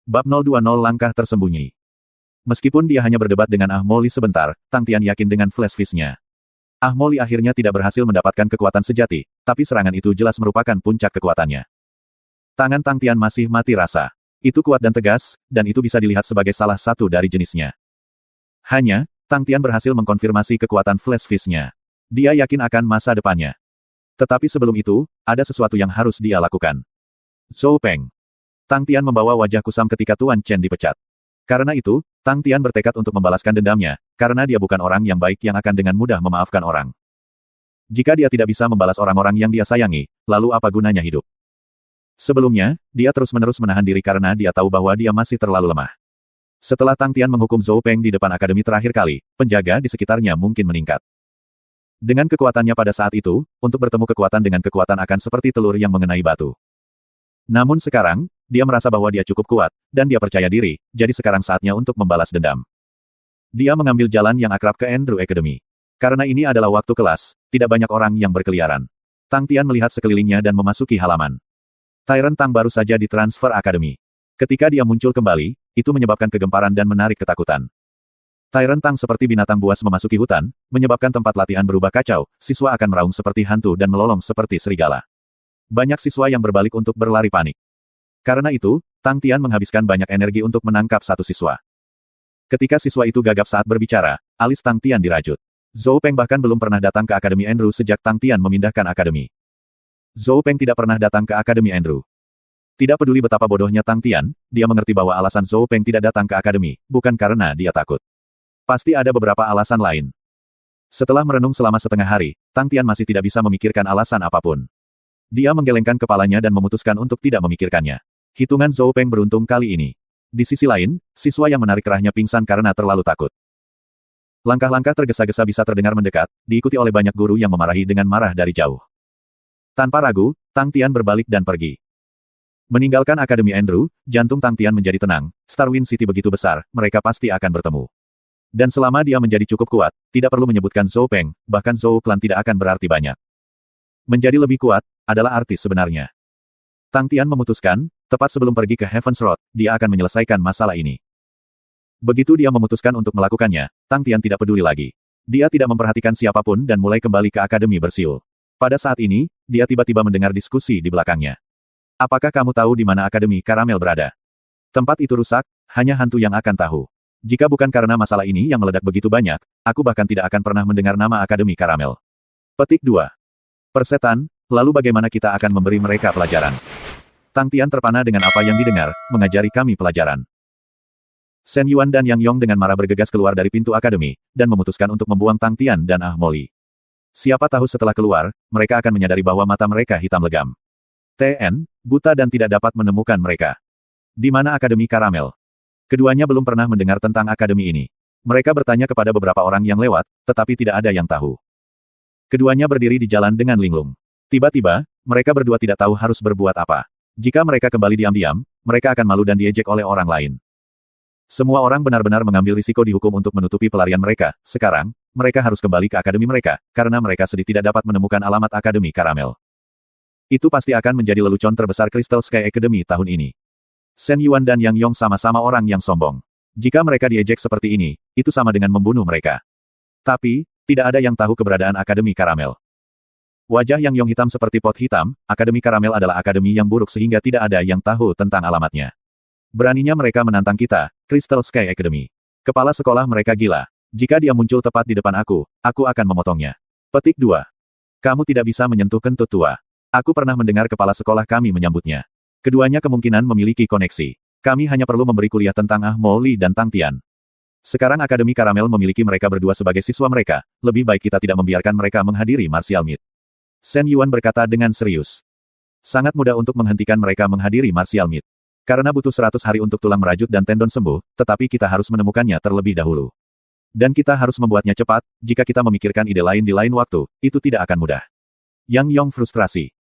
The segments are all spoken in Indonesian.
Bab 020 Langkah Tersembunyi. Meskipun dia hanya berdebat dengan Ah Moli sebentar, Tang Tian yakin dengan flash fish-nya. Ah Moli akhirnya tidak berhasil mendapatkan kekuatan sejati, tapi serangan itu jelas merupakan puncak kekuatannya. Tangan Tang Tian masih mati rasa. Itu kuat dan tegas, dan itu bisa dilihat sebagai salah satu dari jenisnya. Hanya, Tang Tian berhasil mengkonfirmasi kekuatan flash fish-nya. Dia yakin akan masa depannya. Tetapi sebelum itu, ada sesuatu yang harus dia lakukan. Zhou Peng. Tang Tian membawa wajah kusam ketika Tuan Chen dipecat. Karena itu, Tang Tian bertekad untuk membalaskan dendamnya, karena dia bukan orang yang baik yang akan dengan mudah memaafkan orang. Jika dia tidak bisa membalas orang-orang yang dia sayangi, lalu apa gunanya hidup? Sebelumnya, dia terus-menerus menahan diri karena dia tahu bahwa dia masih terlalu lemah. Setelah Tang Tian menghukum Zhou Peng di depan akademi terakhir kali, penjaga di sekitarnya mungkin meningkat. Dengan kekuatannya pada saat itu, untuk bertemu kekuatan dengan kekuatan akan seperti telur yang mengenai batu. Namun sekarang, dia merasa bahwa dia cukup kuat, dan dia percaya diri, jadi sekarang saatnya untuk membalas dendam. Dia mengambil jalan yang akrab ke Andrew Academy. Karena ini adalah waktu kelas, tidak banyak orang yang berkeliaran. Tang Tian melihat sekelilingnya dan memasuki halaman. Tyrant Tang baru saja ditransfer Academy. Ketika dia muncul kembali, itu menyebabkan kegemparan dan menarik ketakutan. Tyrant Tang seperti binatang buas memasuki hutan, menyebabkan tempat latihan berubah kacau, siswa akan meraung seperti hantu dan melolong seperti serigala. Banyak siswa yang berbalik untuk berlari panik. Karena itu, Tang Tian menghabiskan banyak energi untuk menangkap satu siswa. Ketika siswa itu gagap saat berbicara, alis Tang Tian dirajut. Zhou Peng bahkan belum pernah datang ke Akademi Andrew sejak Tang Tian memindahkan akademi. Zhou Peng tidak pernah datang ke Akademi Andrew. Tidak peduli betapa bodohnya Tang Tian, dia mengerti bahwa alasan Zhou Peng tidak datang ke akademi, bukan karena dia takut. Pasti ada beberapa alasan lain. Setelah merenung selama setengah hari, Tang Tian masih tidak bisa memikirkan alasan apapun. Dia menggelengkan kepalanya dan memutuskan untuk tidak memikirkannya. Hitungan Zhou Peng beruntung kali ini. Di sisi lain, siswa yang menarik kerahnya pingsan karena terlalu takut. Langkah-langkah tergesa-gesa bisa terdengar mendekat, diikuti oleh banyak guru yang memarahi dengan marah dari jauh. Tanpa ragu, Tang Tian berbalik dan pergi. Meninggalkan Akademi Andrew, jantung Tang Tian menjadi tenang, Starwind City begitu besar, mereka pasti akan bertemu. Dan selama dia menjadi cukup kuat, tidak perlu menyebutkan Zhou Peng, bahkan Zhou Clan tidak akan berarti banyak. Menjadi lebih kuat, adalah arti sebenarnya. Tang Tian memutuskan, tepat sebelum pergi ke Heaven's Road, dia akan menyelesaikan masalah ini. Begitu dia memutuskan untuk melakukannya, Tang Tian tidak peduli lagi. Dia tidak memperhatikan siapapun dan mulai kembali ke akademi bersiul. Pada saat ini, dia tiba-tiba mendengar diskusi di belakangnya. Apakah kamu tahu di mana Akademi Karamel berada? Tempat itu rusak, hanya hantu yang akan tahu. Jika bukan karena masalah ini yang meledak begitu banyak, aku bahkan tidak akan pernah mendengar nama Akademi Karamel. Petik 2. Persetan, lalu bagaimana kita akan memberi mereka pelajaran? Tang Tian terpana dengan apa yang didengar, mengajari kami pelajaran. Shen Yuan dan Yang Yong dengan marah bergegas keluar dari pintu akademi, dan memutuskan untuk membuang Tang Tian dan Ah Moli. Siapa tahu setelah keluar, mereka akan menyadari bahwa mata mereka hitam legam. TN, buta dan tidak dapat menemukan mereka. Di mana Akademi Karamel? Keduanya belum pernah mendengar tentang akademi ini. Mereka bertanya kepada beberapa orang yang lewat, tetapi tidak ada yang tahu. Keduanya berdiri di jalan dengan linglung. Tiba-tiba, mereka berdua tidak tahu harus berbuat apa. Jika mereka kembali diam-diam, mereka akan malu dan diejek oleh orang lain. Semua orang benar-benar mengambil risiko dihukum untuk menutupi pelarian mereka. Sekarang, mereka harus kembali ke akademi mereka, karena mereka sedih tidak dapat menemukan alamat Akademi Karamel. Itu pasti akan menjadi lelucon terbesar Crystal Sky Academy tahun ini. Shen Yuan dan Yang Yong sama-sama orang yang sombong. Jika mereka diejek seperti ini, itu sama dengan membunuh mereka. Tapi, tidak ada yang tahu keberadaan Akademi Karamel. Wajah Yang Yong hitam seperti pot hitam, Akademi Karamel adalah akademi yang buruk sehingga tidak ada yang tahu tentang alamatnya. Beraninya mereka menantang kita, Crystal Sky Academy. Kepala sekolah mereka gila. Jika dia muncul tepat di depan aku akan memotongnya. Petik 2. Kamu tidak bisa menyentuh kentut tua. Aku pernah mendengar kepala sekolah kami menyambutnya. Keduanya kemungkinan memiliki koneksi. Kami hanya perlu memberi kuliah tentang Ah Moli dan Tang Tian. Sekarang Akademi Karamel memiliki mereka berdua sebagai siswa mereka, lebih baik kita tidak membiarkan mereka menghadiri Martial Meet. Shen Yuan berkata dengan serius. Sangat mudah untuk menghentikan mereka menghadiri Martial Meet. Karena butuh 100 hari untuk tulang merajut dan tendon sembuh, tetapi kita harus menemukannya terlebih dahulu. Dan kita harus membuatnya cepat, jika kita memikirkan ide lain di lain waktu, itu tidak akan mudah. Yang Yong frustrasi.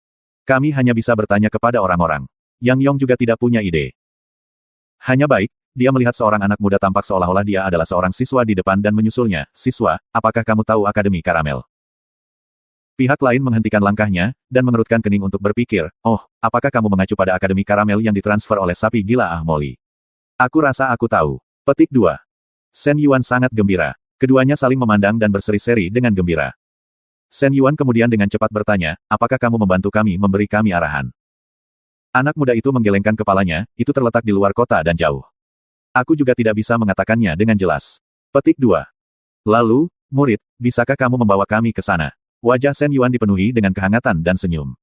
Kami hanya bisa bertanya kepada orang-orang. Yang Yong juga tidak punya ide. Hanya baik, dia melihat seorang anak muda tampak seolah-olah dia adalah seorang siswa di depan dan menyusulnya. Siswa, apakah kamu tahu Akademi Karamel? Pihak lain menghentikan langkahnya, dan mengerutkan kening untuk berpikir, oh, apakah kamu mengacu pada Akademi Karamel yang ditransfer oleh sapi gila Ah Moli? Aku rasa aku tahu. Petik 2. Shen Yuan sangat gembira. Keduanya saling memandang dan berseri-seri dengan gembira. Shen Yuan kemudian dengan cepat bertanya, apakah kamu membantu kami memberi kami arahan? Anak muda itu menggelengkan kepalanya, itu terletak di luar kota dan jauh. Aku juga tidak bisa mengatakannya dengan jelas. Petik 2. Lalu, murid, bisakah kamu membawa kami ke sana? Wajah Shen Yuan dipenuhi dengan kehangatan dan senyum.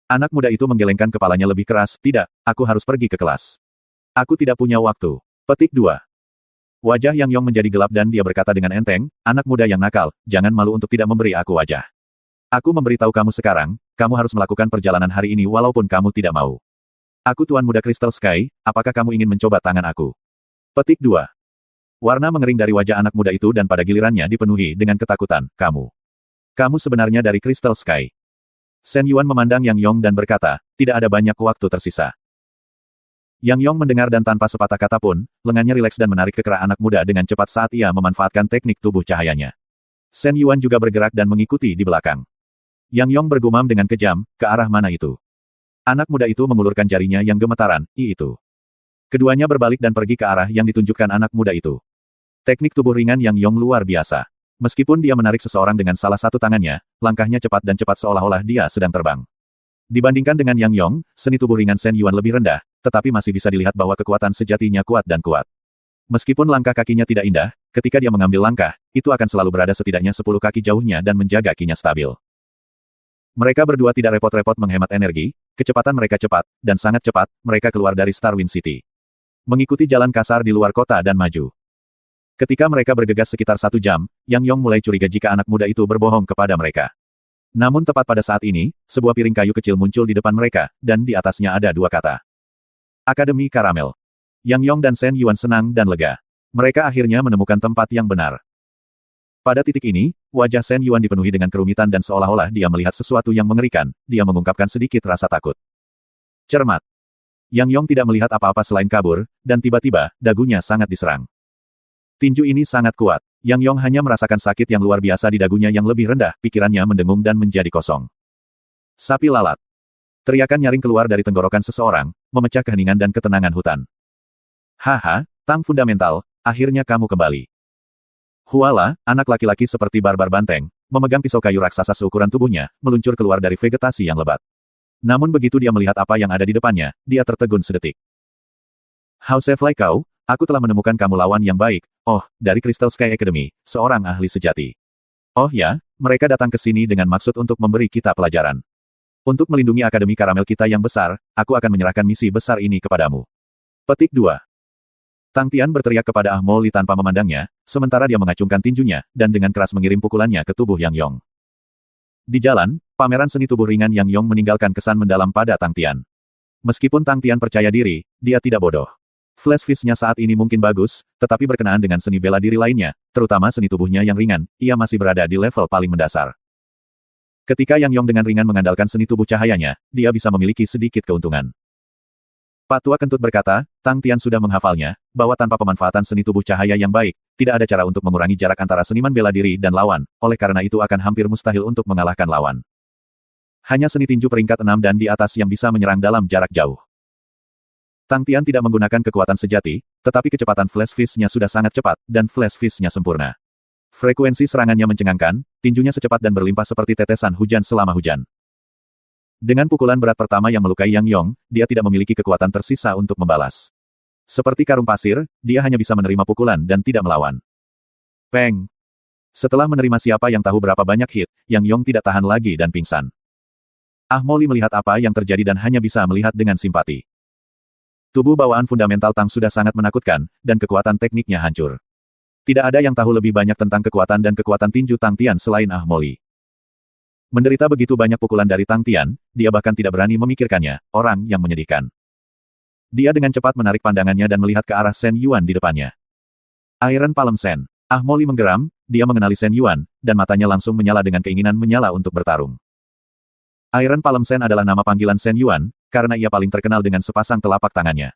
Anak muda itu menggelengkan kepalanya lebih keras, tidak, aku harus pergi ke kelas. Aku tidak punya waktu. Petik 2. Wajah Yang Yong menjadi gelap dan dia berkata dengan enteng, anak muda yang nakal, jangan malu untuk tidak memberi aku wajah. Aku memberitahu kamu sekarang, kamu harus melakukan perjalanan hari ini walaupun kamu tidak mau. Aku Tuan Muda Crystal Sky, apakah kamu ingin mencoba tangan aku? Petik 2. Warna mengering dari wajah anak muda itu dan pada gilirannya dipenuhi dengan ketakutan, kamu. Kamu sebenarnya dari Crystal Sky. Shen Yuan memandang Yang Yong dan berkata, tidak ada banyak waktu tersisa. Yang Yong mendengar dan tanpa sepatah kata pun, lengannya rileks dan menarik kekera anak muda dengan cepat saat ia memanfaatkan teknik tubuh cahayanya. Shen Yuan juga bergerak dan mengikuti di belakang. Yang Yong bergumam dengan kejam, ke arah mana itu? Anak muda itu mengulurkan jarinya yang gemetaran, itu. Keduanya berbalik dan pergi ke arah yang ditunjukkan anak muda itu. Teknik tubuh ringan Yang Yong luar biasa. Meskipun dia menarik seseorang dengan salah satu tangannya, langkahnya cepat dan cepat seolah-olah dia sedang terbang. Dibandingkan dengan Yang Yong, seni tubuh ringan Shen Yuan lebih rendah, tetapi masih bisa dilihat bahwa kekuatan sejatinya kuat dan kuat. Meskipun langkah kakinya tidak indah, ketika dia mengambil langkah, itu akan selalu berada setidaknya 10 kaki jauhnya dan menjaga kakinya stabil. Mereka berdua tidak repot-repot menghemat energi, kecepatan mereka cepat, dan sangat cepat, mereka keluar dari Starwind City. Mengikuti jalan kasar di luar kota dan maju. Ketika mereka bergegas sekitar 1 jam, Yang Yong mulai curiga jika anak muda itu berbohong kepada mereka. Namun tepat pada saat ini, sebuah piring kayu kecil muncul di depan mereka, dan di atasnya ada 2 kata. Akademi Karamel. Yang Yong dan Shen Yuan senang dan lega. Mereka akhirnya menemukan tempat yang benar. Pada titik ini, wajah Shen Yuan dipenuhi dengan kerumitan dan seolah-olah dia melihat sesuatu yang mengerikan, dia mengungkapkan sedikit rasa takut. Cermat. Yang Yong tidak melihat apa-apa selain kabur, dan tiba-tiba, dagunya sangat diserang. Tinju ini sangat kuat. Yang Yong hanya merasakan sakit yang luar biasa di dagunya yang lebih rendah, pikirannya mendengung dan menjadi kosong. Sapi lalat. Teriakan nyaring keluar dari tenggorokan seseorang, memecah keheningan dan ketenangan hutan. Haha, Tang Fundamental, akhirnya kamu kembali. Huala, anak laki-laki seperti barbar banteng, memegang pisau kayu raksasa seukuran tubuhnya, meluncur keluar dari vegetasi yang lebat. Namun begitu dia melihat apa yang ada di depannya, dia tertegun sedetik. Hausefly kau, aku telah menemukan kamu lawan yang baik, oh, dari Crystal Sky Academy, seorang ahli sejati. Oh ya, mereka datang ke sini dengan maksud untuk memberi kita pelajaran. Untuk melindungi Akademi Karamel kita yang besar, aku akan menyerahkan misi besar ini kepadamu. Petik 2. Tang Tian berteriak kepada Ah Mo Li tanpa memandangnya, sementara dia mengacungkan tinjunya, dan dengan keras mengirim pukulannya ke tubuh Yang Yong. Di jalan, pameran seni tubuh ringan Yang Yong meninggalkan kesan mendalam pada Tang Tian. Meskipun Tang Tian percaya diri, dia tidak bodoh. Flash Fist-nya saat ini mungkin bagus, tetapi berkenaan dengan seni bela diri lainnya, terutama seni tubuhnya yang ringan, ia masih berada di level paling mendasar. Ketika Yang Yong dengan ringan mengandalkan seni tubuh cahayanya, dia bisa memiliki sedikit keuntungan. Pak Tua kentut berkata, Tang Tian sudah menghafalnya, bahwa tanpa pemanfaatan seni tubuh cahaya yang baik, tidak ada cara untuk mengurangi jarak antara seniman bela diri dan lawan, oleh karena itu akan hampir mustahil untuk mengalahkan lawan. Hanya seni tinju peringkat 6 dan di atas yang bisa menyerang dalam jarak jauh. Tang Tian tidak menggunakan kekuatan sejati, tetapi kecepatan Flash Fist-nya sudah sangat cepat, dan Flash Fist-nya sempurna. Frekuensi serangannya mencengangkan, tinjunya secepat dan berlimpah seperti tetesan hujan selama hujan. Dengan pukulan berat pertama yang melukai Yang Yong, dia tidak memiliki kekuatan tersisa untuk membalas. Seperti karung pasir, dia hanya bisa menerima pukulan dan tidak melawan. Peng! Setelah menerima siapa yang tahu berapa banyak hit, Yang Yong tidak tahan lagi dan pingsan. Ah Mo Li melihat apa yang terjadi dan hanya bisa melihat dengan simpati. Tubuh bawaan fundamental Tang sudah sangat menakutkan, dan kekuatan tekniknya hancur. Tidak ada yang tahu lebih banyak tentang kekuatan dan kekuatan tinju Tang Tian selain Ah Mo Li. Menderita begitu banyak pukulan dari Tang Tian, dia bahkan tidak berani memikirkannya, orang yang menyedihkan. Dia dengan cepat menarik pandangannya dan melihat ke arah Shen Yuan di depannya. Iron Palm Shen. Ah Mo Li menggeram, dia mengenali Shen Yuan, dan matanya langsung menyala dengan keinginan menyala untuk bertarung. Iron Palm Shen adalah nama panggilan Shen Yuan, karena ia paling terkenal dengan sepasang telapak tangannya.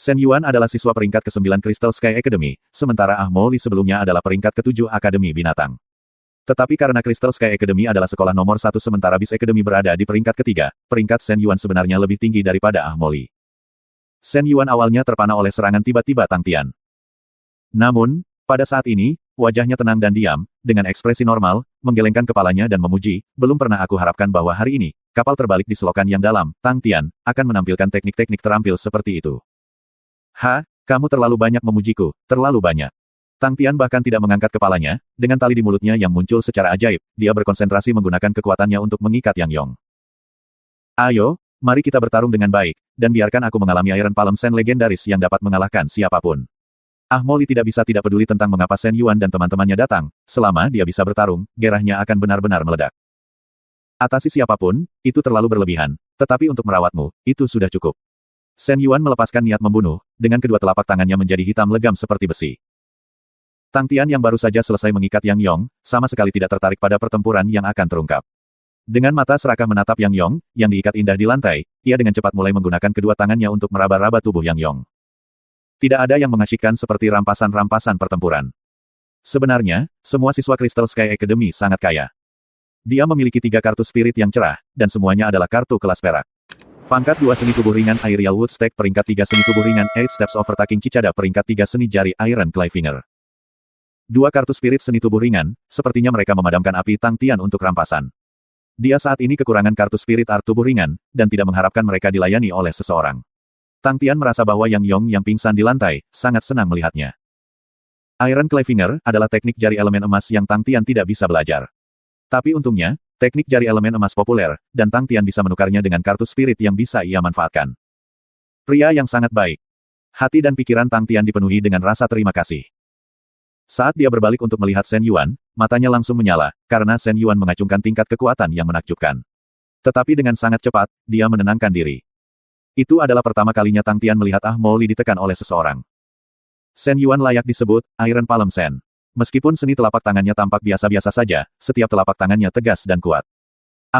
Shen Yuan adalah siswa peringkat ke-9 Crystal Sky Academy, sementara Ah Mo Li sebelumnya adalah peringkat ke-7 Akademi Binatang. Tetapi karena Crystal Sky Academy adalah sekolah nomor 1 sementara Beast Academy berada di peringkat ketiga, peringkat Shen Yuan sebenarnya lebih tinggi daripada Ah Mo Li. Shen Yuan awalnya terpana oleh serangan tiba-tiba Tang Tian. Namun, pada saat ini, wajahnya tenang dan diam, dengan ekspresi normal, menggelengkan kepalanya dan memuji, belum pernah aku harapkan bahwa hari ini, kapal terbalik di selokan yang dalam, Tang Tian, akan menampilkan teknik-teknik terampil seperti itu. Kamu terlalu banyak memujiku, terlalu banyak. Tang Tian bahkan tidak mengangkat kepalanya, dengan tali di mulutnya yang muncul secara ajaib, dia berkonsentrasi menggunakan kekuatannya untuk mengikat Yang Yong. Ayo, mari kita bertarung dengan baik, dan biarkan aku mengalami Iron Palm Sand legendaris yang dapat mengalahkan siapapun. Mo Li tidak bisa tidak peduli tentang mengapa Shen Yuan dan teman-temannya datang, selama dia bisa bertarung, gairahnya akan benar-benar meledak. Atasi siapapun, itu terlalu berlebihan, tetapi untuk merawatmu, itu sudah cukup. Shen Yuan melepaskan niat membunuh, dengan kedua telapak tangannya menjadi hitam legam seperti besi. Tang Tian yang baru saja selesai mengikat Yang Yong, sama sekali tidak tertarik pada pertempuran yang akan terungkap. Dengan mata serakah menatap Yang Yong, yang diikat indah di lantai, ia dengan cepat mulai menggunakan kedua tangannya untuk meraba-raba tubuh Yang Yong. Tidak ada yang mengasyikkan seperti rampasan-rampasan pertempuran. Sebenarnya, semua siswa Crystal Sky Academy sangat kaya. Dia memiliki 3 kartu spirit yang cerah, dan semuanya adalah kartu kelas perak. Pangkat 2 seni tubuh ringan Aerial Woodstack peringkat 3 seni tubuh ringan 8 Steps Overtaking Cicada peringkat 3 seni jari Iron Clayfinger. 2 kartu spirit seni tubuh ringan, sepertinya mereka memadamkan api Tang Tian untuk rampasan. Dia saat ini kekurangan kartu spirit art tubuh ringan, dan tidak mengharapkan mereka dilayani oleh seseorang. Tang Tian merasa bahwa Yang Yong yang pingsan di lantai, sangat senang melihatnya. Iron Clayfinger adalah teknik jari elemen emas yang Tang Tian tidak bisa belajar. Tapi untungnya, teknik jari elemen emas populer, dan Tang Tian bisa menukarnya dengan kartu spirit yang bisa ia manfaatkan. Pria yang sangat baik. Hati dan pikiran Tang Tian dipenuhi dengan rasa terima kasih. Saat dia berbalik untuk melihat Shen Yuan, matanya langsung menyala, karena Shen Yuan mengacungkan tingkat kekuatan yang menakjubkan. Tetapi dengan sangat cepat, dia menenangkan diri. Itu adalah pertama kalinya Tang Tian melihat Mo Li ditekan oleh seseorang. Shen Yuan layak disebut Iron Palm Sand. Meskipun seni telapak tangannya tampak biasa-biasa saja, setiap telapak tangannya tegas dan kuat.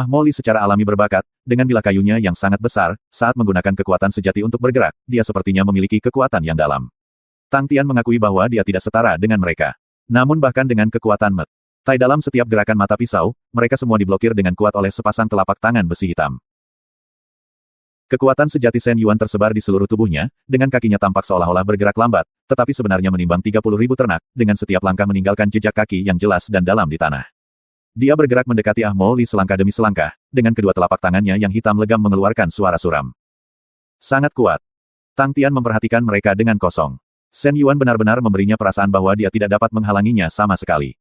Mo Li secara alami berbakat, dengan bilah kayunya yang sangat besar, saat menggunakan kekuatan sejati untuk bergerak, dia sepertinya memiliki kekuatan yang dalam. Tang Tian mengakui bahwa dia tidak setara dengan mereka. Namun bahkan dengan kekuatan Met Tai dalam setiap gerakan mata pisau, mereka semua diblokir dengan kuat oleh sepasang telapak tangan besi hitam. Kekuatan sejati Shen Yuan tersebar di seluruh tubuhnya, dengan kakinya tampak seolah-olah bergerak lambat, tetapi sebenarnya menimbang 30.000 ternak, dengan setiap langkah meninggalkan jejak kaki yang jelas dan dalam di tanah. Dia bergerak mendekati Mo Li selangkah demi selangkah, dengan kedua telapak tangannya yang hitam legam mengeluarkan suara suram. Sangat kuat. Tang Tian memperhatikan mereka dengan kosong. Shen Yuan benar-benar memberinya perasaan bahwa dia tidak dapat menghalanginya sama sekali.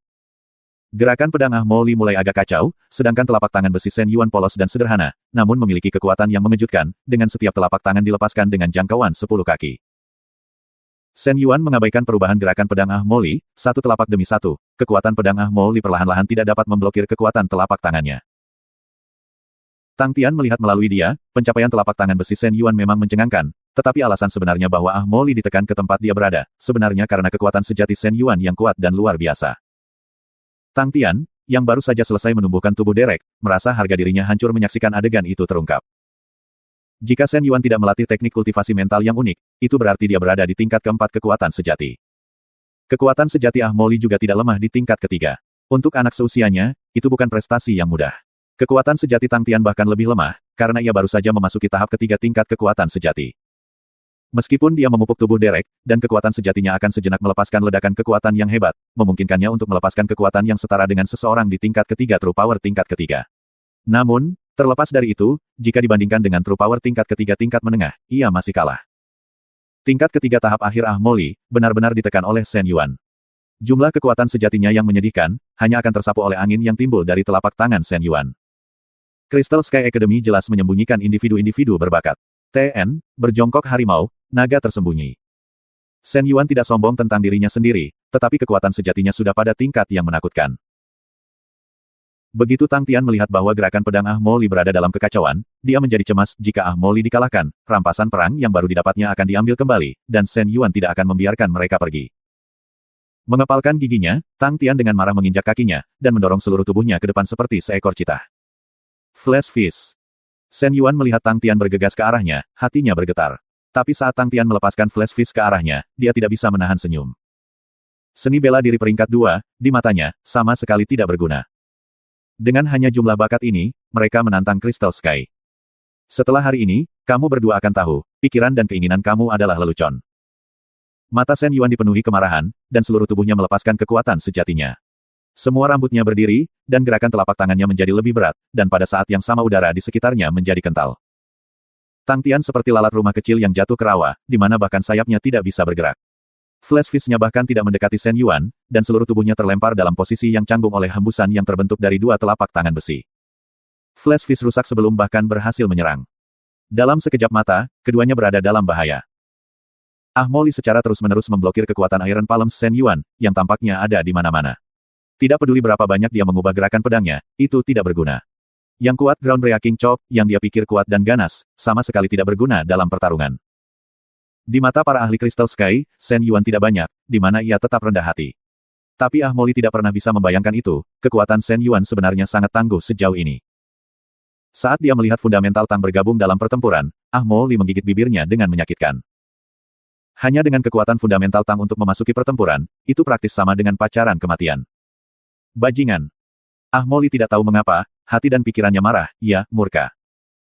Gerakan pedang Mo Li mulai agak kacau, sedangkan telapak tangan besi Shen Yuan polos dan sederhana, namun memiliki kekuatan yang mengejutkan, dengan setiap telapak tangan dilepaskan dengan jangkauan 10 kaki. Shen Yuan mengabaikan perubahan gerakan pedang Mo Li, satu telapak demi satu, kekuatan pedang Mo Li perlahan-lahan tidak dapat memblokir kekuatan telapak tangannya. Tang Tian melihat melalui dia, pencapaian telapak tangan besi Shen Yuan memang mencengangkan, tetapi alasan sebenarnya bahwa Mo Li ditekan ke tempat dia berada, sebenarnya karena kekuatan sejati Shen Yuan yang kuat dan luar biasa. Tang Tian, yang baru saja selesai menumbuhkan tubuh derek, merasa harga dirinya hancur menyaksikan adegan itu terungkap. Jika Shen Yuan tidak melatih teknik kultivasi mental yang unik, itu berarti dia berada di tingkat keempat kekuatan sejati. Kekuatan sejati Mo Li juga tidak lemah di tingkat ketiga. Untuk anak seusianya, itu bukan prestasi yang mudah. Kekuatan sejati Tang Tian bahkan lebih lemah, karena ia baru saja memasuki tahap ketiga tingkat kekuatan sejati. Meskipun dia memupuk tubuh derek, dan kekuatan sejatinya akan sejenak melepaskan ledakan kekuatan yang hebat, memungkinkannya untuk melepaskan kekuatan yang setara dengan seseorang di tingkat ketiga True Power tingkat ketiga. Namun, terlepas dari itu, jika dibandingkan dengan True Power tingkat ketiga tingkat menengah, ia masih kalah. Tingkat ketiga tahap akhir Mo Li, benar-benar ditekan oleh Shen Yuan. Jumlah kekuatan sejatinya yang menyedihkan, hanya akan tersapu oleh angin yang timbul dari telapak tangan Shen Yuan. Crystal Sky Academy jelas menyembunyikan individu-individu berbakat. TN, berjongkok harimau, naga tersembunyi. Shen Yuan tidak sombong tentang dirinya sendiri, tetapi kekuatan sejatinya sudah pada tingkat yang menakutkan. Begitu Tang Tian melihat bahwa gerakan pedang Mo Li berada dalam kekacauan, dia menjadi cemas jika Mo Li dikalahkan, rampasan perang yang baru didapatnya akan diambil kembali, dan Shen Yuan tidak akan membiarkan mereka pergi. Mengepalkan giginya, Tang Tian dengan marah menginjak kakinya, dan mendorong seluruh tubuhnya ke depan seperti seekor citah. Flash Fist. Shen Yuan melihat Tang Tian bergegas ke arahnya, hatinya bergetar. Tapi saat Tang Tian melepaskan Flash Fist ke arahnya, dia tidak bisa menahan senyum. Seni bela diri peringkat 2, di matanya, sama sekali tidak berguna. Dengan hanya jumlah bakat ini, mereka menantang Crystal Sky. Setelah hari ini, kamu berdua akan tahu, pikiran dan keinginan kamu adalah lelucon. Mata Shen Yuan dipenuhi kemarahan, dan seluruh tubuhnya melepaskan kekuatan sejatinya. Semua rambutnya berdiri, dan gerakan telapak tangannya menjadi lebih berat, dan pada saat yang sama udara di sekitarnya menjadi kental. Tang Tian seperti lalat rumah kecil yang jatuh ke rawa, di mana bahkan sayapnya tidak bisa bergerak. Flash Fist-nya bahkan tidak mendekati Shen Yuan, dan seluruh tubuhnya terlempar dalam posisi yang canggung oleh hembusan yang terbentuk dari dua telapak tangan besi. Flash Fist rusak sebelum bahkan berhasil menyerang. Dalam sekejap mata, keduanya berada dalam bahaya. Mo Li secara terus-menerus memblokir kekuatan Iron Palm Shen Yuan, yang tampaknya ada di mana-mana. Tidak peduli berapa banyak dia mengubah gerakan pedangnya, itu tidak berguna. Yang kuat Ground Breaking Chop, yang dia pikir kuat dan ganas, sama sekali tidak berguna dalam pertarungan. Di mata para ahli Crystal Sky, Shen Yuan tidak banyak, di mana ia tetap rendah hati. Tapi Mo Li tidak pernah bisa membayangkan itu, kekuatan Shen Yuan sebenarnya sangat tangguh sejauh ini. Saat dia melihat fundamental Tang bergabung dalam pertempuran, Mo Li menggigit bibirnya dengan menyakitkan. Hanya dengan kekuatan fundamental Tang untuk memasuki pertempuran, itu praktis sama dengan pacaran kematian. Bajingan. Mo Li tidak tahu mengapa, hati dan pikirannya marah, ya, murka.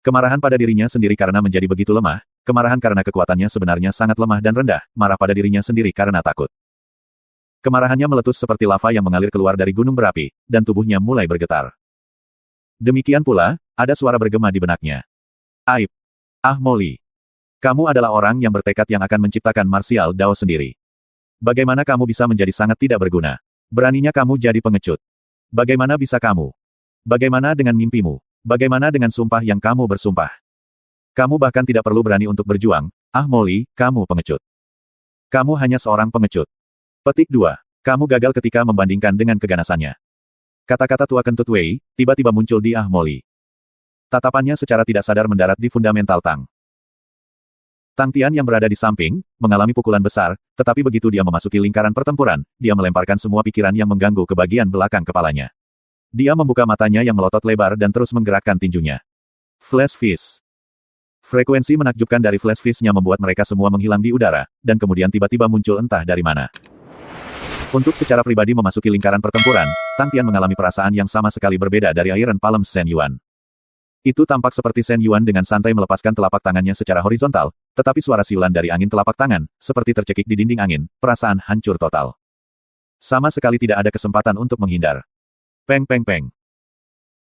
Kemarahan pada dirinya sendiri karena menjadi begitu lemah, kemarahan karena kekuatannya sebenarnya sangat lemah dan rendah, marah pada dirinya sendiri karena takut. Kemarahannya meletus seperti lava yang mengalir keluar dari gunung berapi, dan tubuhnya mulai bergetar. Demikian pula, ada suara bergema di benaknya. Aib. Mo Li. Kamu adalah orang yang bertekad yang akan menciptakan martial Dao sendiri. Bagaimana kamu bisa menjadi sangat tidak berguna? Beraninya kamu jadi pengecut. Bagaimana bisa kamu? Bagaimana dengan mimpimu? Bagaimana dengan sumpah yang kamu bersumpah? Kamu bahkan tidak perlu berani untuk berjuang, Mo Li, kamu pengecut. Kamu hanya seorang pengecut. Petik 2. Kamu gagal ketika membandingkan dengan keganasannya. Kata-kata tua kentut Wei, tiba-tiba muncul di Mo Li. Tatapannya secara tidak sadar mendarat di fundamental Tang. Tang Tian yang berada di samping, mengalami pukulan besar, tetapi begitu dia memasuki lingkaran pertempuran, dia melemparkan semua pikiran yang mengganggu ke bagian belakang kepalanya. Dia membuka matanya yang melotot lebar dan terus menggerakkan tinjunya. Flash Fist. Frekuensi menakjubkan dari Flash Fist-nya membuat mereka semua menghilang di udara, dan kemudian tiba-tiba muncul entah dari mana. Untuk secara pribadi memasuki lingkaran pertempuran, Tang Tian mengalami perasaan yang sama sekali berbeda dari Iron Palm Shen Yuan. Itu tampak seperti Shen Yuan dengan santai melepaskan telapak tangannya secara horizontal, tetapi suara siulan dari angin telapak tangan, seperti tercekik di dinding angin, perasaan hancur total. Sama sekali tidak ada kesempatan untuk menghindar. Peng peng peng.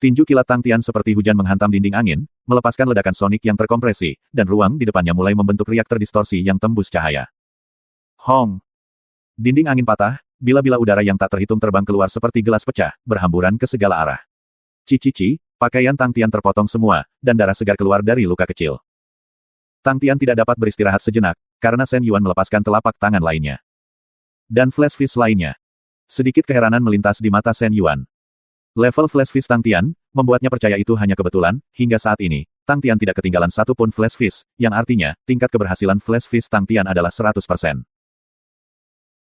Tinju kilat Tang Tian seperti hujan menghantam dinding angin, melepaskan ledakan sonik yang terkompresi, dan ruang di depannya mulai membentuk reaktor distorsi yang tembus cahaya. Hong! Dinding angin patah, bila-bila udara yang tak terhitung terbang keluar seperti gelas pecah, berhamburan ke segala arah. Cici, pakaian Tang Tian terpotong semua, dan darah segar keluar dari luka kecil. Tang Tian tidak dapat beristirahat sejenak, karena Shen Yuan melepaskan telapak tangan lainnya. Dan Flash Fist lainnya. Sedikit keheranan melintas di mata Shen Yuan. Level Flash Fist Tang Tian, membuatnya percaya itu hanya kebetulan, hingga saat ini, Tang Tian tidak ketinggalan satu pun Flash Fist, yang artinya, tingkat keberhasilan Flash Fist Tang Tian adalah 100%.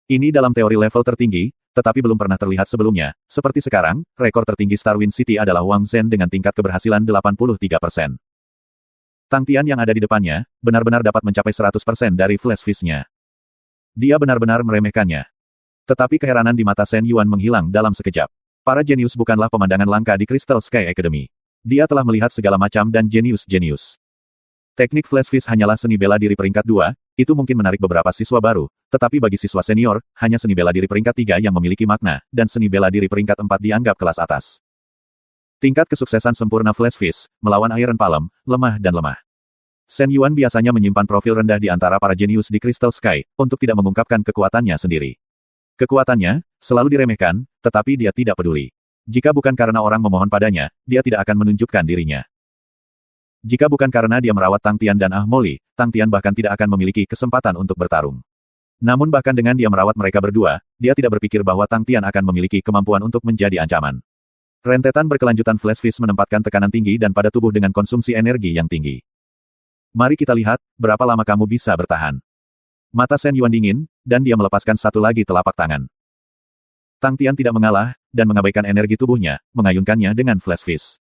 Ini dalam teori level tertinggi, tetapi belum pernah terlihat sebelumnya. Seperti sekarang, rekor tertinggi Starwind City adalah Wang Zhen dengan tingkat keberhasilan 83%. Tang Tian yang ada di depannya, benar-benar dapat mencapai 100% dari Flash Fist-nya. Dia benar-benar meremehkannya. Tetapi keheranan di mata Shen Yuan menghilang dalam sekejap. Para jenius bukanlah pemandangan langka di Crystal Sky Academy. Dia telah melihat segala macam dan jenius-jenius. Teknik Flash Fist hanyalah seni bela diri peringkat 2, itu mungkin menarik beberapa siswa baru, tetapi bagi siswa senior, hanya seni bela diri peringkat 3 yang memiliki makna, dan seni bela diri peringkat 4 dianggap kelas atas. Tingkat kesuksesan sempurna Flash Fist, melawan Iron Palm, lemah dan lemah. Shen Yuan biasanya menyimpan profil rendah di antara para jenius di Crystal Sky, untuk tidak mengungkapkan kekuatannya sendiri. Kekuatannya, selalu diremehkan, tetapi dia tidak peduli. Jika bukan karena orang memohon padanya, dia tidak akan menunjukkan dirinya. Jika bukan karena dia merawat Tang Tian dan Mo Li, Tang Tian bahkan tidak akan memiliki kesempatan untuk bertarung. Namun bahkan dengan dia merawat mereka berdua, dia tidak berpikir bahwa Tang Tian akan memiliki kemampuan untuk menjadi ancaman. Rentetan berkelanjutan Flash Fist menempatkan tekanan tinggi dan pada tubuh dengan konsumsi energi yang tinggi. Mari kita lihat, berapa lama kamu bisa bertahan. Mata Shen Yuan dingin, dan dia melepaskan satu lagi telapak tangan. Tang Tian tidak mengalah, dan mengabaikan energi tubuhnya, mengayunkannya dengan Flash Fist.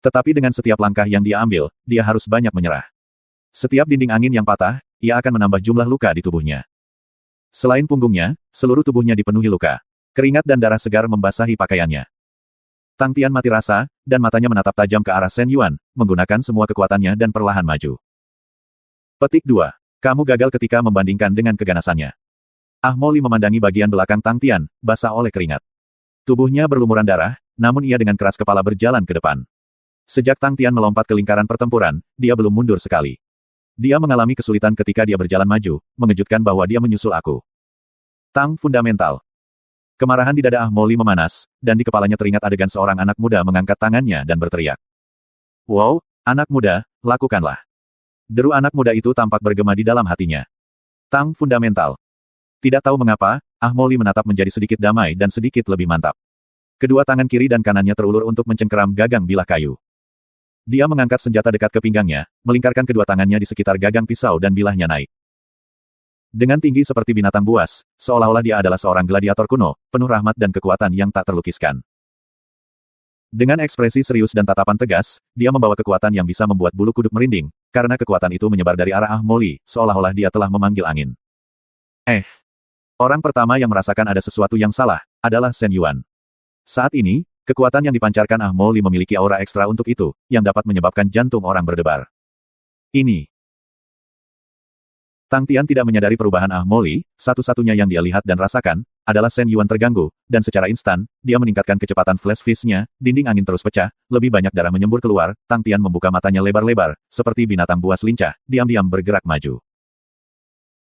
Tetapi dengan setiap langkah yang dia ambil, dia harus banyak menyerah. Setiap dinding angin yang patah, ia akan menambah jumlah luka di tubuhnya. Selain punggungnya, seluruh tubuhnya dipenuhi luka. Keringat dan darah segar membasahi pakaiannya. Tang Tian mati rasa, dan matanya menatap tajam ke arah Shen Yuan, menggunakan semua kekuatannya dan perlahan maju. Petik 2. Kamu gagal ketika membandingkan dengan keganasannya. Ah Mo Li memandangi bagian belakang Tang Tian, basah oleh keringat. Tubuhnya berlumuran darah, namun ia dengan keras kepala berjalan ke depan. Sejak Tang Tian melompat ke lingkaran pertempuran, dia belum mundur sekali. Dia mengalami kesulitan ketika dia berjalan maju, mengejutkan bahwa dia menyusul aku. Tang Fundamental. Kemarahan di dada Ah Mo Li memanas, dan di kepalanya teringat adegan seorang anak muda mengangkat tangannya dan berteriak. Wow, anak muda, lakukanlah. Deru anak muda itu tampak bergema di dalam hatinya. Tang Fundamental. Tidak tahu mengapa, Ah Mo Li menatap menjadi sedikit damai dan sedikit lebih mantap. Kedua tangan kiri dan kanannya terulur untuk mencengkeram gagang bilah kayu. Dia mengangkat senjata dekat ke pinggangnya, melingkarkan kedua tangannya di sekitar gagang pisau dan bilahnya naik. Dengan tinggi seperti binatang buas, seolah-olah dia adalah seorang gladiator kuno, penuh rahmat dan kekuatan yang tak terlukiskan. Dengan ekspresi serius dan tatapan tegas, dia membawa kekuatan yang bisa membuat bulu kuduk merinding, karena kekuatan itu menyebar dari arah Ah Mo Li, seolah-olah dia telah memanggil angin. Orang pertama yang merasakan ada sesuatu yang salah, adalah Shen Yuan. Saat ini, kekuatan yang dipancarkan Ah Mo Li memiliki aura ekstra untuk itu, yang dapat menyebabkan jantung orang berdebar. Ini. Tang Tian tidak menyadari perubahan Ah Mo Li, satu-satunya yang dia lihat dan rasakan, adalah Shen Yuan terganggu, dan secara instan, dia meningkatkan kecepatan flash fish-nya, dinding angin terus pecah, lebih banyak darah menyembur keluar, Tang Tian membuka matanya lebar-lebar, seperti binatang buas lincah, diam-diam bergerak maju.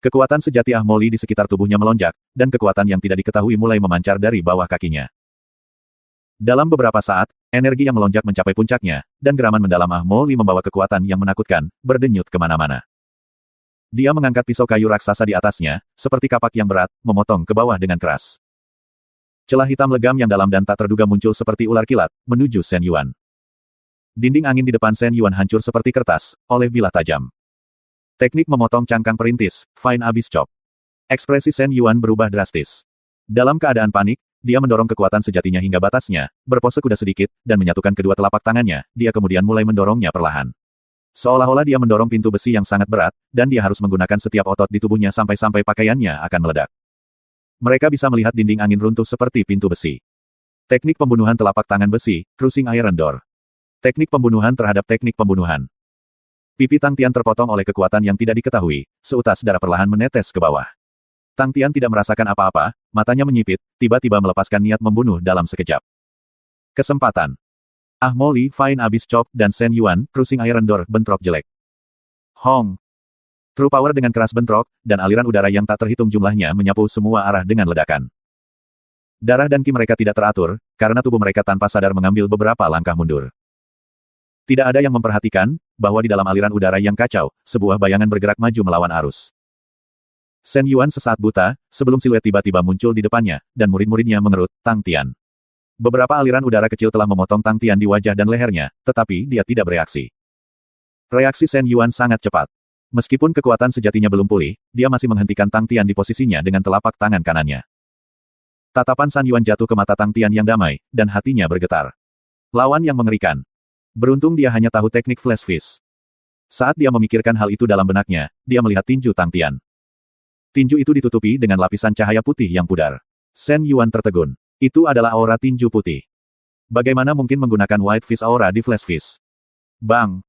Kekuatan sejati Ah Mo Li di sekitar tubuhnya melonjak, dan kekuatan yang tidak diketahui mulai memancar dari bawah kakinya. Dalam beberapa saat, energi yang melonjak mencapai puncaknya, dan geraman mendalam Ah Mo Li membawa kekuatan yang menakutkan, berdenyut kemana-mana. Dia mengangkat pisau kayu raksasa di atasnya, seperti kapak yang berat, memotong ke bawah dengan keras. Celah hitam legam yang dalam dan tak terduga muncul seperti ular kilat, menuju Shen Yuan. Dinding angin di depan Shen Yuan hancur seperti kertas, oleh bilah tajam. Teknik memotong cangkang perintis, Fine Abyss Chop. Ekspresi Shen Yuan berubah drastis. Dalam keadaan panik, dia mendorong kekuatan sejatinya hingga batasnya, berpose kuda sedikit, dan menyatukan kedua telapak tangannya, dia kemudian mulai mendorongnya perlahan. Seolah-olah dia mendorong pintu besi yang sangat berat, dan dia harus menggunakan setiap otot di tubuhnya sampai-sampai pakaiannya akan meledak. Mereka bisa melihat dinding angin runtuh seperti pintu besi. Teknik pembunuhan telapak tangan besi, Crushing Iron Door. Teknik pembunuhan terhadap teknik pembunuhan. Pipi Tang Tian terpotong oleh kekuatan yang tidak diketahui, seutas darah perlahan menetes ke bawah. Tang Tian tidak merasakan apa-apa, matanya menyipit, tiba-tiba melepaskan niat membunuh dalam sekejap. Kesempatan. Ah Mo Li, Fine Abyss Chop, dan Shen Yuan, Crushing Iron Door, bentrok jelek. Hong. True Power dengan keras bentrok, dan aliran udara yang tak terhitung jumlahnya menyapu semua arah dengan ledakan. Darah dan ki mereka tidak teratur, karena tubuh mereka tanpa sadar mengambil beberapa langkah mundur. Tidak ada yang memperhatikan, bahwa di dalam aliran udara yang kacau, sebuah bayangan bergerak maju melawan arus. Shen Yuan sesaat buta, sebelum siluet tiba-tiba muncul di depannya, dan murid-muridnya mengerut, Tang Tian. Beberapa aliran udara kecil telah memotong Tang Tian di wajah dan lehernya, tetapi dia tidak bereaksi. Reaksi Shen Yuan sangat cepat. Meskipun kekuatan sejatinya belum pulih, dia masih menghentikan Tang Tian di posisinya dengan telapak tangan kanannya. Tatapan Shen Yuan jatuh ke mata Tang Tian yang damai, dan hatinya bergetar. Lawan yang mengerikan. Beruntung dia hanya tahu teknik Flash Fish. Saat dia memikirkan hal itu dalam benaknya, dia melihat tinju Tang Tian. Tinju itu ditutupi dengan lapisan cahaya putih yang pudar. Shen Yuan tertegun. Itu adalah aura tinju putih. Bagaimana mungkin menggunakan White Fish Aura di Flash Fish? Bang!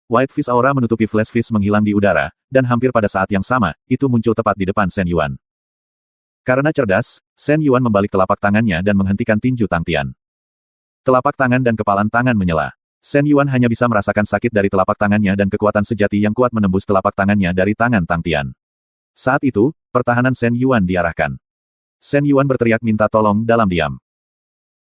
White Fish Aura menutupi Flash Fish menghilang di udara, dan hampir pada saat yang sama, itu muncul tepat di depan Shen Yuan. Karena cerdas, Shen Yuan membalik telapak tangannya dan menghentikan tinju Tang Tian. Telapak tangan dan kepalan tangan menyela. Shen Yuan hanya bisa merasakan sakit dari telapak tangannya dan kekuatan sejati yang kuat menembus telapak tangannya dari tangan Tang Tian. Saat itu, pertahanan Shen Yuan diarahkan. Shen Yuan berteriak minta tolong dalam diam.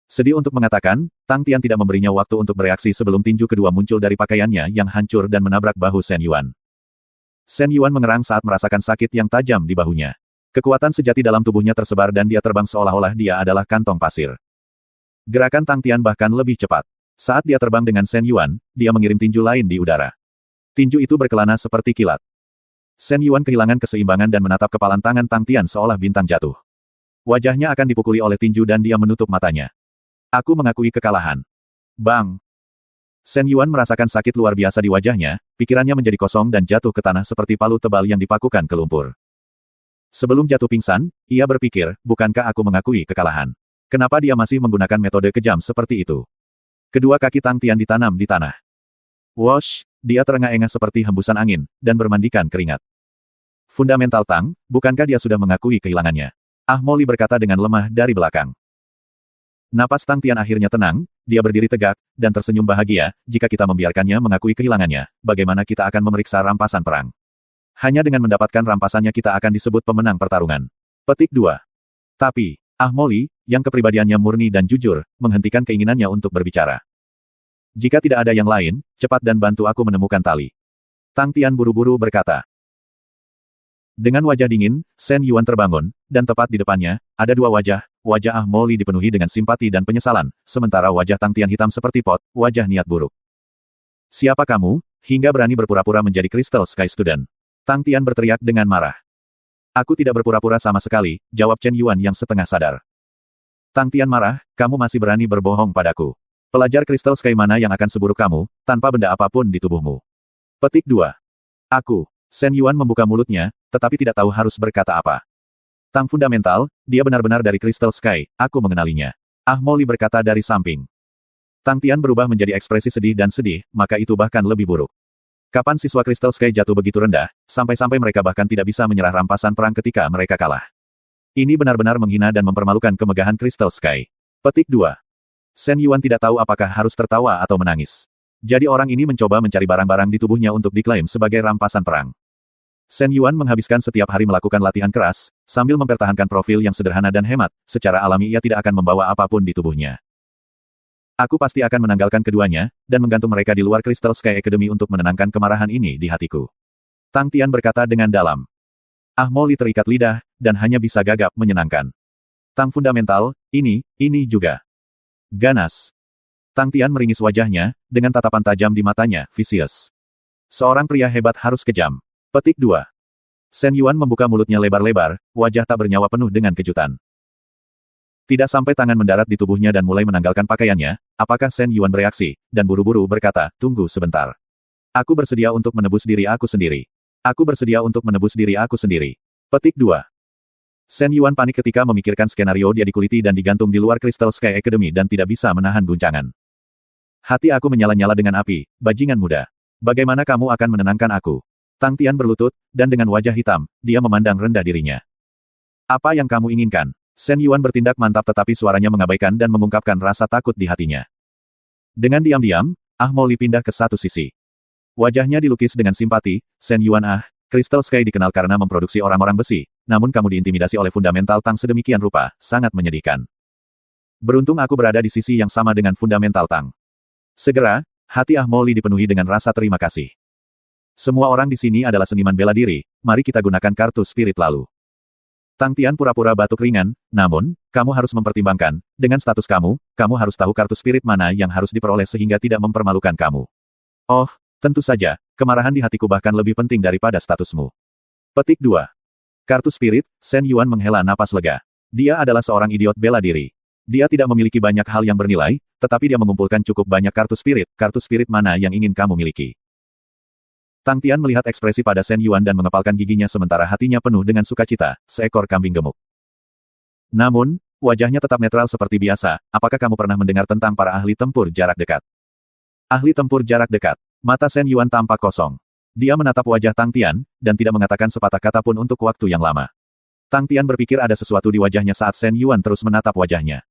Sedih untuk mengatakan, Tang Tian tidak memberinya waktu untuk bereaksi sebelum tinju kedua muncul dari pakaiannya yang hancur dan menabrak bahu Shen Yuan. Shen Yuan mengerang saat merasakan sakit yang tajam di bahunya. Kekuatan sejati dalam tubuhnya tersebar dan dia terbang seolah-olah dia adalah kantong pasir. Gerakan Tang Tian bahkan lebih cepat. Saat dia terbang dengan Shen Yuan, dia mengirim tinju lain di udara. Tinju itu berkelana seperti kilat. Shen Yuan kehilangan keseimbangan dan menatap kepalan tangan Tang Tian seolah bintang jatuh. Wajahnya akan dipukuli oleh tinju dan dia menutup matanya. Aku mengakui kekalahan. Bang! Shen Yuan merasakan sakit luar biasa di wajahnya, pikirannya menjadi kosong dan jatuh ke tanah seperti palu tebal yang dipakukan ke lumpur. Sebelum jatuh pingsan, ia berpikir, bukankah aku mengakui kekalahan? Kenapa dia masih menggunakan metode kejam seperti itu? Kedua kaki Tang Tian ditanam di tanah. Wosh, dia terengah-engah seperti hembusan angin, dan bermandikan keringat. Fundamental Tang, bukankah dia sudah mengakui kehilangannya? Ah Mo Li berkata dengan lemah dari belakang. Napas Tang Tian akhirnya tenang, dia berdiri tegak, dan tersenyum bahagia. Jika kita membiarkannya mengakui kehilangannya, bagaimana kita akan memeriksa rampasan perang? Hanya dengan mendapatkan rampasannya kita akan disebut pemenang pertarungan. Petik 2. Tapi, Ah Mo Li, yang kepribadiannya murni dan jujur, menghentikan keinginannya untuk berbicara. Jika tidak ada yang lain, cepat dan bantu aku menemukan tali. Tang Tian buru-buru berkata. Dengan wajah dingin, Shen Yuan terbangun, dan tepat di depannya, ada dua wajah. Wajah Ah Mo Li dipenuhi dengan simpati dan penyesalan, sementara wajah Tang Tian hitam seperti pot, wajah niat buruk. Siapa kamu, hingga berani berpura-pura menjadi Crystal Sky Student? Tang Tian berteriak dengan marah. Aku tidak berpura-pura sama sekali, jawab Chen Yuan yang setengah sadar. Tang Tian marah, kamu masih berani berbohong padaku. Pelajar Crystal Sky mana yang akan seburuk kamu, tanpa benda apapun di tubuhmu? Petik 2. Aku. Shen Yuan membuka mulutnya, tetapi tidak tahu harus berkata apa. Tang Fundamental, dia benar-benar dari Crystal Sky, aku mengenalinya. Ah Mo Li berkata dari samping. Tang Tian berubah menjadi ekspresi sedih dan sedih, maka itu bahkan lebih buruk. Kapan siswa Crystal Sky jatuh begitu rendah, sampai-sampai mereka bahkan tidak bisa menyerah rampasan perang ketika mereka kalah. Ini benar-benar menghina dan mempermalukan kemegahan Crystal Sky. Petik 2. Shen Yuan tidak tahu apakah harus tertawa atau menangis. Jadi orang ini mencoba mencari barang-barang di tubuhnya untuk diklaim sebagai rampasan perang. Shen Yuan menghabiskan setiap hari melakukan latihan keras, sambil mempertahankan profil yang sederhana dan hemat, secara alami ia tidak akan membawa apapun di tubuhnya. Aku pasti akan menanggalkan keduanya, dan menggantung mereka di luar Crystal Sky Academy untuk menenangkan kemarahan ini di hatiku. Tang Tian berkata dengan dalam. Ah Mo Li terikat lidah, dan hanya bisa gagap menyenangkan. Tang Fundamental, ini juga. Ganas. Tang Tian meringis wajahnya, dengan tatapan tajam di matanya, vicious. Seorang pria hebat harus kejam. Petik 2. Shen Yuan membuka mulutnya lebar-lebar, wajah tak bernyawa penuh dengan kejutan. Tidak sampai tangan mendarat di tubuhnya dan mulai menanggalkan pakaiannya, apakah Shen Yuan bereaksi, dan buru-buru berkata, tunggu sebentar. Aku bersedia untuk menebus diri aku sendiri. Aku bersedia untuk menebus diri aku sendiri. Petik 2. Shen Yuan panik ketika memikirkan skenario dia dikuliti dan digantung di luar Crystal Sky Academy dan tidak bisa menahan guncangan. Hati aku menyala-nyala dengan api, bajingan muda. Bagaimana kamu akan menenangkan aku? Tang Tian berlutut, dan dengan wajah hitam, dia memandang rendah dirinya. Apa yang kamu inginkan? Shen Yuan bertindak mantap tetapi suaranya mengabaikan dan mengungkapkan rasa takut di hatinya. Dengan diam-diam, Ah Mo Li pindah ke satu sisi. Wajahnya dilukis dengan simpati, Shen Yuan Crystal Sky dikenal karena memproduksi orang-orang besi, namun kamu diintimidasi oleh Fundamental Tang sedemikian rupa, sangat menyedihkan. Beruntung aku berada di sisi yang sama dengan Fundamental Tang. Segera, hati Ah Mo Li dipenuhi dengan rasa terima kasih. Semua orang di sini adalah seniman bela diri, mari kita gunakan kartu spirit lalu. Tang Tian pura-pura batuk ringan, namun, kamu harus mempertimbangkan, dengan status kamu harus tahu kartu spirit mana yang harus diperoleh sehingga tidak mempermalukan kamu. Oh, tentu saja, kemarahan di hatiku bahkan lebih penting daripada statusmu. Petik 2. Kartu spirit, Shen Yuan menghela napas lega. Dia adalah seorang idiot bela diri. Dia tidak memiliki banyak hal yang bernilai, tetapi dia mengumpulkan cukup banyak kartu spirit mana yang ingin kamu miliki. Tang Tian melihat ekspresi pada Shen Yuan dan mengepalkan giginya sementara hatinya penuh dengan sukacita, seekor kambing gemuk. Namun, wajahnya tetap netral seperti biasa, apakah kamu pernah mendengar tentang para ahli tempur jarak dekat? Ahli tempur jarak dekat. Mata Shen Yuan tampak kosong. Dia menatap wajah Tang Tian, dan tidak mengatakan sepatah kata pun untuk waktu yang lama. Tang Tian berpikir ada sesuatu di wajahnya saat Shen Yuan terus menatap wajahnya.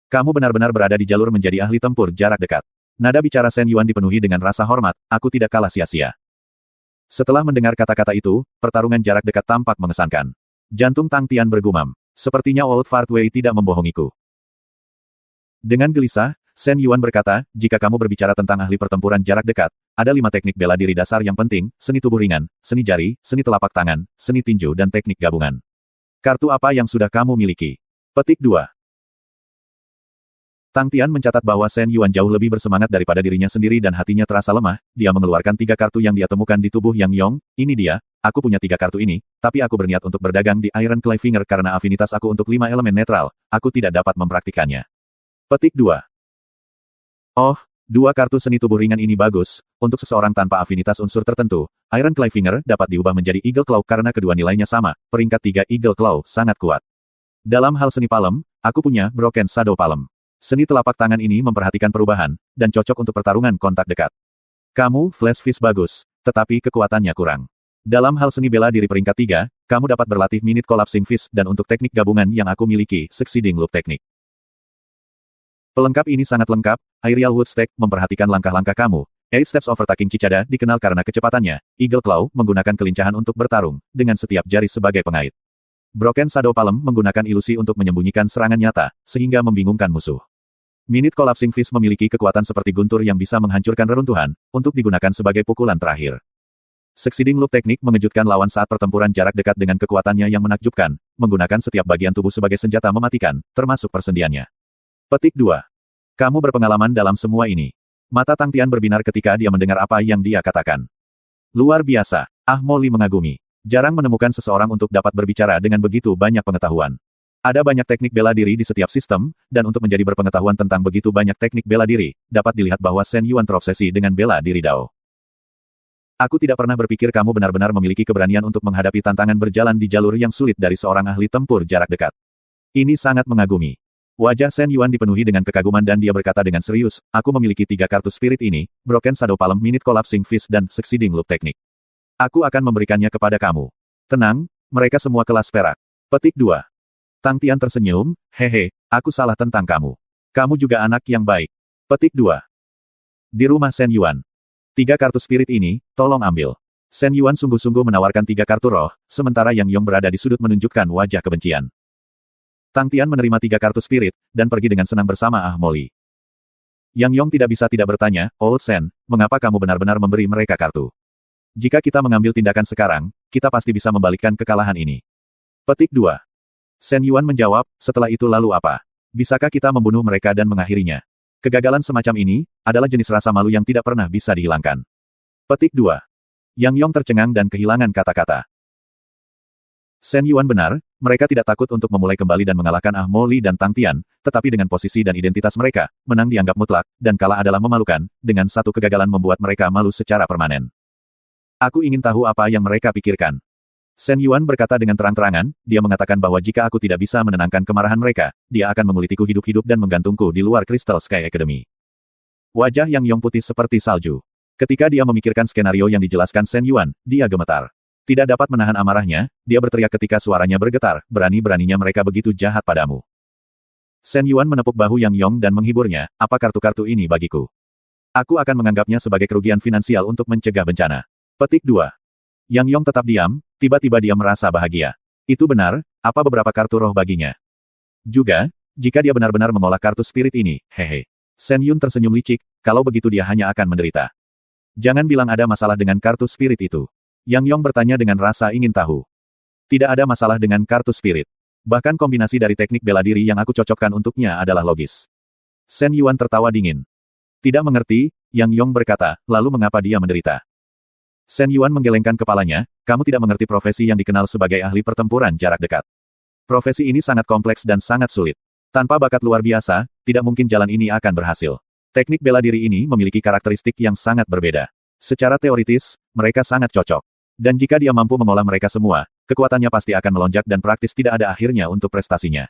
Kamu benar-benar berada di jalur menjadi ahli tempur jarak dekat. Nada bicara Shen Yuan dipenuhi dengan rasa hormat, aku tidak kalah sia-sia. Setelah mendengar kata-kata itu, pertarungan jarak dekat tampak mengesankan. Jantung Tang Tian bergumam. Sepertinya Old Fart Wei tidak membohongiku. Dengan gelisah, Shen Yuan berkata, jika kamu berbicara tentang ahli pertempuran jarak dekat, ada 5 teknik bela diri dasar yang penting, seni tubuh ringan, seni jari, seni telapak tangan, seni tinju dan teknik gabungan. Kartu apa yang sudah kamu miliki? Petik 2. Tang Tian mencatat bahwa Shen Yuan jauh lebih bersemangat daripada dirinya sendiri dan hatinya terasa lemah, dia mengeluarkan 3 kartu yang dia temukan di tubuh Yang Yong, ini dia, aku punya 3 kartu ini, tapi aku berniat untuk berdagang di Iron Clay Finger karena afinitas aku untuk 5 elemen netral, aku tidak dapat mempraktikannya. Petik 2. Oh, 2 kartu seni tubuh ringan ini bagus, untuk seseorang tanpa afinitas unsur tertentu, Iron Clay Finger dapat diubah menjadi Eagle Claw karena kedua nilainya sama, peringkat 3 Eagle Claw sangat kuat. Dalam hal seni palem, aku punya Broken Shadow Palem. Seni telapak tangan ini memperhatikan perubahan, dan cocok untuk pertarungan kontak dekat. Kamu, Flash Fist bagus, tetapi kekuatannya kurang. Dalam hal seni bela diri peringkat 3, kamu dapat berlatih Minute Collapsing Fist dan untuk teknik gabungan yang aku miliki, Succeeding Loop Technique. Pelengkap ini sangat lengkap. Aerial Woodstack memperhatikan langkah-langkah kamu. 8 Steps Overtaking Cicada dikenal karena kecepatannya. Eagle Claw menggunakan kelincahan untuk bertarung, dengan setiap jari sebagai pengait. Broken Shadow Palm menggunakan ilusi untuk menyembunyikan serangan nyata, sehingga membingungkan musuh. Minute Collapsing Fist memiliki kekuatan seperti guntur yang bisa menghancurkan reruntuhan, untuk digunakan sebagai pukulan terakhir. Succeeding Loop Technique mengejutkan lawan saat pertempuran jarak dekat dengan kekuatannya yang menakjubkan, menggunakan setiap bagian tubuh sebagai senjata mematikan, termasuk persendiannya. Petik 2. Kamu berpengalaman dalam semua ini. Mata Tang Tian berbinar ketika dia mendengar apa yang dia katakan. Luar biasa. Molly mengagumi. Jarang menemukan seseorang untuk dapat berbicara dengan begitu banyak pengetahuan. Ada banyak teknik bela diri di setiap sistem, dan untuk menjadi berpengetahuan tentang begitu banyak teknik bela diri, dapat dilihat bahwa Shen Yuan terobsesi dengan bela diri Dao. Aku tidak pernah berpikir kamu benar-benar memiliki keberanian untuk menghadapi tantangan berjalan di jalur yang sulit dari seorang ahli tempur jarak dekat. Ini sangat mengagumi. Wajah Shen Yuan dipenuhi dengan kekaguman dan dia berkata dengan serius, aku memiliki 3 kartu spirit ini, Broken Shadow Palm Minute Collapsing Fist dan Succeeding Loop Technique. Aku akan memberikannya kepada kamu. Tenang, mereka semua kelas perak. Petik 2. Tang Tian tersenyum, hehe, aku salah tentang kamu. Kamu juga anak yang baik. Petik 2. Di rumah Shen Yuan. 3 kartu spirit ini, tolong ambil. Shen Yuan sungguh-sungguh menawarkan 3 kartu roh, sementara Yang Yong berada di sudut menunjukkan wajah kebencian. Tang Tian menerima 3 kartu spirit, dan pergi dengan senang bersama Molly. Yang Yong tidak bisa tidak bertanya, Old Shen, mengapa kamu benar-benar memberi mereka kartu? Jika kita mengambil tindakan sekarang, kita pasti bisa membalikkan kekalahan ini. Petik 2. Shen Yuan menjawab, setelah itu lalu apa? Bisakah kita membunuh mereka dan mengakhirinya? Kegagalan semacam ini, adalah jenis rasa malu yang tidak pernah bisa dihilangkan. Petik 2. Yang Yong tercengang dan kehilangan kata-kata. Shen Yuan benar, mereka tidak takut untuk memulai kembali dan mengalahkan Molly dan Tang Tian, tetapi dengan posisi dan identitas mereka, menang dianggap mutlak, dan kalah adalah memalukan, dengan satu kegagalan membuat mereka malu secara permanen. Aku ingin tahu apa yang mereka pikirkan. Shen Yuan berkata dengan terang-terangan, dia mengatakan bahwa jika aku tidak bisa menenangkan kemarahan mereka, dia akan mengulitiku hidup-hidup dan menggantungku di luar Crystal Sky Academy. Wajah Yang Yong putih seperti salju. Ketika dia memikirkan skenario yang dijelaskan Shen Yuan, dia gemetar. Tidak dapat menahan amarahnya, dia berteriak ketika suaranya bergetar, berani-beraninya mereka begitu jahat padamu. Shen Yuan menepuk bahu Yang Yong dan menghiburnya, apa kartu-kartu ini bagiku? Aku akan menganggapnya sebagai kerugian finansial untuk mencegah bencana. Petik 2. Yang Yong tetap diam, tiba-tiba dia merasa bahagia. Itu benar, apa beberapa kartu roh baginya? Juga, jika dia benar-benar mengolah kartu spirit ini, hehe. Shen Yun tersenyum licik, kalau begitu dia hanya akan menderita. Jangan bilang ada masalah dengan kartu spirit itu. Yang Yong bertanya dengan rasa ingin tahu. Tidak ada masalah dengan kartu spirit. Bahkan kombinasi dari teknik bela diri yang aku cocokkan untuknya adalah logis. Shen Yuan tertawa dingin. Tidak mengerti, Yang Yong berkata, lalu mengapa dia menderita? Shen Yuan menggelengkan kepalanya, kamu tidak mengerti profesi yang dikenal sebagai ahli pertempuran jarak dekat. Profesi ini sangat kompleks dan sangat sulit. Tanpa bakat luar biasa, tidak mungkin jalan ini akan berhasil. Teknik bela diri ini memiliki karakteristik yang sangat berbeda. Secara teoritis, mereka sangat cocok. Dan jika dia mampu mengolah mereka semua, kekuatannya pasti akan melonjak dan praktis tidak ada akhirnya untuk prestasinya.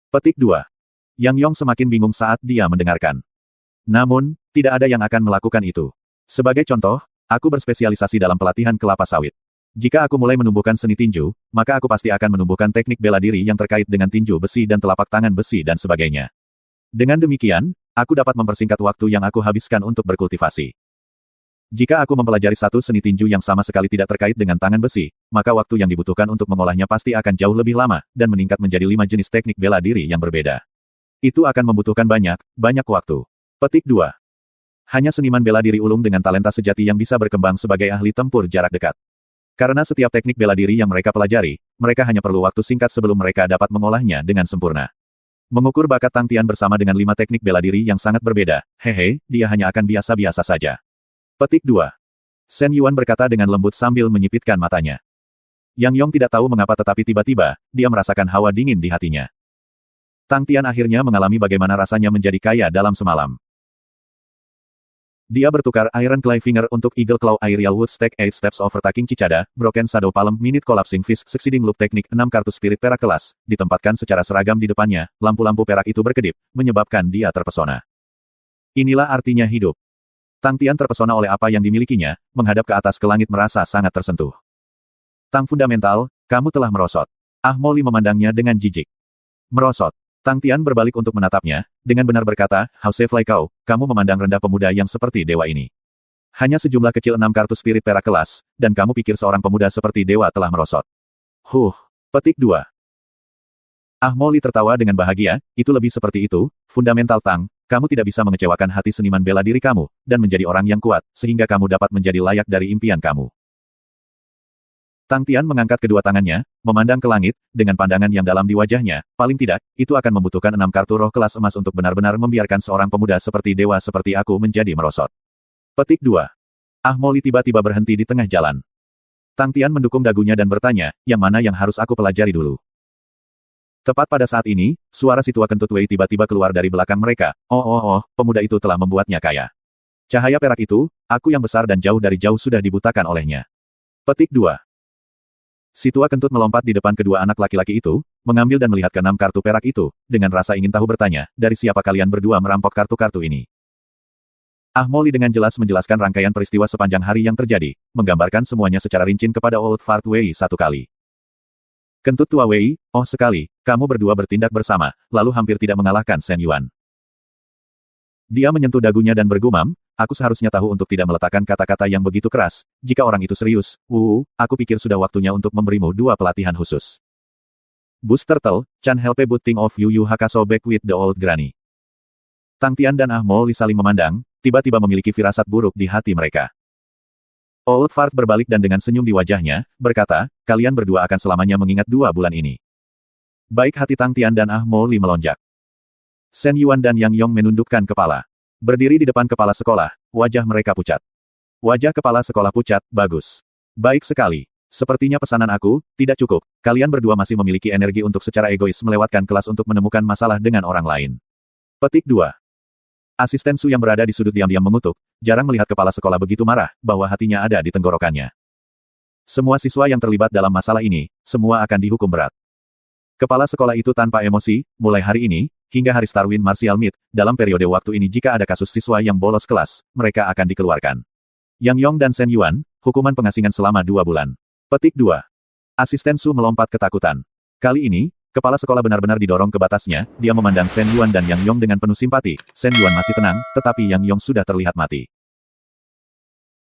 Petik 2. Yang Yong semakin bingung saat dia mendengarkan. Namun, tidak ada yang akan melakukan itu. Sebagai contoh, aku berspesialisasi dalam pelatihan kelapa sawit. Jika aku mulai menumbuhkan seni tinju, maka aku pasti akan menumbuhkan teknik bela diri yang terkait dengan tinju besi dan telapak tangan besi dan sebagainya. Dengan demikian, aku dapat mempersingkat waktu yang aku habiskan untuk berkultivasi. Jika aku mempelajari satu seni tinju yang sama sekali tidak terkait dengan tangan besi, maka waktu yang dibutuhkan untuk mengolahnya pasti akan jauh lebih lama, dan meningkat menjadi 5 jenis teknik bela diri yang berbeda. Itu akan membutuhkan banyak waktu. Petik 2. Hanya seniman bela diri ulung dengan talenta sejati yang bisa berkembang sebagai ahli tempur jarak dekat. Karena setiap teknik bela diri yang mereka pelajari, mereka hanya perlu waktu singkat sebelum mereka dapat mengolahnya dengan sempurna. Mengukur bakat Tang Tian bersama dengan 5 teknik bela diri yang sangat berbeda, hehe, dia hanya akan biasa-biasa saja. Petik 2. Shen Yuan berkata dengan lembut sambil menyipitkan matanya. Yang Yong tidak tahu mengapa tetapi tiba-tiba, dia merasakan hawa dingin di hatinya. Tang Tian akhirnya mengalami bagaimana rasanya menjadi kaya dalam semalam. Dia bertukar Iron Clay Finger untuk Eagle Claw Aerial Wood Stack 8 Steps Overtaking Cicada, Broken Shadow Palm Minute Collapsing Fist Succeeding Loop Teknik 6 kartu Spirit perak kelas, ditempatkan secara seragam di depannya, lampu-lampu perak itu berkedip, menyebabkan dia terpesona. Inilah artinya hidup. Tang Tian terpesona oleh apa yang dimilikinya, menghadap ke atas ke langit merasa sangat tersentuh. Tang Fundamental, kamu telah merosot. Ah Mo Li memandangnya dengan jijik. Merosot. Tang Tian berbalik untuk menatapnya, dengan benar berkata, How Fly kau, kamu memandang rendah pemuda yang seperti dewa ini. Hanya sejumlah kecil 6 kartu spirit perak kelas, dan kamu pikir seorang pemuda seperti dewa telah merosot. Petik 2. Ah Mo Li tertawa dengan bahagia, itu lebih seperti itu, Fundamental Tang, kamu tidak bisa mengecewakan hati seniman bela diri kamu, dan menjadi orang yang kuat, sehingga kamu dapat menjadi layak dari impian kamu. Tang Tian mengangkat kedua tangannya, memandang ke langit, dengan pandangan yang dalam di wajahnya, paling tidak, itu akan membutuhkan 6 kartu roh kelas emas untuk benar-benar membiarkan seorang pemuda seperti dewa seperti aku menjadi merosot. Petik 2. Ah Mo Li tiba-tiba berhenti di tengah jalan. Tang Tian mendukung dagunya dan bertanya, yang mana yang harus aku pelajari dulu? Tepat pada saat ini, suara si tua kentut Wei tiba-tiba keluar dari belakang mereka, pemuda itu telah membuatnya kaya. Cahaya perak itu, aku yang besar dan jauh dari jauh sudah dibutakan olehnya. Petik 2. Si tua kentut melompat di depan kedua anak laki-laki itu, mengambil dan melihat ke-6 kartu perak itu, dengan rasa ingin tahu bertanya, dari siapa kalian berdua merampok kartu-kartu ini? Ah Mo Li dengan jelas menjelaskan rangkaian peristiwa sepanjang hari yang terjadi, menggambarkan semuanya secara rinci kepada Old Fart Wei satu kali. Kentut tua Wei, sekali, kamu berdua bertindak bersama, lalu hampir tidak mengalahkan Shen Yuan. Dia menyentuh dagunya dan bergumam, aku seharusnya tahu untuk tidak meletakkan kata-kata yang begitu keras, jika orang itu serius, aku pikir sudah waktunya untuk memberimu 2 pelatihan khusus. Boost Turtle, Can help but think of you Hakaso back with the old granny. Tang Tian dan Ah Mo Li saling memandang, tiba-tiba memiliki firasat buruk di hati mereka. Old Fart berbalik dan dengan senyum di wajahnya, berkata, kalian berdua akan selamanya mengingat 2 bulan ini. Baik hati Tang Tian dan Ah Mo Li melonjak. Shen Yuan dan Yang Yong menundukkan kepala. Berdiri di depan kepala sekolah, wajah mereka pucat. Wajah kepala sekolah pucat, bagus. Baik sekali. Sepertinya pesanan aku, tidak cukup. Kalian berdua masih memiliki energi untuk secara egois melewatkan kelas untuk menemukan masalah dengan orang lain. Petik 2. Asisten Su yang berada di sudut diam-diam mengutuk, jarang melihat kepala sekolah begitu marah, bahwa hatinya ada di tenggorokannya. Semua siswa yang terlibat dalam masalah ini, semua akan dihukum berat. Kepala sekolah itu tanpa emosi, mulai hari ini, hingga hari Starwind Martial Meet, dalam periode waktu ini jika ada kasus siswa yang bolos kelas, mereka akan dikeluarkan. Yang Yong dan Shen Yuan, hukuman pengasingan selama 2 bulan. Petik 2. Asisten Su melompat ketakutan. Kali ini, kepala sekolah benar-benar didorong ke batasnya, dia memandang Shen Yuan dan Yang Yong dengan penuh simpati, Shen Yuan masih tenang, tetapi Yang Yong sudah terlihat mati.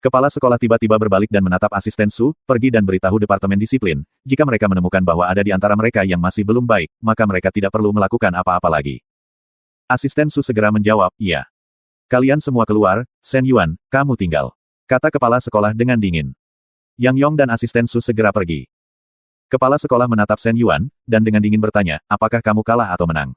Kepala sekolah tiba-tiba berbalik dan menatap asisten Su, pergi dan beritahu Departemen Disiplin, jika mereka menemukan bahwa ada di antara mereka yang masih belum baik, maka mereka tidak perlu melakukan apa-apa lagi. Asisten Su segera menjawab, iya. Kalian semua keluar, Shen Yuan, kamu tinggal. Kata kepala sekolah dengan dingin. Yang Yong dan asisten Su segera pergi. Kepala sekolah menatap Shen Yuan, dan dengan dingin bertanya, apakah kamu kalah atau menang?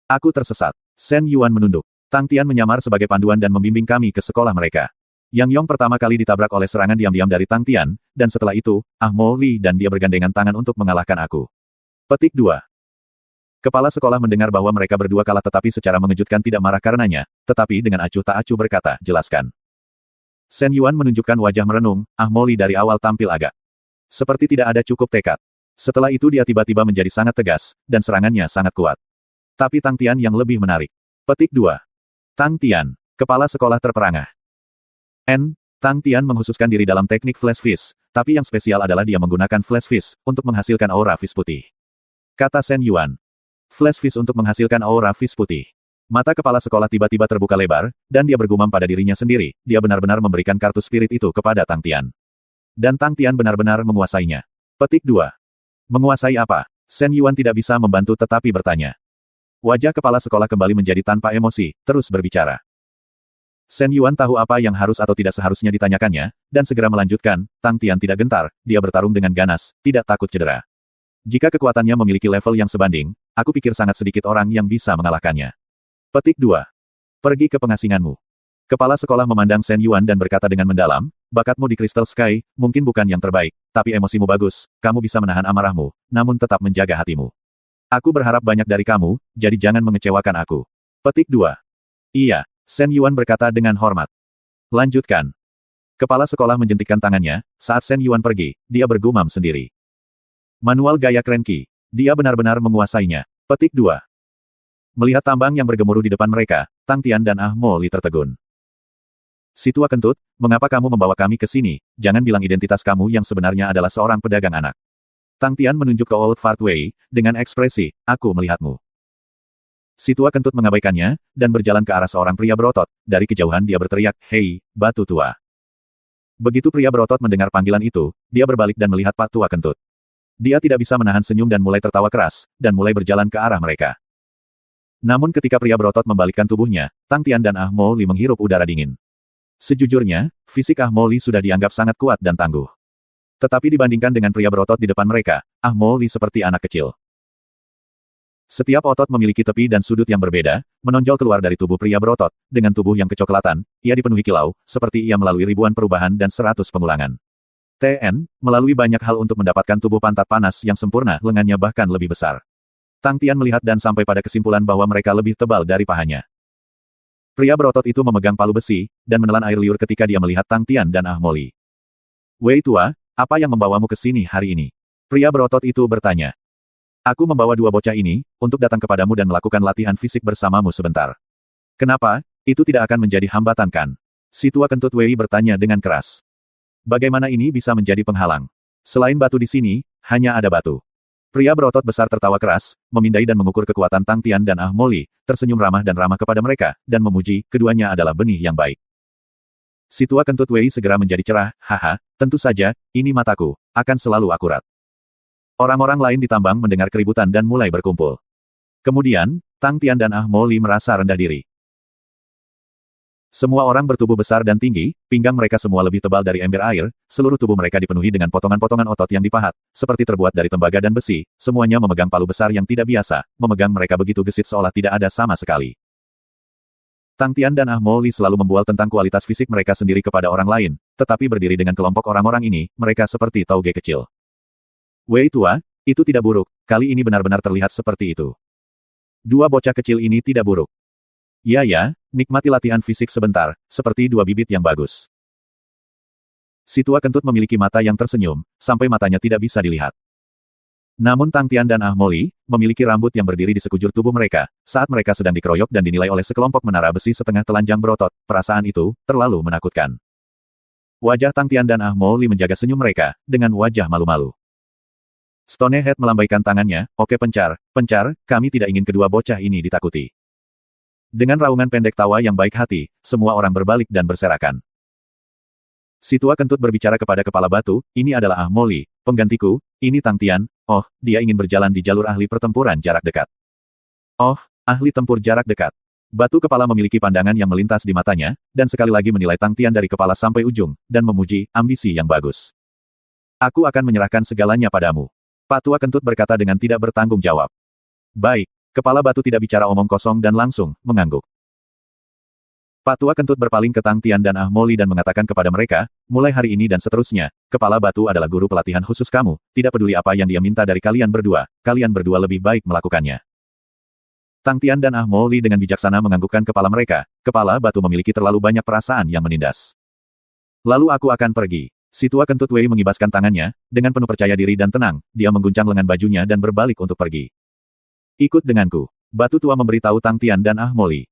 Aku tersesat. Shen Yuan menunduk. Tang Tian menyamar sebagai panduan dan membimbing kami ke sekolah mereka. Yang Yong pertama kali ditabrak oleh serangan diam-diam dari Tang Tian, dan setelah itu, Ah Mo Li dan dia bergandengan tangan untuk mengalahkan aku. Petik 2. Kepala sekolah mendengar bahwa mereka berdua kalah tetapi secara mengejutkan tidak marah karenanya, tetapi dengan acuh tak acuh berkata, jelaskan. Shen Yuan menunjukkan wajah merenung, Ah Mo Li dari awal tampil agak. Seperti tidak ada cukup tekad. Setelah itu dia tiba-tiba menjadi sangat tegas, dan serangannya sangat kuat. Tapi Tang Tian yang lebih menarik. Petik 2. Tang Tian, kepala sekolah terperangah. Tang Tian menghususkan diri dalam teknik Flash Fish, tapi yang spesial adalah dia menggunakan Flash Fish untuk menghasilkan aura fish putih. Kata Shen Yuan. Flash Fish untuk menghasilkan aura fish putih. Mata kepala sekolah tiba-tiba terbuka lebar, dan dia bergumam pada dirinya sendiri, dia benar-benar memberikan kartu spirit itu kepada Tang Tian. Dan Tang Tian benar-benar menguasainya. Petik 2. Menguasai apa? Shen Yuan tidak bisa membantu tetapi bertanya. Wajah kepala sekolah kembali menjadi tanpa emosi, terus berbicara. Shen Yuan tahu apa yang harus atau tidak seharusnya ditanyakannya, dan segera melanjutkan, Tang Tian tidak gentar, dia bertarung dengan ganas, tidak takut cedera. Jika kekuatannya memiliki level yang sebanding, aku pikir sangat sedikit orang yang bisa mengalahkannya. Petik 2. Pergi ke pengasinganmu. Kepala sekolah memandang Shen Yuan dan berkata dengan mendalam, bakatmu di Crystal Sky, mungkin bukan yang terbaik, tapi emosimu bagus, kamu bisa menahan amarahmu, namun tetap menjaga hatimu. Aku berharap banyak dari kamu, jadi jangan mengecewakan aku. Petik 2. Iya. Shen Yuan berkata dengan hormat. Lanjutkan. Kepala sekolah menjentikkan tangannya, saat Shen Yuan pergi, dia bergumam sendiri. Manual gaya Cranky. Dia benar-benar menguasainya. Petik 2. Melihat tambang yang bergemuruh di depan mereka, Tang Tian dan Ah Mo Li tertegun. Si tua kentut, mengapa kamu membawa kami ke sini? Jangan bilang identitas kamu yang sebenarnya adalah seorang pedagang anak. Tang Tian menunjuk ke Old Fart Wei, dengan ekspresi, aku melihatmu. Si tua kentut mengabaikannya, dan berjalan ke arah seorang pria berotot. Dari kejauhan dia berteriak, hei, batu tua. Begitu pria berotot mendengar panggilan itu, dia berbalik dan melihat Pak Tua Kentut. Dia tidak bisa menahan senyum dan mulai tertawa keras, dan mulai berjalan ke arah mereka. Namun ketika pria berotot membalikkan tubuhnya, Tang Tian dan Ah Mo Li menghirup udara dingin. Sejujurnya, fisik Ah Mo Li sudah dianggap sangat kuat dan tangguh. Tetapi dibandingkan dengan pria berotot di depan mereka, Ah Mo Li seperti anak kecil. Setiap otot memiliki tepi dan sudut yang berbeda, menonjol keluar dari tubuh pria berotot, dengan tubuh yang kecoklatan, ia dipenuhi kilau, seperti ia melalui ribuan perubahan dan 100 pengulangan. TN, melalui banyak hal untuk mendapatkan tubuh pantat panas yang sempurna, lengannya bahkan lebih besar. Tang Tian melihat dan sampai pada kesimpulan bahwa mereka lebih tebal dari pahanya. Pria berotot itu memegang palu besi, dan menelan air liur ketika dia melihat Tang Tian dan Ah Mo Li. Wei tua, apa yang membawamu ke sini hari ini? Pria berotot itu bertanya. Aku membawa dua bocah ini, untuk datang kepadamu dan melakukan latihan fisik bersamamu sebentar. Kenapa? Itu tidak akan menjadi hambatan kan? Si tua kentut Wei bertanya dengan keras. Bagaimana ini bisa menjadi penghalang? Selain batu di sini, hanya ada batu. Pria berotot besar tertawa keras, memindai dan mengukur kekuatan Tang Tian dan Ah Mo Li, tersenyum ramah dan ramah kepada mereka, dan memuji, keduanya adalah benih yang baik. Si tua kentut Wei segera menjadi cerah, haha, tentu saja, ini mataku, akan selalu akurat. Orang-orang lain di tambang mendengar keributan dan mulai berkumpul. Kemudian, Tang Tian dan Ah Mo Li merasa rendah diri. Semua orang bertubuh besar dan tinggi, pinggang mereka semua lebih tebal dari ember air, seluruh tubuh mereka dipenuhi dengan potongan-potongan otot yang dipahat, seperti terbuat dari tembaga dan besi, semuanya memegang palu besar yang tidak biasa, memegang mereka begitu gesit seolah tidak ada sama sekali. Tang Tian dan Ah Mo Li selalu membual tentang kualitas fisik mereka sendiri kepada orang lain, tetapi berdiri dengan kelompok orang-orang ini, mereka seperti tauge kecil. Wei tua, itu tidak buruk, kali ini benar-benar terlihat seperti itu. Dua bocah kecil ini tidak buruk. Ya, nikmati latihan fisik sebentar, seperti dua bibit yang bagus. Si tua kentut memiliki mata yang tersenyum, sampai matanya tidak bisa dilihat. Namun Tang Tian dan Ah Mo Li, memiliki rambut yang berdiri di sekujur tubuh mereka, saat mereka sedang dikeroyok dan dinilai oleh sekelompok menara besi setengah telanjang berotot, perasaan itu, terlalu menakutkan. Wajah Tang Tian dan Ah Mo Li menjaga senyum mereka, dengan wajah malu-malu. Stonehead melambaikan tangannya, oke pencar, kami tidak ingin kedua bocah ini ditakuti. Dengan raungan pendek tawa yang baik hati, semua orang berbalik dan berserakan. Si tua kentut berbicara kepada kepala batu, ini adalah Ah Mo Li, penggantiku, ini Tang Tian, oh, dia ingin berjalan di jalur ahli pertempuran jarak dekat. Oh, ahli tempur jarak dekat. Batu kepala memiliki pandangan yang melintas di matanya, dan sekali lagi menilai Tang Tian dari kepala sampai ujung, dan memuji, ambisi yang bagus. Aku akan menyerahkan segalanya padamu. Pak Tua Kentut berkata dengan tidak bertanggung jawab. Baik, kepala batu tidak bicara omong kosong dan langsung, mengangguk. Pak Tua Kentut berpaling ke Tang Tian dan Ah Mo Li dan mengatakan kepada mereka, mulai hari ini dan seterusnya, kepala batu adalah guru pelatihan khusus kamu, tidak peduli apa yang dia minta dari kalian berdua lebih baik melakukannya. Tang Tian dan Ah Mo Li dengan bijaksana menganggukkan kepala mereka, kepala batu memiliki terlalu banyak perasaan yang menindas. Lalu aku akan pergi. Si tua kentut Wei mengibaskan tangannya, dengan penuh percaya diri dan tenang, dia mengguncang lengan bajunya dan berbalik untuk pergi. Ikut denganku. Batu tua memberitahu Tang Tian dan Ah Mo Li.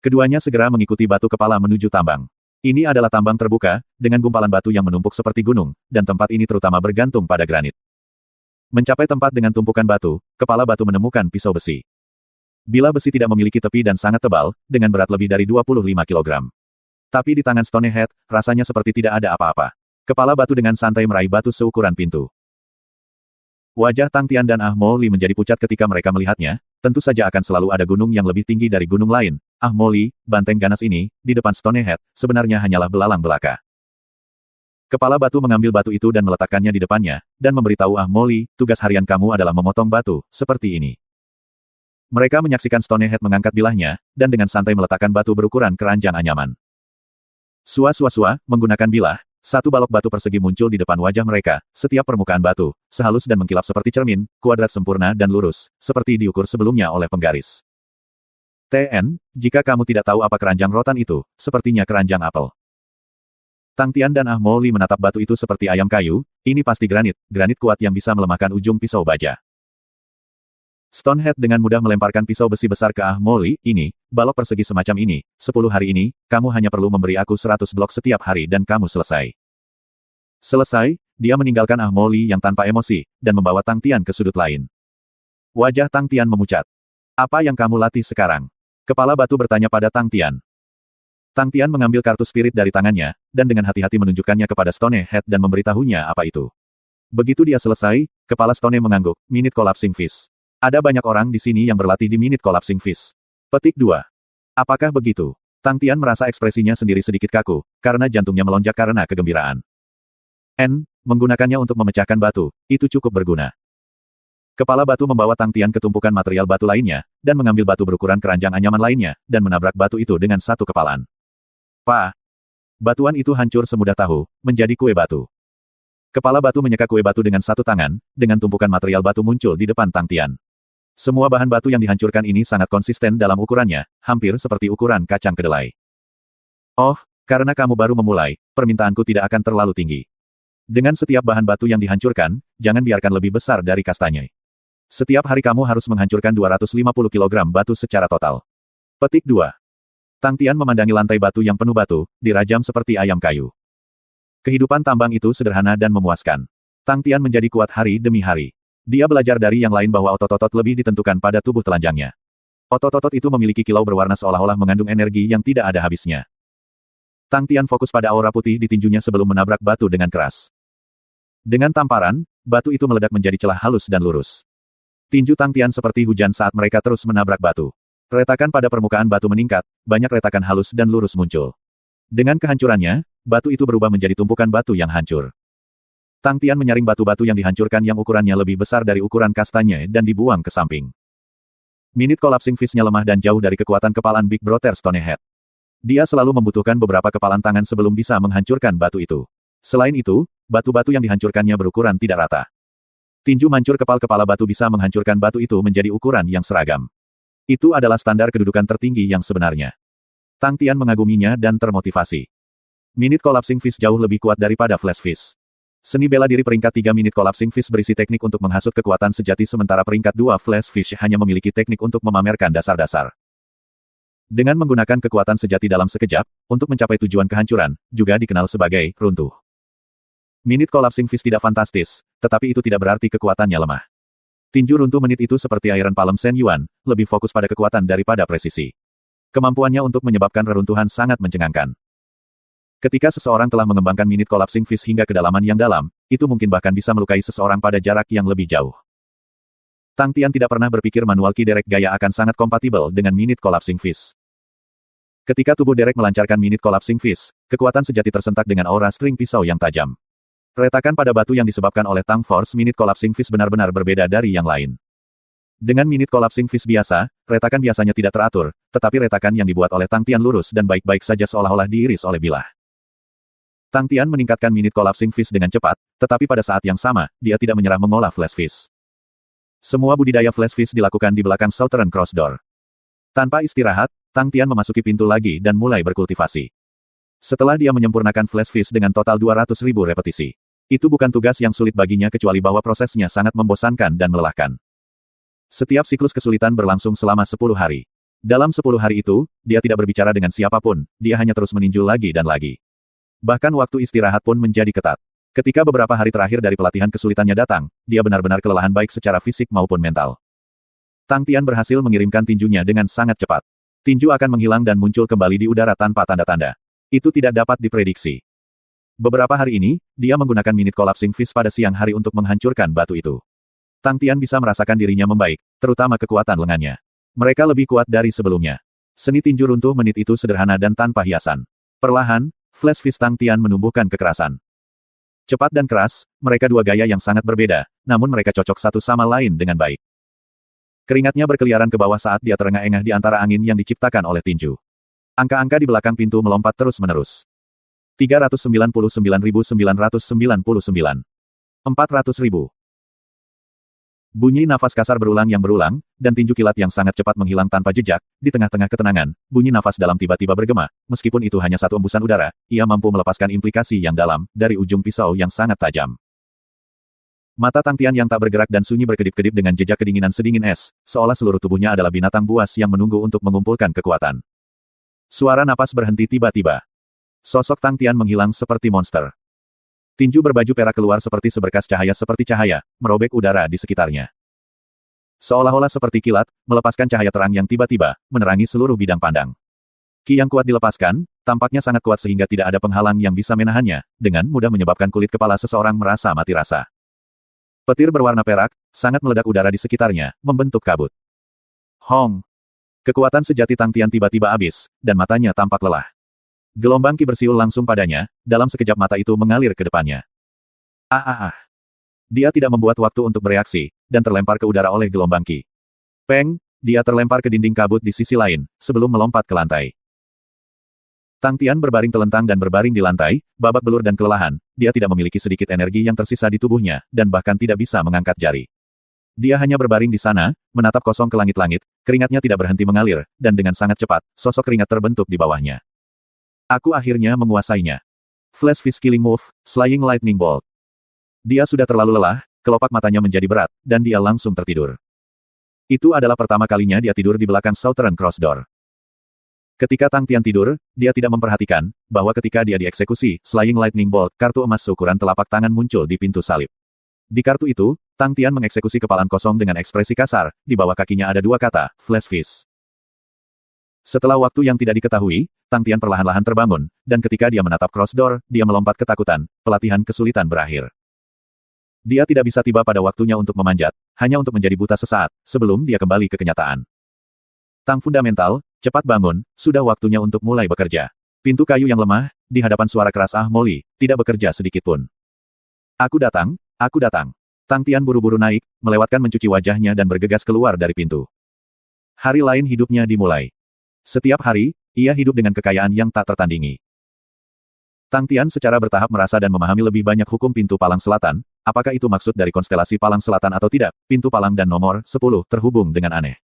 Keduanya segera mengikuti batu kepala menuju tambang. Ini adalah tambang terbuka, dengan gumpalan batu yang menumpuk seperti gunung, dan tempat ini terutama bergantung pada granit. Mencapai tempat dengan tumpukan batu, kepala batu menemukan pisau besi. Bila besi tidak memiliki tepi dan sangat tebal, dengan berat lebih dari 25 kg. Tapi di tangan Stonehead, rasanya seperti tidak ada apa-apa. Kepala batu dengan santai meraih batu seukuran pintu. Wajah Tang Tian dan Ah Mo Li menjadi pucat ketika mereka melihatnya, tentu saja akan selalu ada gunung yang lebih tinggi dari gunung lain. Ah Mo Li, banteng ganas ini, di depan Stonehead, sebenarnya hanyalah belalang belaka. Kepala batu mengambil batu itu dan meletakkannya di depannya, dan memberitahu Ah Mo Li, tugas harian kamu adalah memotong batu, seperti ini. Mereka menyaksikan Stonehead mengangkat bilahnya, dan dengan santai meletakkan batu berukuran keranjang anyaman. Sua-sua-sua, menggunakan bilah, satu balok batu persegi muncul di depan wajah mereka, setiap permukaan batu, sehalus dan mengkilap seperti cermin, kuadrat sempurna dan lurus, seperti diukur sebelumnya oleh penggaris. TN, jika kamu tidak tahu apa keranjang rotan itu, sepertinya keranjang apel. Tang Tian dan Ah Mo Li menatap batu itu seperti ayam kayu, ini pasti granit kuat yang bisa melemahkan ujung pisau baja. Stonehead dengan mudah melemparkan pisau besi besar ke Ah Mo Li, ini, balok persegi semacam ini, 10 hari ini, kamu hanya perlu memberi aku 100 blok setiap hari dan kamu selesai. Selesai, dia meninggalkan Ah Mo Li yang tanpa emosi, dan membawa Tang Tian ke sudut lain. Wajah Tang Tian memucat. Apa yang kamu latih sekarang? Kepala batu bertanya pada Tang Tian. Tang Tian mengambil kartu spirit dari tangannya, dan dengan hati-hati menunjukkannya kepada Stonehead dan memberitahunya apa itu. Begitu dia selesai, kepala Stone mengangguk, Minute Collapsing Fist. Ada banyak orang di sini yang berlatih di Minute Collapsing Fist. Petik 2. Apakah begitu? Tang Tian merasa ekspresinya sendiri sedikit kaku, karena jantungnya melonjak karena kegembiraan. Menggunakannya untuk memecahkan batu, itu cukup berguna. Kepala batu membawa Tang Tian ke tumpukan material batu lainnya, dan mengambil batu berukuran keranjang anyaman lainnya, dan menabrak batu itu dengan satu kepalan. Batuan itu hancur semudah tahu, menjadi kue batu. Kepala batu menyeka kue batu dengan satu tangan, dengan tumpukan material batu muncul di depan Tang Tian. Semua bahan batu yang dihancurkan ini sangat konsisten dalam ukurannya, hampir seperti ukuran kacang kedelai. Oh, karena kamu baru memulai, permintaanku tidak akan terlalu tinggi. Dengan setiap bahan batu yang dihancurkan, jangan biarkan lebih besar dari kastanya. Setiap hari kamu harus menghancurkan 250 kg batu secara total. Petik 2. Tang Tian memandangi lantai batu yang penuh batu, dirajam seperti ayam kayu. Kehidupan tambang itu sederhana dan memuaskan. Tang Tian menjadi kuat hari demi hari. Dia belajar dari yang lain bahwa otot-otot lebih ditentukan pada tubuh telanjangnya. Otot-otot itu memiliki kilau berwarna seolah-olah mengandung energi yang tidak ada habisnya. Tang Tian fokus pada aura putih di tinjunya sebelum menabrak batu dengan keras. Dengan tamparan, batu itu meledak menjadi celah halus dan lurus. Tinju Tang Tian seperti hujan saat mereka terus menabrak batu. Retakan pada permukaan batu meningkat, banyak retakan halus dan lurus muncul. Dengan kehancurannya, batu itu berubah menjadi tumpukan batu yang hancur. Tang Tian menyaring batu-batu yang dihancurkan yang ukurannya lebih besar dari ukuran kastanya dan dibuang ke samping. Minute Collapsing Fist-nya lemah dan jauh dari kekuatan kepalan Big Brother Stonehead. Dia selalu membutuhkan beberapa kepalan tangan sebelum bisa menghancurkan batu itu. Selain itu, batu-batu yang dihancurkannya berukuran tidak rata. Tinju mancur kepala batu bisa menghancurkan batu itu menjadi ukuran yang seragam. Itu adalah standar kedudukan tertinggi yang sebenarnya. Tang Tian mengaguminya dan termotivasi. Minute Collapsing Fist jauh lebih kuat daripada Flash Fist. Seni bela diri peringkat 3 Minute Collapsing Fist berisi teknik untuk menghasut kekuatan sejati sementara peringkat 2 Flash Fist hanya memiliki teknik untuk memamerkan dasar-dasar. Dengan menggunakan kekuatan sejati dalam sekejap, untuk mencapai tujuan kehancuran, juga dikenal sebagai runtuh. Minute Collapsing Fist tidak fantastis, tetapi itu tidak berarti kekuatannya lemah. Tinju runtuh menit itu seperti Iron Palm Shen Yuan, lebih fokus pada kekuatan daripada presisi. Kemampuannya untuk menyebabkan reruntuhan sangat mencengangkan. Ketika seseorang telah mengembangkan Minute Collapsing Fist hingga kedalaman yang dalam, itu mungkin bahkan bisa melukai seseorang pada jarak yang lebih jauh. Tang Tian tidak pernah berpikir manual Ki Derek Gaya akan sangat kompatibel dengan Minute Collapsing Fist. Ketika tubuh Derek melancarkan Minute Collapsing Fist, kekuatan sejati tersentak dengan aura string pisau yang tajam. Retakan pada batu yang disebabkan oleh Tang Force Minute Collapsing Fist benar-benar berbeda dari yang lain. Dengan Minute Collapsing Fist biasa, retakan biasanya tidak teratur, tetapi retakan yang dibuat oleh Tang Tian lurus dan baik-baik saja seolah-olah diiris oleh bilah. Tang Tian meningkatkan Minute Collapsing Fist dengan cepat, tetapi pada saat yang sama, dia tidak menyerah mengolah Flash Fist. Semua budidaya Flash Fist dilakukan di belakang Southern Cross Door. Tanpa istirahat, Tang Tian memasuki pintu lagi dan mulai berkultivasi. Setelah dia menyempurnakan Flash Fist dengan total 200.000 repetisi. Itu bukan tugas yang sulit baginya kecuali bahwa prosesnya sangat membosankan dan melelahkan. Setiap siklus kesulitan berlangsung selama 10 hari. Dalam 10 hari itu, dia tidak berbicara dengan siapapun, dia hanya terus meninju lagi dan lagi. Bahkan waktu istirahat pun menjadi ketat. Ketika beberapa hari terakhir dari pelatihan kesulitannya datang, dia benar-benar kelelahan baik secara fisik maupun mental. Tang Tian berhasil mengirimkan tinjunya dengan sangat cepat. Tinju akan menghilang dan muncul kembali di udara tanpa tanda-tanda. Itu tidak dapat diprediksi. Beberapa hari ini, dia menggunakan Minute Collapsing Fist pada siang hari untuk menghancurkan batu itu. Tang Tian bisa merasakan dirinya membaik, terutama kekuatan lengannya. Mereka lebih kuat dari sebelumnya. Seni tinju runtuh menit itu sederhana dan tanpa hiasan. Perlahan, Flash Fist Tang Tian menumbuhkan kekerasan. Cepat dan keras, mereka dua gaya yang sangat berbeda, namun mereka cocok satu sama lain dengan baik. Keringatnya berkeliaran ke bawah saat dia terengah-engah di antara angin yang diciptakan oleh tinju. Angka-angka di belakang pintu melompat terus-menerus. 399.999. 400.000. Bunyi nafas kasar berulang yang berulang, dan tinju kilat yang sangat cepat menghilang tanpa jejak. Di tengah-tengah ketenangan, bunyi nafas dalam tiba-tiba bergema. Meskipun itu hanya satu embusan udara, ia mampu melepaskan implikasi yang dalam, dari ujung pisau yang sangat tajam. Mata Tang Tian yang tak bergerak dan sunyi berkedip-kedip dengan jejak kedinginan sedingin es, seolah seluruh tubuhnya adalah binatang buas yang menunggu untuk mengumpulkan kekuatan. Suara napas berhenti tiba-tiba. Sosok Tang Tian menghilang seperti monster. Tinju berbaju perak keluar seperti seberkas cahaya merobek udara di sekitarnya. Seolah-olah seperti kilat, melepaskan cahaya terang yang tiba-tiba, menerangi seluruh bidang pandang. Ki yang kuat dilepaskan, tampaknya sangat kuat sehingga tidak ada penghalang yang bisa menahannya, dengan mudah menyebabkan kulit kepala seseorang merasa mati rasa. Petir berwarna perak, sangat meledak udara di sekitarnya, membentuk kabut. Hong! Kekuatan sejati Tang Tian tiba-tiba habis, dan matanya tampak lelah. Gelombang ki bersiul langsung padanya, dalam sekejap mata itu mengalir ke depannya. Dia tidak membuat waktu untuk bereaksi, dan terlempar ke udara oleh gelombang ki. Peng, dia terlempar ke dinding kabut di sisi lain, sebelum melompat ke lantai. Tang Tian berbaring telentang dan berbaring di lantai, babak belur dan kelelahan, dia tidak memiliki sedikit energi yang tersisa di tubuhnya, dan bahkan tidak bisa mengangkat jari. Dia hanya berbaring di sana, menatap kosong ke langit-langit, keringatnya tidak berhenti mengalir, dan dengan sangat cepat, sosok keringat terbentuk di bawahnya. Aku akhirnya menguasainya. Flash Fist Killing Move, Slaying Lightning Bolt. Dia sudah terlalu lelah, kelopak matanya menjadi berat, dan dia langsung tertidur. Itu adalah pertama kalinya dia tidur di belakang Southern Cross Door. Ketika Tang Tian tidur, dia tidak memperhatikan, bahwa ketika dia dieksekusi, Slaying Lightning Bolt, kartu emas seukuran telapak tangan muncul di pintu salib. Di kartu itu, Tang Tian mengeksekusi kepalan kosong dengan ekspresi kasar, di bawah kakinya ada dua kata, Flash Fist. Setelah waktu yang tidak diketahui, Tang Tian perlahan-lahan terbangun, dan ketika dia menatap cross door, dia melompat ketakutan, pelatihan kesulitan berakhir. Dia tidak bisa tiba pada waktunya untuk memanjat, hanya untuk menjadi buta sesaat, sebelum dia kembali ke kenyataan. Tang Fundamental, cepat bangun, sudah waktunya untuk mulai bekerja. Pintu kayu yang lemah, di hadapan suara keras Molly, tidak bekerja sedikitpun. Aku datang, aku datang. Tang Tian buru-buru naik, melewatkan mencuci wajahnya dan bergegas keluar dari pintu. Hari lain hidupnya dimulai. Setiap hari, ia hidup dengan kekayaan yang tak tertandingi. Tang Tian secara bertahap merasa dan memahami lebih banyak hukum pintu palang selatan, apakah itu maksud dari konstelasi palang selatan atau tidak, pintu palang dan nomor 10 terhubung dengan aneh.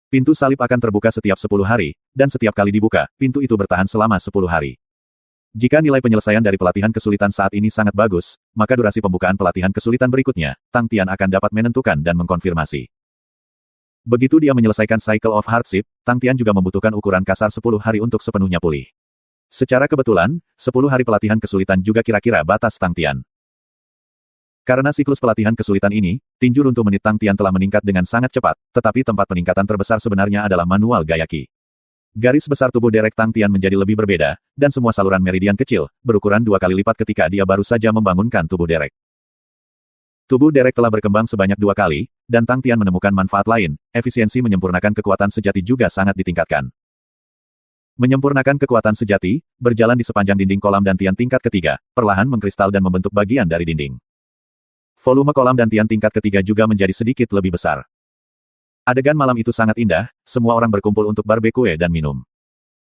Pintu salib akan terbuka setiap 10 hari, dan setiap kali dibuka, pintu itu bertahan selama 10 hari. Jika nilai penyelesaian dari pelatihan kesulitan saat ini sangat bagus, maka durasi pembukaan pelatihan kesulitan berikutnya, Tang Tian akan dapat menentukan dan mengkonfirmasi. Begitu dia menyelesaikan Cycle of Hardship, Tang Tian juga membutuhkan ukuran kasar 10 hari untuk sepenuhnya pulih. Secara kebetulan, 10 hari pelatihan kesulitan juga kira-kira batas Tang Tian. Karena siklus pelatihan kesulitan ini, tinju runtuh menit Tang Tian telah meningkat dengan sangat cepat, tetapi tempat peningkatan terbesar sebenarnya adalah manual gaya ki. Garis besar tubuh derek Tang Tian menjadi lebih berbeda, dan semua saluran meridian kecil, berukuran 2 kali lipat ketika dia baru saja membangunkan tubuh derek. Tubuh derek telah berkembang sebanyak 2 kali, dan Tang Tian menemukan manfaat lain, efisiensi menyempurnakan kekuatan sejati juga sangat ditingkatkan. Menyempurnakan kekuatan sejati, berjalan di sepanjang dinding kolam dantian tingkat ketiga, perlahan mengkristal dan membentuk bagian dari dinding. Volume kolam dantian tingkat ketiga juga menjadi sedikit lebih besar. Adegan malam itu sangat indah, semua orang berkumpul untuk barbekue dan minum.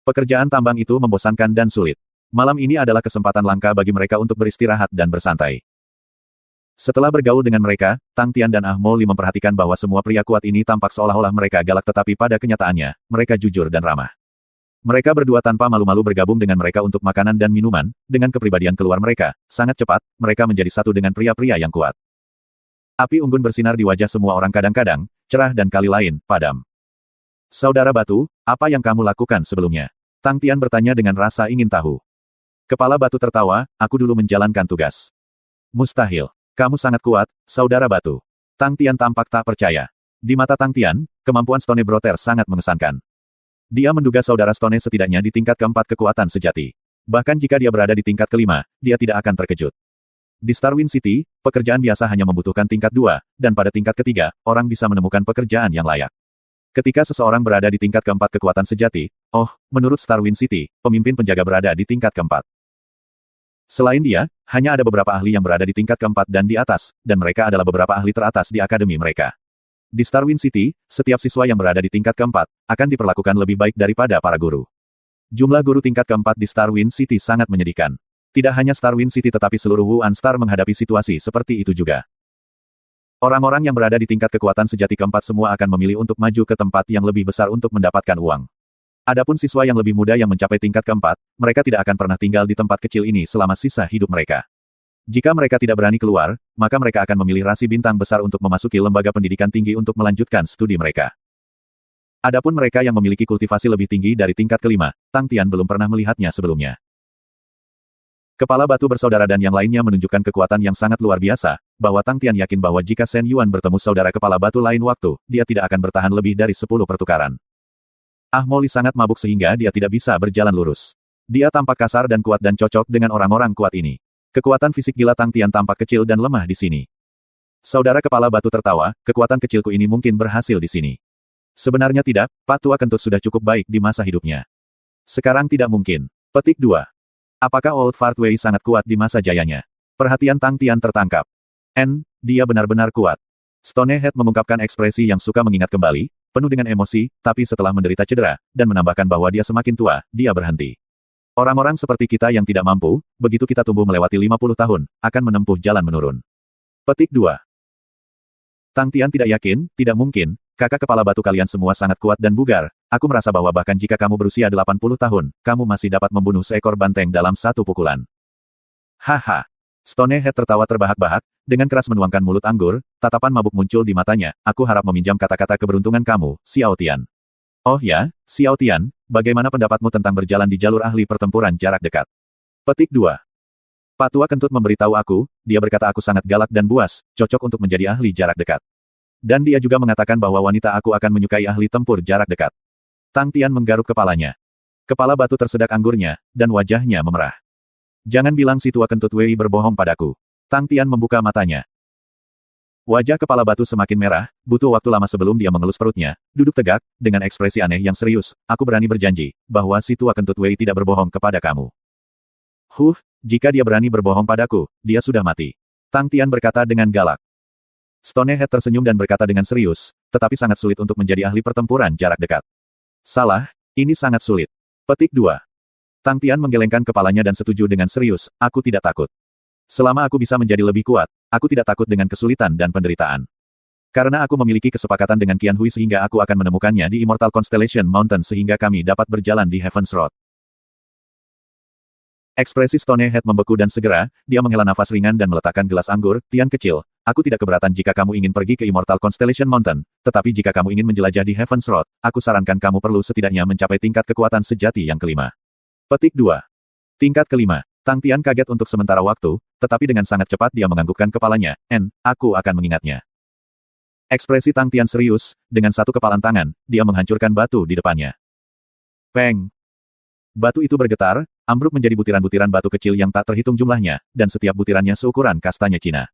Pekerjaan tambang itu membosankan dan sulit. Malam ini adalah kesempatan langka bagi mereka untuk beristirahat dan bersantai. Setelah bergaul dengan mereka, Tang Tian dan Molly memperhatikan bahwa semua pria kuat ini tampak seolah-olah mereka galak tetapi pada kenyataannya, mereka jujur dan ramah. Mereka berdua tanpa malu-malu bergabung dengan mereka untuk makanan dan minuman, dengan kepribadian keluar mereka, sangat cepat, mereka menjadi satu dengan pria-pria yang kuat. Api unggun bersinar di wajah semua orang kadang-kadang, cerah dan kali lain, padam. Saudara Batu, apa yang kamu lakukan sebelumnya? Tang Tian bertanya dengan rasa ingin tahu. Kepala Batu tertawa, aku dulu menjalankan tugas. Mustahil. Kamu sangat kuat, Saudara Batu. Tang Tian tampak tak percaya. Di mata Tang Tian, kemampuan Stone Brother sangat mengesankan. Dia menduga Saudara Stone setidaknya di tingkat keempat kekuatan sejati. Bahkan jika dia berada di tingkat kelima, dia tidak akan terkejut. Di Starwind City, pekerjaan biasa hanya membutuhkan tingkat 2, dan pada tingkat ketiga, orang bisa menemukan pekerjaan yang layak. Ketika seseorang berada di tingkat keempat kekuatan sejati, menurut Starwind City, pemimpin penjaga berada di tingkat keempat. Selain dia, hanya ada beberapa ahli yang berada di tingkat keempat dan di atas, dan mereka adalah beberapa ahli teratas di akademi mereka. Di Starwind City, setiap siswa yang berada di tingkat keempat, akan diperlakukan lebih baik daripada para guru. Jumlah guru tingkat keempat di Starwind City sangat menyedihkan. Tidak hanya Starwind City tetapi seluruh Wuan Star menghadapi situasi seperti itu juga. Orang-orang yang berada di tingkat kekuatan sejati keempat semua akan memilih untuk maju ke tempat yang lebih besar untuk mendapatkan uang. Adapun siswa yang lebih muda yang mencapai tingkat keempat, mereka tidak akan pernah tinggal di tempat kecil ini selama sisa hidup mereka. Jika mereka tidak berani keluar, maka mereka akan memilih rasi bintang besar untuk memasuki lembaga pendidikan tinggi untuk melanjutkan studi mereka. Adapun mereka yang memiliki kultivasi lebih tinggi dari tingkat kelima, Tang Tian belum pernah melihatnya sebelumnya. Kepala batu bersaudara dan yang lainnya menunjukkan kekuatan yang sangat luar biasa, bahwa Tang Tian yakin bahwa jika Shen Yuan bertemu saudara kepala batu lain waktu, dia tidak akan bertahan lebih dari 10 pertukaran. Mo Li sangat mabuk sehingga dia tidak bisa berjalan lurus. Dia tampak kasar dan kuat dan cocok dengan orang-orang kuat ini. Kekuatan fisik gila Tang Tian tampak kecil dan lemah di sini. Saudara kepala batu tertawa, kekuatan kecilku ini mungkin berhasil di sini. Sebenarnya tidak, Pak Tua Kentut sudah cukup baik di masa hidupnya. Sekarang tidak mungkin. Petik 2. Apakah Old Fart Wei sangat kuat di masa jayanya? Perhatian Tang Tian tertangkap. Dia benar-benar kuat. Stonehead mengungkapkan ekspresi yang suka mengingat kembali, penuh dengan emosi, tapi setelah menderita cedera, dan menambahkan bahwa dia semakin tua, dia berhenti. Orang-orang seperti kita yang tidak mampu, begitu kita tumbuh melewati 50 tahun, akan menempuh jalan menurun. Petik 2. Tang Tian tidak yakin, tidak mungkin, kakak kepala batu kalian semua sangat kuat dan bugar, aku merasa bahwa bahkan jika kamu berusia 80 tahun, kamu masih dapat membunuh seekor banteng dalam satu pukulan. Haha. Stonehead tertawa terbahak-bahak, dengan keras menuangkan mulut anggur, tatapan mabuk muncul di matanya, aku harap meminjam kata-kata keberuntungan kamu, Xiao Tian. Oh ya, Xiao Tian, bagaimana pendapatmu tentang berjalan di jalur ahli pertempuran jarak dekat? Petik 2. Pak Tua Kentut memberitahu aku, dia berkata aku sangat galak dan buas, cocok untuk menjadi ahli jarak dekat. Dan dia juga mengatakan bahwa wanita aku akan menyukai ahli tempur jarak dekat. Tang Tian menggaruk kepalanya. Kepala batu tersedak anggurnya, dan wajahnya memerah. Jangan bilang si tua Kentut Wei berbohong padaku. Tang Tian membuka matanya. Wajah kepala batu semakin merah, butuh waktu lama sebelum dia mengelus perutnya, duduk tegak, dengan ekspresi aneh yang serius, aku berani berjanji, bahwa si tua Kentut Wei tidak berbohong kepada kamu. Jika dia berani berbohong padaku, dia sudah mati. Tang Tian berkata dengan galak. Stonehead tersenyum dan berkata dengan serius, tetapi sangat sulit untuk menjadi ahli pertempuran jarak dekat. Salah, ini sangat sulit. Petik 2. Tang Tian menggelengkan kepalanya dan setuju dengan serius, aku tidak takut. Selama aku bisa menjadi lebih kuat, aku tidak takut dengan kesulitan dan penderitaan. Karena aku memiliki kesepakatan dengan Qian Hui sehingga aku akan menemukannya di Immortal Constellation Mountain sehingga kami dapat berjalan di Heaven's Road. Ekspresi Stonehead membeku dan segera, dia menghela nafas ringan dan meletakkan gelas anggur, Tian kecil, aku tidak keberatan jika kamu ingin pergi ke Immortal Constellation Mountain, tetapi jika kamu ingin menjelajah di Heaven's Road, aku sarankan kamu perlu setidaknya mencapai tingkat kekuatan sejati yang kelima. Petik 2. Tingkat kelima. Tang Tian kaget untuk sementara waktu, tetapi dengan sangat cepat dia menganggukkan kepalanya, aku akan mengingatnya. Ekspresi Tang Tian serius, dengan satu kepalan tangan, dia menghancurkan batu di depannya. Peng! Batu itu bergetar, ambruk menjadi butiran-butiran batu kecil yang tak terhitung jumlahnya, dan setiap butirannya seukuran kastanya Cina.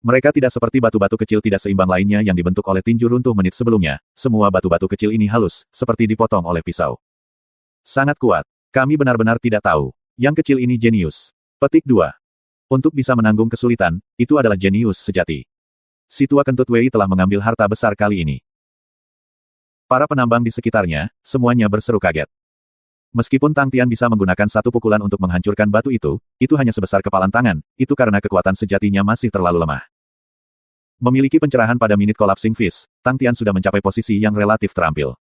Mereka tidak seperti batu-batu kecil tidak seimbang lainnya yang dibentuk oleh tinju runtuh menit sebelumnya, semua batu-batu kecil ini halus, seperti dipotong oleh pisau. Sangat kuat. Kami benar-benar tidak tahu. Yang kecil ini jenius. Petik 2. Untuk bisa menanggung kesulitan, itu adalah jenius sejati. Si tua Kentut Wei telah mengambil harta besar kali ini. Para penambang di sekitarnya, semuanya berseru kaget. Meskipun Tang Tian bisa menggunakan satu pukulan untuk menghancurkan batu itu hanya sebesar kepalan tangan, itu karena kekuatan sejatinya masih terlalu lemah. Memiliki pencerahan pada Minute Collapsing Fist, Tang Tian sudah mencapai posisi yang relatif terampil.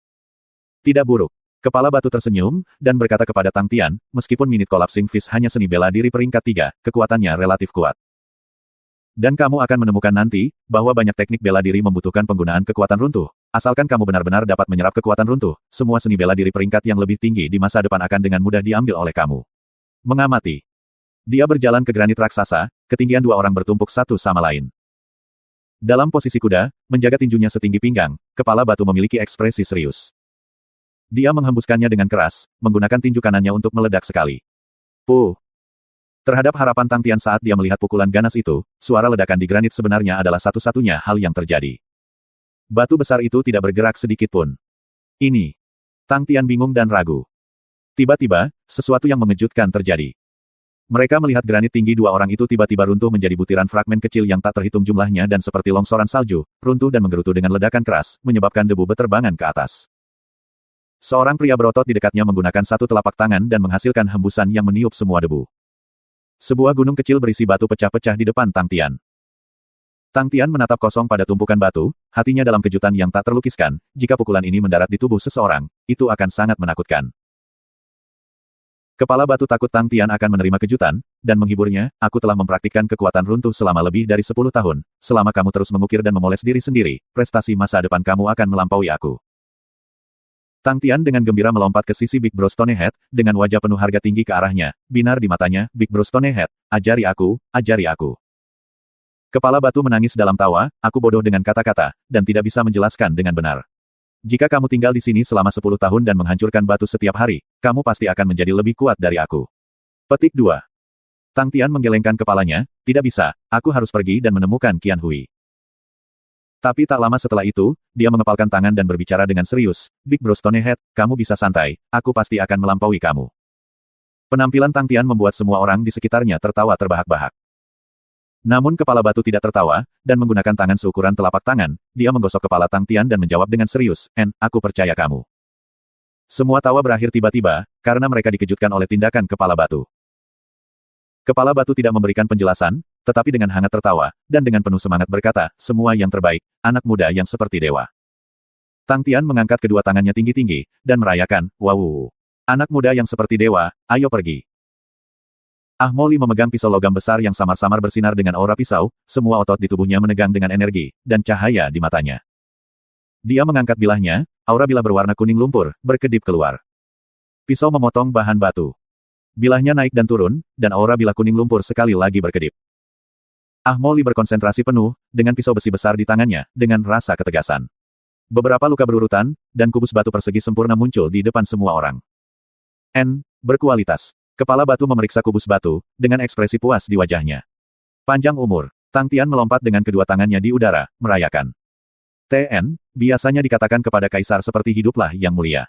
Tidak buruk. Kepala batu tersenyum, dan berkata kepada Tang Tian, meskipun Minute Collapsing Fist hanya seni bela diri peringkat 3, kekuatannya relatif kuat. Dan kamu akan menemukan nanti, bahwa banyak teknik bela diri membutuhkan penggunaan kekuatan runtuh. Asalkan kamu benar-benar dapat menyerap kekuatan runtuh, semua seni bela diri peringkat yang lebih tinggi di masa depan akan dengan mudah diambil oleh kamu. Mengamati. Dia berjalan ke granit raksasa, ketinggian dua orang bertumpuk satu sama lain. Dalam posisi kuda, menjaga tinjunya setinggi pinggang, kepala batu memiliki ekspresi serius. Dia menghembuskannya dengan keras, menggunakan tinju kanannya untuk meledak sekali. Puh! Terhadap harapan Tang Tian saat dia melihat pukulan ganas itu, suara ledakan di granit sebenarnya adalah satu-satunya hal yang terjadi. Batu besar itu tidak bergerak sedikit pun. Ini. Tang Tian bingung dan ragu. Tiba-tiba, sesuatu yang mengejutkan terjadi. Mereka melihat granit tinggi dua orang itu tiba-tiba runtuh menjadi butiran fragmen kecil yang tak terhitung jumlahnya dan seperti longsoran salju, runtuh dan menggerutu dengan ledakan keras, menyebabkan debu beterbangan ke atas. Seorang pria berotot di dekatnya menggunakan satu telapak tangan dan menghasilkan hembusan yang meniup semua debu. Sebuah gunung kecil berisi batu pecah-pecah di depan Tang Tian. Tang Tian menatap kosong pada tumpukan batu, hatinya dalam kejutan yang tak terlukiskan, jika pukulan ini mendarat di tubuh seseorang, itu akan sangat menakutkan. Kepala batu takut Tang Tian akan menerima kejutan, dan menghiburnya, aku telah mempraktikkan kekuatan runtuh selama lebih dari 10 tahun, selama kamu terus mengukir dan memoles diri sendiri, prestasi masa depan kamu akan melampaui aku. Tang Tian dengan gembira melompat ke sisi Big Bro Stonehead, dengan wajah penuh harga tinggi ke arahnya, binar di matanya, Big Bro Stonehead, ajari aku, ajari aku. Kepala batu menangis dalam tawa, aku bodoh dengan kata-kata, dan tidak bisa menjelaskan dengan benar. Jika kamu tinggal di sini selama 10 tahun dan menghancurkan batu setiap hari, kamu pasti akan menjadi lebih kuat dari aku. Petik 2. Tang Tian menggelengkan kepalanya, tidak bisa, aku harus pergi dan menemukan Qian Hui. Tapi tak lama setelah itu, dia mengepalkan tangan dan berbicara dengan serius, Big Bro Stonehead, kamu bisa santai, aku pasti akan melampaui kamu. Penampilan Tang Tian membuat semua orang di sekitarnya tertawa terbahak-bahak. Namun kepala batu tidak tertawa, dan menggunakan tangan seukuran telapak tangan, dia menggosok kepala Tang Tian dan menjawab dengan serius, aku percaya kamu. Semua tawa berakhir tiba-tiba, karena mereka dikejutkan oleh tindakan kepala batu. Kepala batu tidak memberikan penjelasan, tetapi dengan hangat tertawa, dan dengan penuh semangat berkata, semua yang terbaik, anak muda yang seperti dewa. Tang Tian mengangkat kedua tangannya tinggi-tinggi, dan merayakan, wow. Anak muda yang seperti dewa, ayo pergi. Ah Mo Li memegang pisau logam besar yang samar-samar bersinar dengan aura pisau, semua otot di tubuhnya menegang dengan energi, dan cahaya di matanya. Dia mengangkat bilahnya, aura bilah berwarna kuning lumpur, berkedip keluar. Pisau memotong bahan batu. Bilahnya naik dan turun, dan aura bilah kuning lumpur sekali lagi berkedip. Ah Mo Li berkonsentrasi penuh, dengan pisau besi besar di tangannya, dengan rasa ketegasan. Beberapa luka berurutan, dan kubus batu persegi sempurna muncul di depan semua orang. Berkualitas. Kepala batu memeriksa kubus batu, dengan ekspresi puas di wajahnya. Panjang umur, Tang Tian melompat dengan kedua tangannya di udara, merayakan. Biasanya dikatakan kepada kaisar seperti hiduplah yang mulia.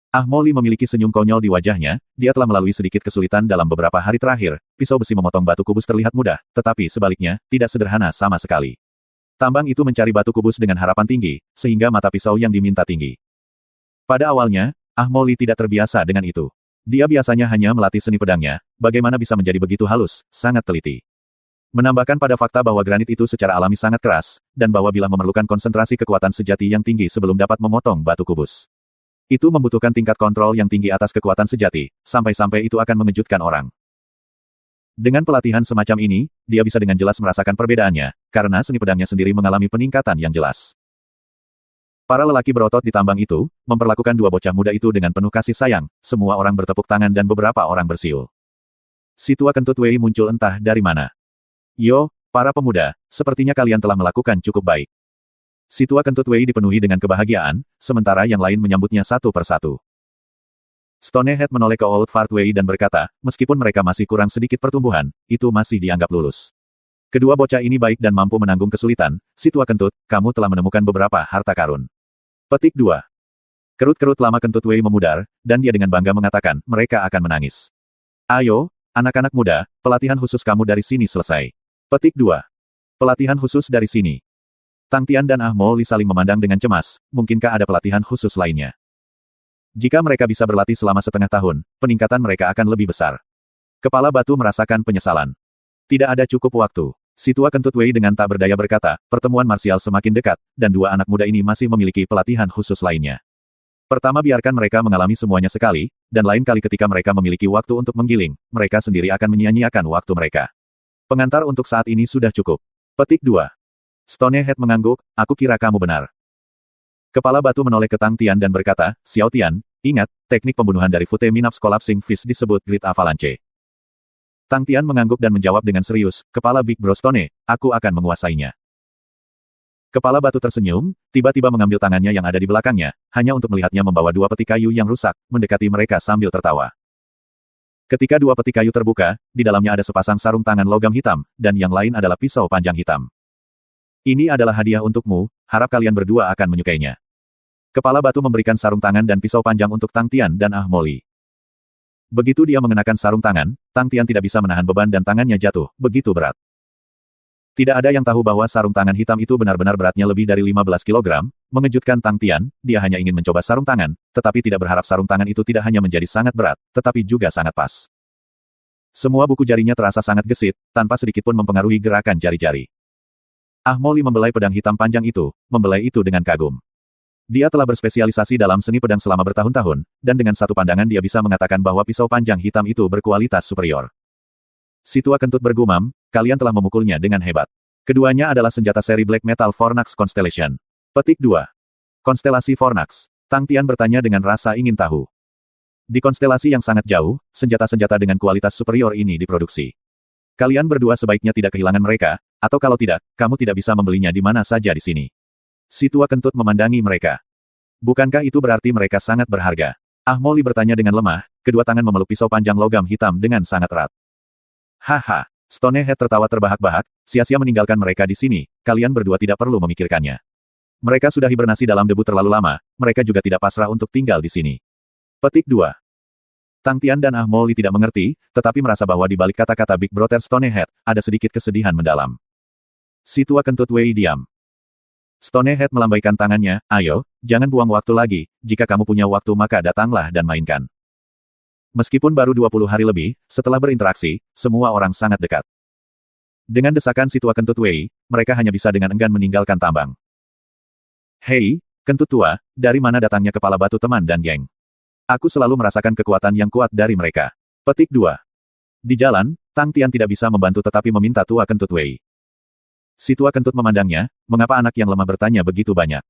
Ah Mo Li memiliki senyum konyol di wajahnya, dia telah melalui sedikit kesulitan dalam beberapa hari terakhir, pisau besi memotong batu kubus terlihat mudah, tetapi sebaliknya, tidak sederhana sama sekali. Tambang itu mencari batu kubus dengan harapan tinggi, sehingga mata pisau yang diminta tinggi. Pada awalnya, Ah Mo Li tidak terbiasa dengan itu. Dia biasanya hanya melatih seni pedangnya, bagaimana bisa menjadi begitu halus, sangat teliti. Menambahkan pada fakta bahwa granit itu secara alami sangat keras, dan bahwa bilah memerlukan konsentrasi kekuatan sejati yang tinggi sebelum dapat memotong batu kubus. Itu membutuhkan tingkat kontrol yang tinggi atas kekuatan sejati, sampai-sampai itu akan mengejutkan orang. Dengan pelatihan semacam ini, dia bisa dengan jelas merasakan perbedaannya, karena seni pedangnya sendiri mengalami peningkatan yang jelas. Para lelaki berotot di tambang itu, memperlakukan dua bocah muda itu dengan penuh kasih sayang, semua orang bertepuk tangan dan beberapa orang bersiul. Si tua kentut Wei muncul entah dari mana. Yo, para pemuda, sepertinya kalian telah melakukan cukup baik. Si tua kentut Wei dipenuhi dengan kebahagiaan, sementara yang lain menyambutnya satu persatu. Stonehead menoleh ke Old Fart Wei dan berkata, meskipun mereka masih kurang sedikit pertumbuhan, itu masih dianggap lulus. Kedua bocah ini baik dan mampu menanggung kesulitan, si tua kentut, kamu telah menemukan beberapa harta karun. Petik 2. Kerut-kerut lama kentut Wei memudar, dan dia dengan bangga mengatakan, mereka akan menangis. Ayo, anak-anak muda, pelatihan khusus kamu dari sini selesai. Petik 2. Pelatihan khusus dari sini. Tang Tian dan Ah Mo Li saling memandang dengan cemas, mungkinkah ada pelatihan khusus lainnya? Jika mereka bisa berlatih selama setengah tahun, peningkatan mereka akan lebih besar. Kepala batu merasakan penyesalan. Tidak ada cukup waktu. Si tua kentut Wei dengan tak berdaya berkata, pertemuan marsial semakin dekat, dan dua anak muda ini masih memiliki pelatihan khusus lainnya. Pertama biarkan mereka mengalami semuanya sekali, dan lain kali ketika mereka memiliki waktu untuk menggiling, mereka sendiri akan menyia-nyiakan waktu mereka. Pengantar untuk saat ini sudah cukup. Petik 2. Stonehead mengangguk, aku kira kamu benar. Kepala batu menoleh ke Tang Tian dan berkata, Xiao Tian, ingat, teknik pembunuhan dari Fute Minaps Collapsing Fist disebut Great Avalanche. Tang Tian mengangguk dan menjawab dengan serius, kepala Big Bro Stone, aku akan menguasainya. Kepala batu tersenyum, tiba-tiba mengambil tangannya yang ada di belakangnya, hanya untuk melihatnya membawa dua peti kayu yang rusak, mendekati mereka sambil tertawa. Ketika dua peti kayu terbuka, di dalamnya ada sepasang sarung tangan logam hitam, dan yang lain adalah pisau panjang hitam. Ini adalah hadiah untukmu, harap kalian berdua akan menyukainya. Kepala batu memberikan sarung tangan dan pisau panjang untuk Tang Tian dan Ah Mo Li. Begitu dia mengenakan sarung tangan, Tang Tian tidak bisa menahan beban dan tangannya jatuh, begitu berat. Tidak ada yang tahu bahwa sarung tangan hitam itu benar-benar beratnya lebih dari 15 kilogram, mengejutkan Tang Tian, dia hanya ingin mencoba sarung tangan, tetapi tidak berharap sarung tangan itu tidak hanya menjadi sangat berat, tetapi juga sangat pas. Semua buku jarinya terasa sangat gesit, tanpa sedikit pun mempengaruhi gerakan jari-jari. Ah Mo Li membelai pedang hitam panjang itu, membelai itu dengan kagum. Dia telah berspesialisasi dalam seni pedang selama bertahun-tahun, dan dengan satu pandangan dia bisa mengatakan bahwa pisau panjang hitam itu berkualitas superior. Si tua kentut bergumam, kalian telah memukulnya dengan hebat. Keduanya adalah senjata seri Black Metal Fornax Constellation. Petik 2. Konstelasi Fornax. Tang Tian bertanya dengan rasa ingin tahu. Di konstelasi yang sangat jauh, senjata-senjata dengan kualitas superior ini diproduksi. Kalian berdua sebaiknya tidak kehilangan mereka, atau kalau tidak, kamu tidak bisa membelinya di mana saja di sini. Si tua kentut memandangi mereka. Bukankah itu berarti mereka sangat berharga? Ah Mo Li bertanya dengan lemah, kedua tangan memeluk pisau panjang logam hitam dengan sangat erat. Haha, Stonehead tertawa terbahak-bahak, sia-sia meninggalkan mereka di sini, kalian berdua tidak perlu memikirkannya. Mereka sudah hibernasi dalam debu terlalu lama, mereka juga tidak pasrah untuk tinggal di sini. Petik 2. Tang Tian dan Ah Mo Li tidak mengerti, tetapi merasa bahwa di balik kata-kata Big Brother Stonehead, ada sedikit kesedihan mendalam. Si tua kentut Wei diam. Stonehead melambaikan tangannya, ayo, jangan buang waktu lagi, jika kamu punya waktu maka datanglah dan mainkan. Meskipun baru 20 hari lebih, setelah berinteraksi, semua orang sangat dekat. Dengan desakan si tua kentut Wei, mereka hanya bisa dengan enggan meninggalkan tambang. Hei, kentut tua, dari mana datangnya kepala batu teman dan geng? Aku selalu merasakan kekuatan yang kuat dari mereka. Petik 2. Di jalan, Tang Tian tidak bisa membantu tetapi meminta tua kentut Wei. Si tua kentut memandangnya, mengapa anak yang lemah bertanya begitu banyak?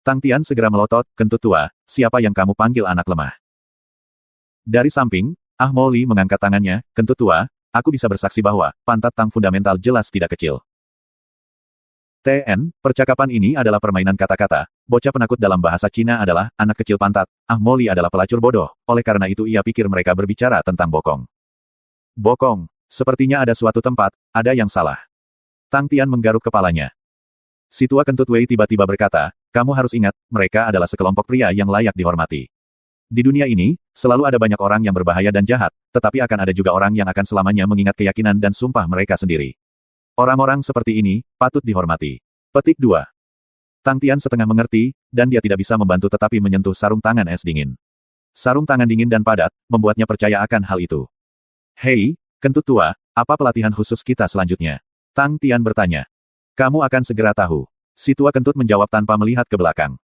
Tang Tian segera melotot, kentut tua, siapa yang kamu panggil anak lemah? Dari samping, Ah Mo Li mengangkat tangannya, kentut tua, aku bisa bersaksi bahwa, pantat Tang fundamental jelas tidak kecil. TN, percakapan ini adalah permainan kata-kata, bocah penakut dalam bahasa Cina adalah, anak kecil pantat, Ah Mo Li adalah pelacur bodoh, oleh karena itu ia pikir mereka berbicara tentang bokong. Bokong, sepertinya ada suatu tempat, ada yang salah. Tang Tian menggaruk kepalanya. Si tua kentut Wei tiba-tiba berkata, kamu harus ingat, mereka adalah sekelompok pria yang layak dihormati. Di dunia ini, selalu ada banyak orang yang berbahaya dan jahat, tetapi akan ada juga orang yang akan selamanya mengingat keyakinan dan sumpah mereka sendiri. Orang-orang seperti ini, patut dihormati. Petik 2. Tang Tian setengah mengerti, dan dia tidak bisa membantu tetapi menyentuh sarung tangan es dingin. Sarung tangan dingin dan padat, membuatnya percaya akan hal itu. Hei, kentut tua, apa pelatihan khusus kita selanjutnya? Tang Tian bertanya. Kamu akan segera tahu. Si tua kentut menjawab tanpa melihat ke belakang.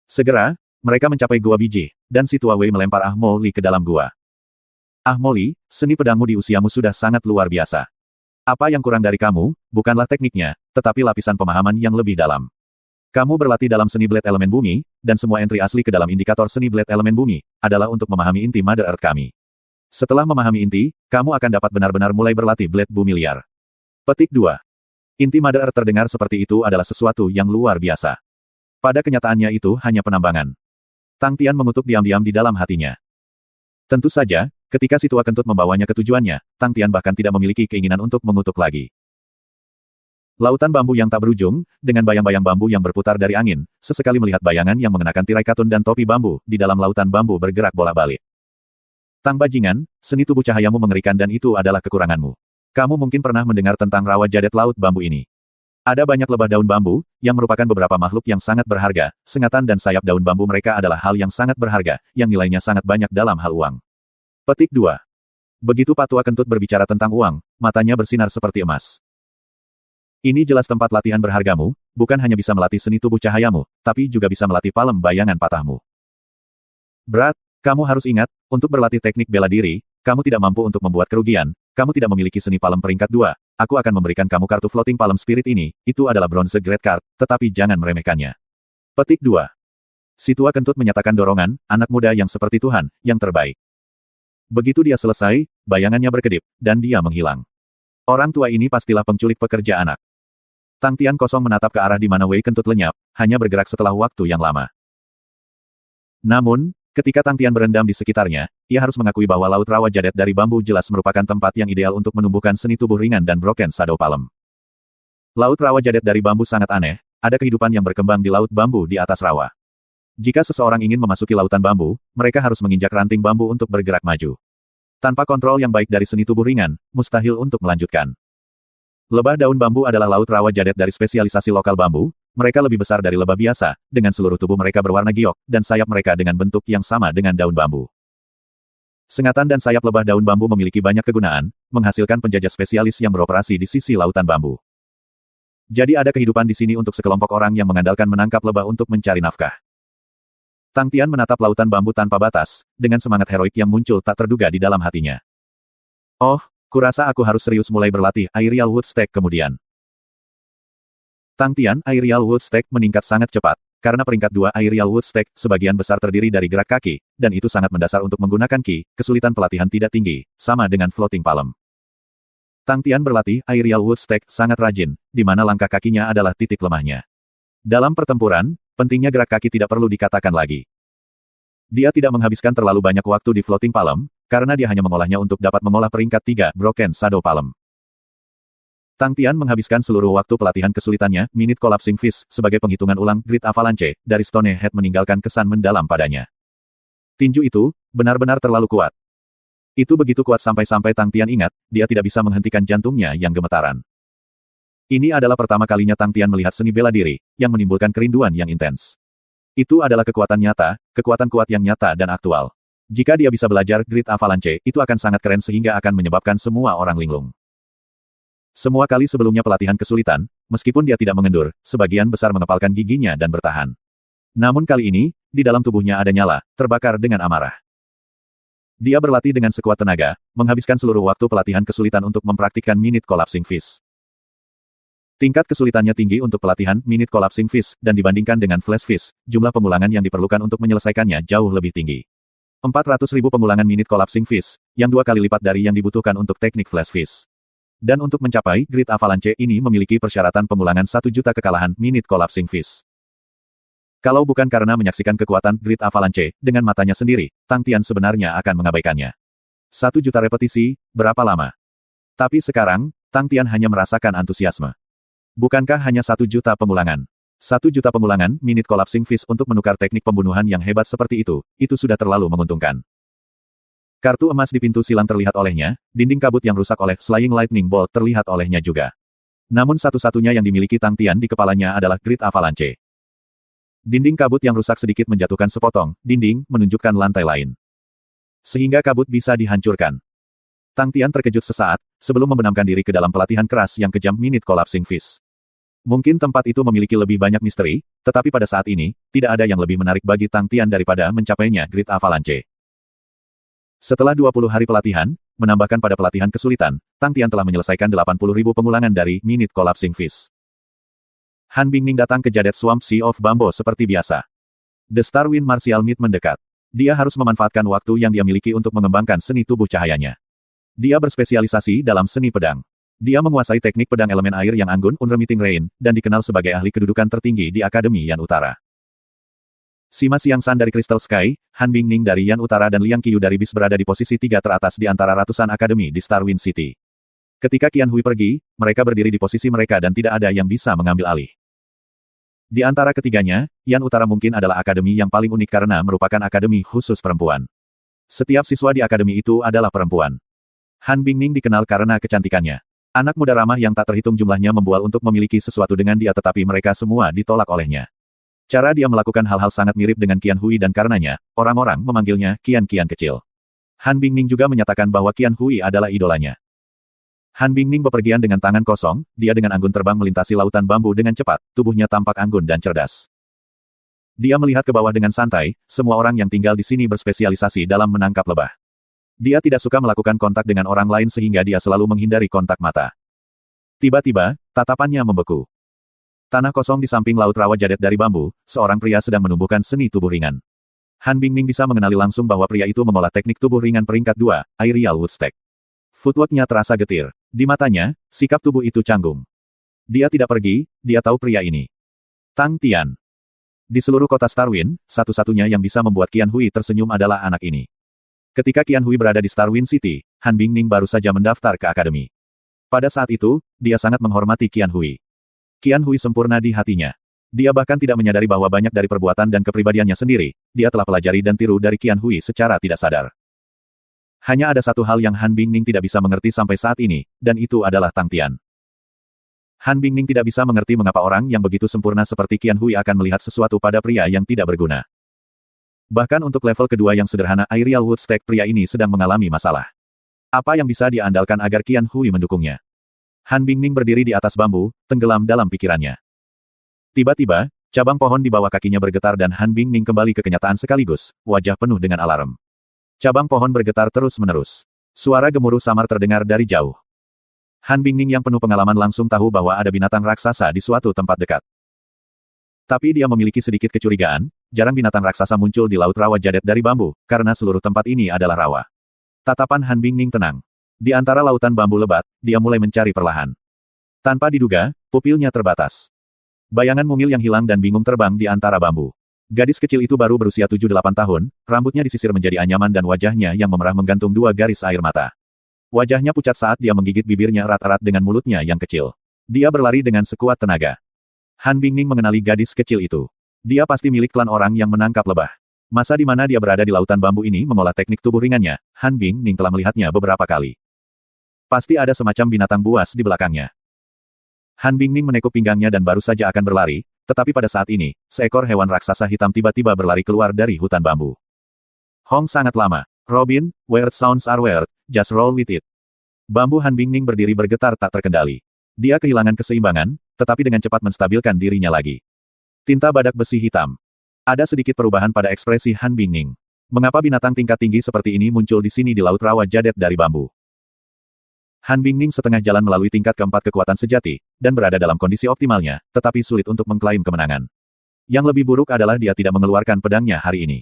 Segera, mereka mencapai gua biji, dan si tua Wei melempar Ah Mo Li ke dalam gua. Ah Mo Li, seni pedangmu di usiamu sudah sangat luar biasa. Apa yang kurang dari kamu, bukanlah tekniknya, tetapi lapisan pemahaman yang lebih dalam. Kamu berlatih dalam seni Blade Elemen Bumi, dan semua entry asli ke dalam indikator seni Blade Elemen Bumi, adalah untuk memahami inti Mother Earth kami. Setelah memahami inti, kamu akan dapat benar-benar mulai berlatih Blade Bumi liar. Petik 2. Inti Mother Earth terdengar seperti itu adalah sesuatu yang luar biasa. Pada kenyataannya itu hanya penambangan. Tang Tian mengutuk diam-diam di dalam hatinya. Tentu saja, ketika si tua kentut membawanya ke tujuannya, Tang Tian bahkan tidak memiliki keinginan untuk mengutuk lagi. Lautan bambu yang tak berujung, dengan bayang-bayang bambu yang berputar dari angin, sesekali melihat bayangan yang mengenakan tirai katun dan topi bambu, di dalam lautan bambu bergerak bolak-balik. Tang Bajingan, seni tubuh cahayamu mengerikan dan itu adalah kekuranganmu. Kamu mungkin pernah mendengar tentang rawa jadet laut bambu ini. Ada banyak lebah daun bambu, yang merupakan beberapa makhluk yang sangat berharga, sengatan dan sayap daun bambu mereka adalah hal yang sangat berharga, yang nilainya sangat banyak dalam hal uang. Petik 2. Begitu Pak Tua Kentut berbicara tentang uang, matanya bersinar seperti emas. Ini jelas tempat latihan berhargamu, bukan hanya bisa melatih seni tubuh cahayamu, tapi juga bisa melatih palem bayangan patahmu. Berat, kamu harus ingat, untuk berlatih teknik bela diri, kamu tidak mampu untuk membuat kerugian, kamu tidak memiliki seni palem peringkat 2, aku akan memberikan kamu kartu floating palem spirit ini, itu adalah bronze grade card, tetapi jangan meremehkannya. Petik 2. Si tua kentut menyatakan dorongan, anak muda yang seperti Tuhan, yang terbaik. Begitu dia selesai, bayangannya berkedip, dan dia menghilang. Orang tua ini pastilah penculik pekerja anak. Tang Tian kosong menatap ke arah di mana Wei kentut lenyap, hanya bergerak setelah waktu yang lama. Namun, ketika Tang Tian berendam di sekitarnya, ia harus mengakui bahwa Laut Rawa Jadet dari bambu jelas merupakan tempat yang ideal untuk menumbuhkan seni tubuh ringan dan Broken Shadow Palem. Laut Rawa Jadet dari bambu sangat aneh, ada kehidupan yang berkembang di laut bambu di atas rawa. Jika seseorang ingin memasuki lautan bambu, mereka harus menginjak ranting bambu untuk bergerak maju. Tanpa kontrol yang baik dari seni tubuh ringan, mustahil untuk melanjutkan. Lebah daun bambu adalah Laut Rawa Jadet dari spesialisasi lokal bambu, mereka lebih besar dari lebah biasa, dengan seluruh tubuh mereka berwarna giok, dan sayap mereka dengan bentuk yang sama dengan daun bambu. Sengatan dan sayap lebah daun bambu memiliki banyak kegunaan, menghasilkan penjajah spesialis yang beroperasi di sisi lautan bambu. Jadi ada kehidupan di sini untuk sekelompok orang yang mengandalkan menangkap lebah untuk mencari nafkah. Tang Tian menatap lautan bambu tanpa batas, dengan semangat heroik yang muncul tak terduga di dalam hatinya. Oh, kurasa aku harus serius mulai berlatih Aerial Wood Stake kemudian. Tang Tian Aerial Wood Stake meningkat sangat cepat. Karena peringkat 2 Aerial Wood Stake sebagian besar terdiri dari gerak kaki, dan itu sangat mendasar untuk menggunakan ki, kesulitan pelatihan tidak tinggi, sama dengan Floating Palm. Tang Tian berlatih Aerial Wood Stake sangat rajin, di mana langkah kakinya adalah titik lemahnya. Dalam pertempuran, pentingnya gerak kaki tidak perlu dikatakan lagi. Dia tidak menghabiskan terlalu banyak waktu di Floating Palm, karena dia hanya mengolahnya untuk dapat mengolah peringkat 3 Broken Shadow Palm. Tang Tian menghabiskan seluruh waktu pelatihan kesulitannya, Minute Collapsing Fist, sebagai penghitungan ulang Great Avalanche, dari Stonehead meninggalkan kesan mendalam padanya. Tinju itu, benar-benar terlalu kuat. Itu begitu kuat sampai-sampai Tang Tian ingat, dia tidak bisa menghentikan jantungnya yang gemetaran. Ini adalah pertama kalinya Tang Tian melihat seni bela diri, yang menimbulkan kerinduan yang intens. Itu adalah kekuatan nyata, kekuatan kuat yang nyata dan aktual. Jika dia bisa belajar Great Avalanche, itu akan sangat keren sehingga akan menyebabkan semua orang linglung. Semua kali sebelumnya pelatihan kesulitan, meskipun dia tidak mengendur, sebagian besar mengepalkan giginya dan bertahan. Namun kali ini, di dalam tubuhnya ada nyala, terbakar dengan amarah. Dia berlatih dengan sekuat tenaga, menghabiskan seluruh waktu pelatihan kesulitan untuk mempraktikkan Minute Collapsing Fist. Tingkat kesulitannya tinggi untuk pelatihan Minute Collapsing Fist, dan dibandingkan dengan Flash Fist, jumlah pengulangan yang diperlukan untuk menyelesaikannya jauh lebih tinggi. 400.000 pengulangan Minute Collapsing Fist, yang 2 kali lipat dari yang dibutuhkan untuk teknik Flash Fist. Dan untuk mencapai Great Avalanche ini memiliki persyaratan pengulangan 1 juta kekalahan Minute Collapsing Fist. Kalau bukan karena menyaksikan kekuatan Great Avalanche dengan matanya sendiri, Tang Tian sebenarnya akan mengabaikannya. 1 juta repetisi, berapa lama? Tapi sekarang, Tang Tian hanya merasakan antusiasme. Bukankah hanya 1 juta pengulangan? 1 juta pengulangan Minute Collapsing Fist untuk menukar teknik pembunuhan yang hebat seperti itu sudah terlalu menguntungkan. Kartu emas di pintu silang terlihat olehnya, dinding kabut yang rusak oleh Flying Lightning Bolt terlihat olehnya juga. Namun satu-satunya yang dimiliki Tang Tian di kepalanya adalah Great Avalanche. Dinding kabut yang rusak sedikit menjatuhkan sepotong dinding, menunjukkan lantai lain. Sehingga kabut bisa dihancurkan. Tang Tian terkejut sesaat, sebelum membenamkan diri ke dalam pelatihan keras yang kejam Minute Collapsing Fist. Mungkin tempat itu memiliki lebih banyak misteri, tetapi pada saat ini, tidak ada yang lebih menarik bagi Tang Tian daripada mencapainya Great Avalanche. Setelah 20 hari pelatihan, menambahkan pada pelatihan kesulitan, Tang Tian telah menyelesaikan 80.000 pengulangan dari Minute Collapsing Fist. Han Bingning datang ke Jaded Swamp Sea of Bambo seperti biasa. The Star Wind Martial Meet mendekat. Dia harus memanfaatkan waktu yang dia miliki untuk mengembangkan seni tubuh cahayanya. Dia berspesialisasi dalam seni pedang. Dia menguasai teknik pedang elemen air yang anggun Unremitting Rain, dan dikenal sebagai ahli kedudukan tertinggi di Akademi Yan Utara. Sima Xiangsan dari Crystal Sky, Han Bingning dari Yan Utara dan Liang Qiyu dari BIS berada di posisi 3 teratas di antara ratusan akademi di Starwind City. Ketika Qian Hui pergi, mereka berdiri di posisi mereka dan tidak ada yang bisa mengambil alih. Di antara ketiganya, Yan Utara mungkin adalah akademi yang paling unik karena merupakan akademi khusus perempuan. Setiap siswa di akademi itu adalah perempuan. Han Bingning dikenal karena kecantikannya. Anak muda ramah yang tak terhitung jumlahnya membual untuk memiliki sesuatu dengan dia tetapi mereka semua ditolak olehnya. Cara dia melakukan hal-hal sangat mirip dengan Qian Hui dan karenanya, orang-orang memanggilnya Qian-Qian kecil. Han Bingning juga menyatakan bahwa Qian Hui adalah idolanya. Han Bingning bepergian dengan tangan kosong, dia dengan anggun terbang melintasi lautan bambu dengan cepat, tubuhnya tampak anggun dan cerdas. Dia melihat ke bawah dengan santai, semua orang yang tinggal di sini berspesialisasi dalam menangkap lebah. Dia tidak suka melakukan kontak dengan orang lain sehingga dia selalu menghindari kontak mata. Tiba-tiba, tatapannya membeku. Tanah kosong di samping laut rawa Jadet dari bambu, seorang pria sedang menumbuhkan seni tubuh ringan. Han Bingning bisa mengenali langsung bahwa pria itu mengolah teknik tubuh ringan peringkat 2, Aerial Wood Stake. Footwork-nya terasa getir. Di matanya, sikap tubuh itu canggung. Dia tidak pergi, dia tahu pria ini. Tang Tian. Di seluruh kota Starwind, satu-satunya yang bisa membuat Qian Hui tersenyum adalah anak ini. Ketika Qian Hui berada di Starwind City, Han Bingning baru saja mendaftar ke akademi. Pada saat itu, dia sangat menghormati Qian Hui. Qian Hui sempurna di hatinya. Dia bahkan tidak menyadari bahwa banyak dari perbuatan dan kepribadiannya sendiri, dia telah pelajari dan tiru dari Qian Hui secara tidak sadar. Hanya ada satu hal yang Han Bingning tidak bisa mengerti sampai saat ini, dan itu adalah Tang Tian. Han Bingning tidak bisa mengerti mengapa orang yang begitu sempurna seperti Qian Hui akan melihat sesuatu pada pria yang tidak berguna. Bahkan untuk level kedua yang sederhana Aerial Wood Stake pria ini sedang mengalami masalah. Apa yang bisa dia andalkan agar Qian Hui mendukungnya? Han Bingning berdiri di atas bambu, tenggelam dalam pikirannya. Tiba-tiba, cabang pohon di bawah kakinya bergetar dan Han Bingning kembali ke kenyataan sekaligus, wajah penuh dengan alarm. Cabang pohon bergetar terus-menerus. Suara gemuruh samar terdengar dari jauh. Han Bingning yang penuh pengalaman langsung tahu bahwa ada binatang raksasa di suatu tempat dekat. Tapi dia memiliki sedikit kecurigaan, jarang binatang raksasa muncul di Laut Rawa Jadet dari bambu, karena seluruh tempat ini adalah rawa. Tatapan Han Bingning tenang. Di antara lautan bambu lebat, dia mulai mencari perlahan. Tanpa diduga, pupilnya terbatas. Bayangan mungil yang hilang dan bingung terbang di antara bambu. Gadis kecil itu baru berusia 7-8 tahun, rambutnya disisir menjadi anyaman dan wajahnya yang memerah menggantung 2 garis air mata. Wajahnya pucat saat dia menggigit bibirnya erat-erat dengan mulutnya yang kecil. Dia berlari dengan sekuat tenaga. Han Bingning mengenali gadis kecil itu. Dia pasti milik klan orang yang menangkap lebah. Masa di mana dia berada di lautan bambu ini mengolah teknik tubuh ringannya, Han Bingning telah melihatnya beberapa kali. Pasti ada semacam binatang buas di belakangnya. Han Bingning menekuk pinggangnya dan baru saja akan berlari, tetapi pada saat ini, seekor hewan raksasa hitam tiba-tiba berlari keluar dari hutan bambu. Hong sangat lama. Robin, weird sounds are weird, just roll with it. Bambu Han Bingning berdiri bergetar tak terkendali. Dia kehilangan keseimbangan, tetapi dengan cepat menstabilkan dirinya lagi. Tinta badak besi hitam. Ada sedikit perubahan pada ekspresi Han Bingning. Mengapa binatang tingkat tinggi seperti ini muncul di sini di Laut Rawa Jadet dari bambu? Han Bingning setengah jalan melalui tingkat keempat kekuatan sejati, dan berada dalam kondisi optimalnya, tetapi sulit untuk mengklaim kemenangan. Yang lebih buruk adalah dia tidak mengeluarkan pedangnya hari ini.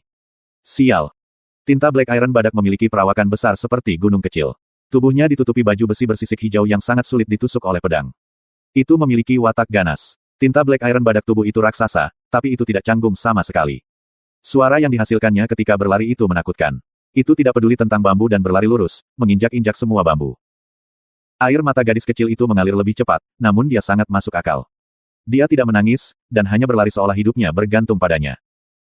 Sial. Tinta Black Iron Badak memiliki perawakan besar seperti gunung kecil. Tubuhnya ditutupi baju besi bersisik hijau yang sangat sulit ditusuk oleh pedang. Itu memiliki watak ganas. Tinta Black Iron Badak tubuh itu raksasa, tapi itu tidak canggung sama sekali. Suara yang dihasilkannya ketika berlari itu menakutkan. Itu tidak peduli tentang bambu dan berlari lurus, menginjak-injak semua bambu. Air mata gadis kecil itu mengalir lebih cepat, namun dia sangat masuk akal. Dia tidak menangis, dan hanya berlari seolah hidupnya bergantung padanya.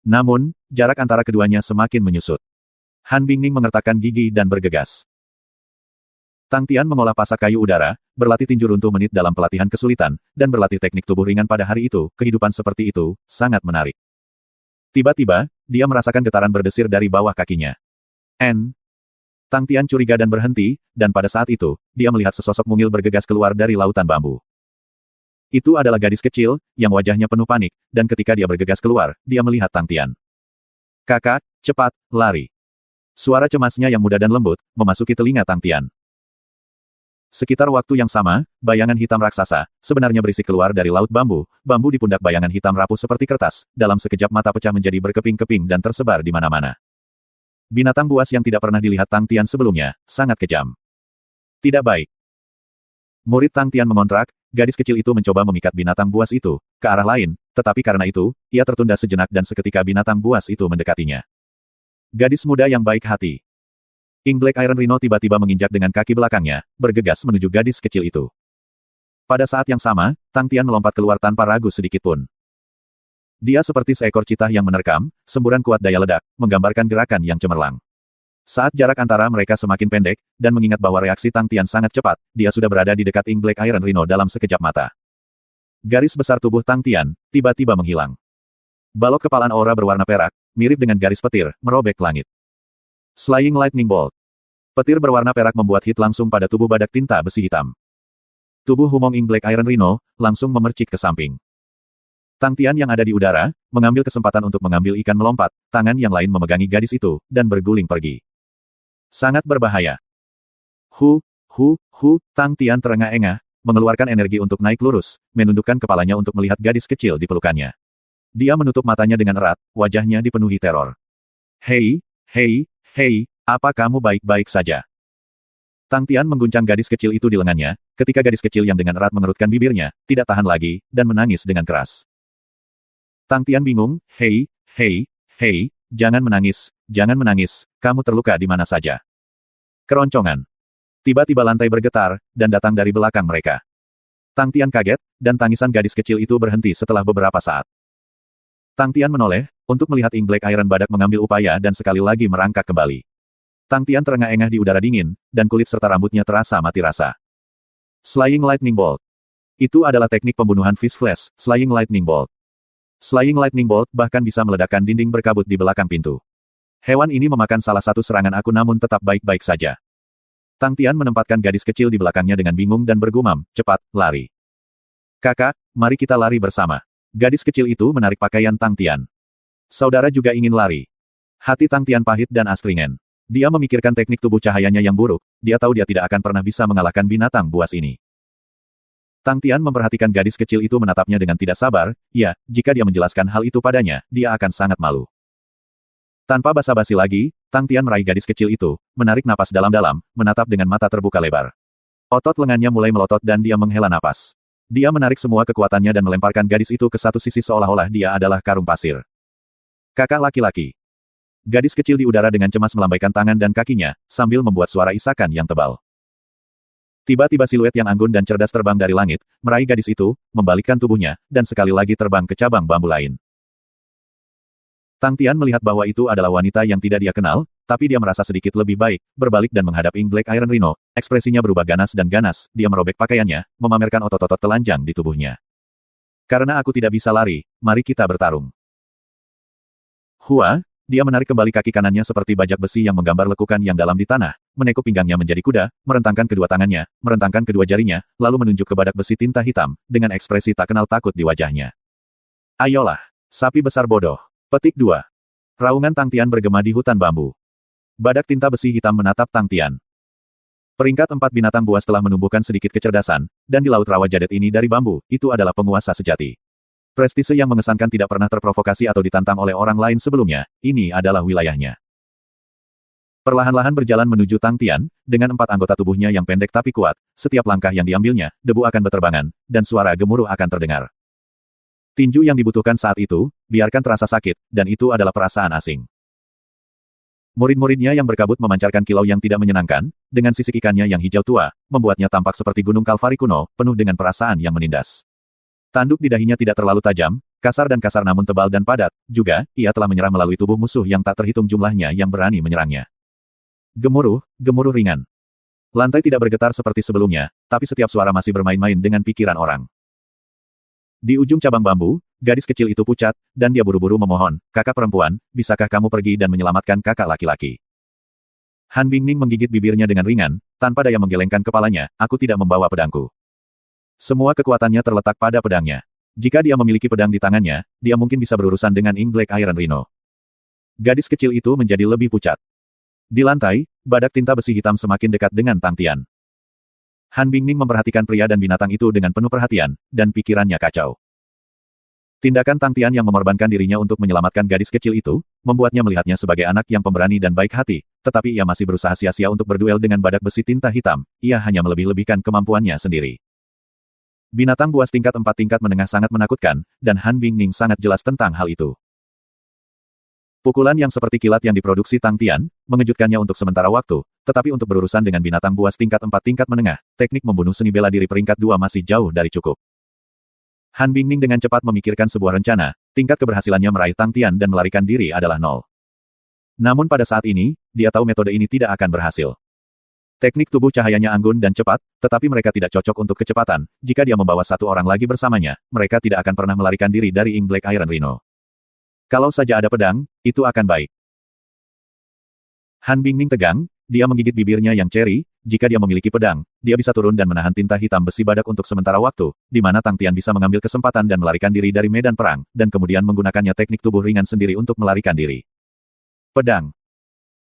Namun, jarak antara keduanya semakin menyusut. Han Bingning mengertakkan gigi dan bergegas. Tang Tian mengolah pasak kayu udara, berlatih tinju runtuh menit dalam pelatihan kesulitan, dan berlatih teknik tubuh ringan pada hari itu. Kehidupan seperti itu, sangat menarik. Tiba-tiba, dia merasakan getaran berdesir dari bawah kakinya. Tang Tian curiga dan berhenti, dan pada saat itu, dia melihat sesosok mungil bergegas keluar dari lautan bambu. Itu adalah gadis kecil, yang wajahnya penuh panik, dan ketika dia bergegas keluar, dia melihat Tang Tian. Kakak, cepat, lari. Suara cemasnya yang muda dan lembut, memasuki telinga Tang Tian. Sekitar waktu yang sama, bayangan hitam raksasa, sebenarnya berisik keluar dari laut bambu, bambu di pundak bayangan hitam rapuh seperti kertas, dalam sekejap mata pecah menjadi berkeping-keping dan tersebar di mana-mana. Binatang buas yang tidak pernah dilihat Tang Tian sebelumnya, sangat kejam. Tidak baik. Murid Tang Tian mengontrak, gadis kecil itu mencoba memikat binatang buas itu, ke arah lain, tetapi karena itu, ia tertunda sejenak dan seketika binatang buas itu mendekatinya. Gadis muda yang baik hati. Ing Black Iron Rhino tiba-tiba menginjak dengan kaki belakangnya, bergegas menuju gadis kecil itu. Pada saat yang sama, Tang Tian melompat keluar tanpa ragu sedikitpun. Dia seperti seekor citah yang menerkam, semburan kuat daya ledak, menggambarkan gerakan yang cemerlang. Saat jarak antara mereka semakin pendek, dan mengingat bahwa reaksi Tang Tian sangat cepat, dia sudah berada di dekat Ing Black Iron Rhino dalam sekejap mata. Garis besar tubuh Tang Tian, tiba-tiba menghilang. Balok kepalan aura berwarna perak, mirip dengan garis petir, merobek langit. Flying Lightning Bolt. Petir berwarna perak membuat hit langsung pada tubuh badak tinta besi hitam. Tubuh Humong Ing Black Iron Rhino, langsung memercik ke samping. Tang Tian yang ada di udara, mengambil kesempatan untuk mengambil ikan melompat, tangan yang lain memegangi gadis itu, dan berguling pergi. Sangat berbahaya. Tang Tian terengah-engah, mengeluarkan energi untuk naik lurus, menundukkan kepalanya untuk melihat gadis kecil di pelukannya. Dia menutup matanya dengan erat, wajahnya dipenuhi teror. Hei, apa kamu baik-baik saja? Tang Tian mengguncang gadis kecil itu di lengannya, ketika gadis kecil yang dengan erat mengerutkan bibirnya, tidak tahan lagi, dan menangis dengan keras. Tang Tian bingung, hei, jangan menangis, kamu terluka di mana saja. Keroncongan. Tiba-tiba lantai bergetar, dan datang dari belakang mereka. Tang Tian kaget, dan tangisan gadis kecil itu berhenti setelah beberapa saat. Tang Tian menoleh, untuk melihat Ing Black Iron Badak mengambil upaya dan sekali lagi merangkak kembali. Tang Tian terengah-engah di udara dingin, dan kulit serta rambutnya terasa mati rasa. Flying Lightning Bolt. Itu adalah teknik pembunuhan Fist Flash, Flying Lightning Bolt. Flying Lightning Bolt bahkan bisa meledakkan dinding berkabut di belakang pintu. Hewan ini memakan salah satu serangan aku namun tetap baik-baik saja. Tang Tian menempatkan gadis kecil di belakangnya dengan bingung dan bergumam, cepat, lari. Kakak, mari kita lari bersama. Gadis kecil itu menarik pakaian Tang Tian. Saudara juga ingin lari. Hati Tang Tian pahit dan astringen. Dia memikirkan teknik tubuh cahayanya yang buruk, dia tahu dia tidak akan pernah bisa mengalahkan binatang buas ini. Tang Tian memperhatikan gadis kecil itu menatapnya dengan tidak sabar, ya, jika dia menjelaskan hal itu padanya, dia akan sangat malu. Tanpa basa-basi lagi, Tang Tian meraih gadis kecil itu, menarik napas dalam-dalam, menatap dengan mata terbuka lebar. Otot lengannya mulai melotot dan dia menghela napas. Dia menarik semua kekuatannya dan melemparkan gadis itu ke satu sisi seolah-olah dia adalah karung pasir. Kakak laki-laki. Gadis kecil di udara dengan cemas melambaikan tangan dan kakinya, sambil membuat suara isakan yang tebal. Tiba-tiba siluet yang anggun dan cerdas terbang dari langit, meraih gadis itu, membalikkan tubuhnya, dan sekali lagi terbang ke cabang bambu lain. Tang Tian melihat bahwa itu adalah wanita yang tidak dia kenal, tapi dia merasa sedikit lebih baik, berbalik dan menghadap Ing Black Iron Rhino, ekspresinya berubah ganas dan ganas, dia merobek pakaiannya, memamerkan otot-otot telanjang di tubuhnya. Karena aku tidak bisa lari, mari kita bertarung. Hua, dia menarik kembali kaki kanannya seperti bajak besi yang menggambar lekukan yang dalam di tanah, menekuk pinggangnya menjadi kuda, merentangkan kedua tangannya, merentangkan kedua jarinya, lalu menunjuk ke badak besi tinta hitam, dengan ekspresi tak kenal takut di wajahnya. Ayolah, sapi besar bodoh. Petik 2. Raungan Tang Tian bergema di hutan bambu. Badak tinta besi hitam menatap Tang Tian. Peringkat 4 binatang buas telah menumbuhkan sedikit kecerdasan, dan di laut rawa jadet ini dari bambu, itu adalah penguasa sejati. Prestise yang mengesankan tidak pernah terprovokasi atau ditantang oleh orang lain sebelumnya, ini adalah wilayahnya. Perlahan-lahan berjalan menuju Tang Tian, dengan 4 anggota tubuhnya yang pendek tapi kuat, setiap langkah yang diambilnya, debu akan berterbangan, dan suara gemuruh akan terdengar. Tinju yang dibutuhkan saat itu, biarkan terasa sakit, dan itu adalah perasaan asing. Murid-muridnya yang berkabut memancarkan kilau yang tidak menyenangkan, dengan sisik ikannya yang hijau tua, membuatnya tampak seperti gunung Kalvari kuno, penuh dengan perasaan yang menindas. Tanduk di dahinya tidak terlalu tajam, kasar namun tebal dan padat, juga, ia telah menyerah melalui tubuh musuh yang tak terhitung jumlahnya yang berani menyerangnya. Gemuruh ringan. Lantai tidak bergetar seperti sebelumnya, tapi setiap suara masih bermain-main dengan pikiran orang. Di ujung cabang bambu, gadis kecil itu pucat, dan dia buru-buru memohon, kakak perempuan, bisakah kamu pergi dan menyelamatkan kakak laki-laki? Han Bingning menggigit bibirnya dengan ringan, tanpa daya menggelengkan kepalanya, aku tidak membawa pedangku. Semua kekuatannya terletak pada pedangnya. Jika dia memiliki pedang di tangannya, dia mungkin bisa berurusan dengan Ing Black Iron Rhino. Gadis kecil itu menjadi lebih pucat. Di lantai, badak tinta besi hitam semakin dekat dengan Tang Tian. Han Bingning memperhatikan pria dan binatang itu dengan penuh perhatian, dan pikirannya kacau. Tindakan Tang Tian yang mengorbankan dirinya untuk menyelamatkan gadis kecil itu, membuatnya melihatnya sebagai anak yang pemberani dan baik hati, tetapi ia masih berusaha sia-sia untuk berduel dengan badak besi tinta hitam, ia hanya melebih-lebihkan kemampuannya sendiri. Binatang buas tingkat 4 tingkat menengah sangat menakutkan, dan Han Bingning sangat jelas tentang hal itu. Pukulan yang seperti kilat yang diproduksi Tang Tian, mengejutkannya untuk sementara waktu, tetapi untuk berurusan dengan binatang buas tingkat 4 tingkat menengah, teknik membunuh seni bela diri peringkat 2 masih jauh dari cukup. Han Bingning dengan cepat memikirkan sebuah rencana, tingkat keberhasilannya meraih Tang Tian dan melarikan diri adalah 0. Namun pada saat ini, dia tahu metode ini tidak akan berhasil. Teknik tubuh cahayanya anggun dan cepat, tetapi mereka tidak cocok untuk kecepatan. Jika dia membawa satu orang lagi bersamanya, mereka tidak akan pernah melarikan diri dari Ing Black Iron Rhino. Kalau saja ada pedang, itu akan baik. Han Bingning tegang, dia menggigit bibirnya yang ceri, jika dia memiliki pedang, dia bisa turun dan menahan tinta hitam besi badak untuk sementara waktu, di mana Tang Tian bisa mengambil kesempatan dan melarikan diri dari medan perang, dan kemudian menggunakannya teknik tubuh ringan sendiri untuk melarikan diri. Pedang.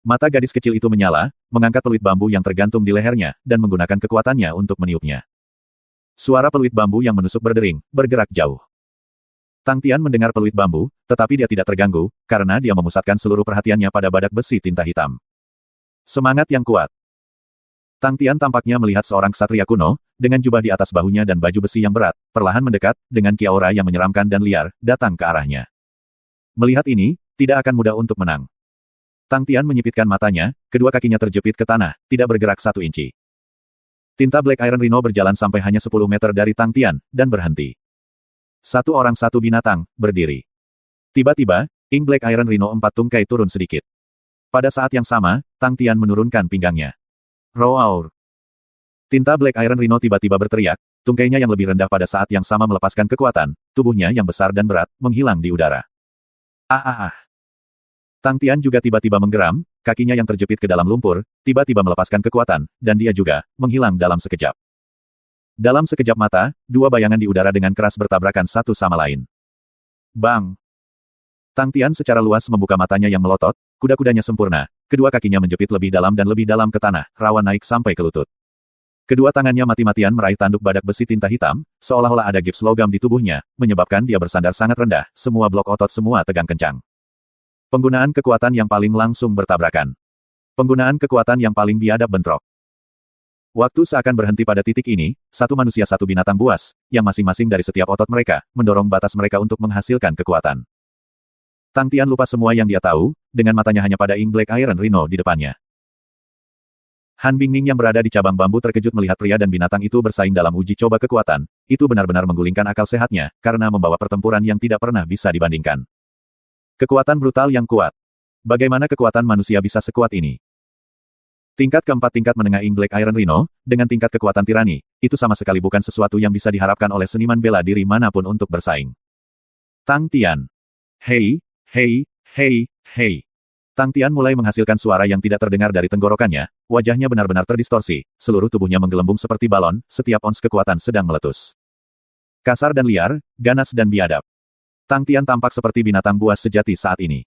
Mata gadis kecil itu menyala, mengangkat peluit bambu yang tergantung di lehernya, dan menggunakan kekuatannya untuk meniupnya. Suara peluit bambu yang menusuk berdering, bergerak jauh. Tang Tian mendengar peluit bambu, tetapi dia tidak terganggu, karena dia memusatkan seluruh perhatiannya pada badak besi tinta hitam. Semangat yang kuat. Tang Tian tampaknya melihat seorang ksatria kuno, dengan jubah di atas bahunya dan baju besi yang berat, perlahan mendekat, dengan kiaura yang menyeramkan dan liar, datang ke arahnya. Melihat ini, tidak akan mudah untuk menang. Tang Tian menyipitkan matanya, kedua kakinya terjepit ke tanah, tidak bergerak 1 inci. Tinta Black Iron Rhino berjalan sampai hanya 10 meter dari Tang Tian, dan berhenti. Satu orang satu binatang, berdiri. Tiba-tiba, Ing Black Iron Rhino 4 tungkai turun sedikit. Pada saat yang sama, Tang Tian menurunkan pinggangnya. Roar. Tinta Black Iron Rhino tiba-tiba berteriak, tungkainya yang lebih rendah pada saat yang sama melepaskan kekuatan, tubuhnya yang besar dan berat, menghilang di udara. Ah ah ah. Tang Tian juga tiba-tiba menggeram, kakinya yang terjepit ke dalam lumpur, tiba-tiba melepaskan kekuatan, dan dia juga menghilang dalam sekejap. Dalam sekejap mata, dua bayangan di udara dengan keras bertabrakan satu sama lain. Bang! Tang Tian secara luas membuka matanya yang melotot, kuda-kudanya sempurna, kedua kakinya menjepit lebih dalam ke tanah, rawan naik sampai ke lutut. Kedua tangannya mati-matian meraih tanduk badak besi tinta hitam, seolah-olah ada gips logam di tubuhnya, menyebabkan dia bersandar sangat rendah, semua blok otot semua tegang kencang. Penggunaan kekuatan yang paling langsung bertabrakan. Penggunaan kekuatan yang paling biadab bentrok. Waktu seakan berhenti pada titik ini, satu manusia satu binatang buas, yang masing-masing dari setiap otot mereka, mendorong batas mereka untuk menghasilkan kekuatan. Tang Tian lupa semua yang dia tahu, dengan matanya hanya pada Ink Black Iron Rhino di depannya. Han Bingning yang berada di cabang bambu terkejut melihat pria dan binatang itu bersaing dalam uji coba kekuatan, itu benar-benar menggulingkan akal sehatnya, karena membawa pertempuran yang tidak pernah bisa dibandingkan. Kekuatan brutal yang kuat. Bagaimana kekuatan manusia bisa sekuat ini? Tingkat keempat tingkat menengah Ink Black Iron Rhino, dengan tingkat kekuatan tirani, itu sama sekali bukan sesuatu yang bisa diharapkan oleh seniman bela diri manapun untuk bersaing. Tang Tian. Hei, hei, hei, hei. Tang Tian mulai menghasilkan suara yang tidak terdengar dari tenggorokannya, wajahnya benar-benar terdistorsi, seluruh tubuhnya menggelembung seperti balon, setiap ons kekuatan sedang meletus. Kasar dan liar, ganas dan biadab. Tang Tian tampak seperti binatang buas sejati saat ini.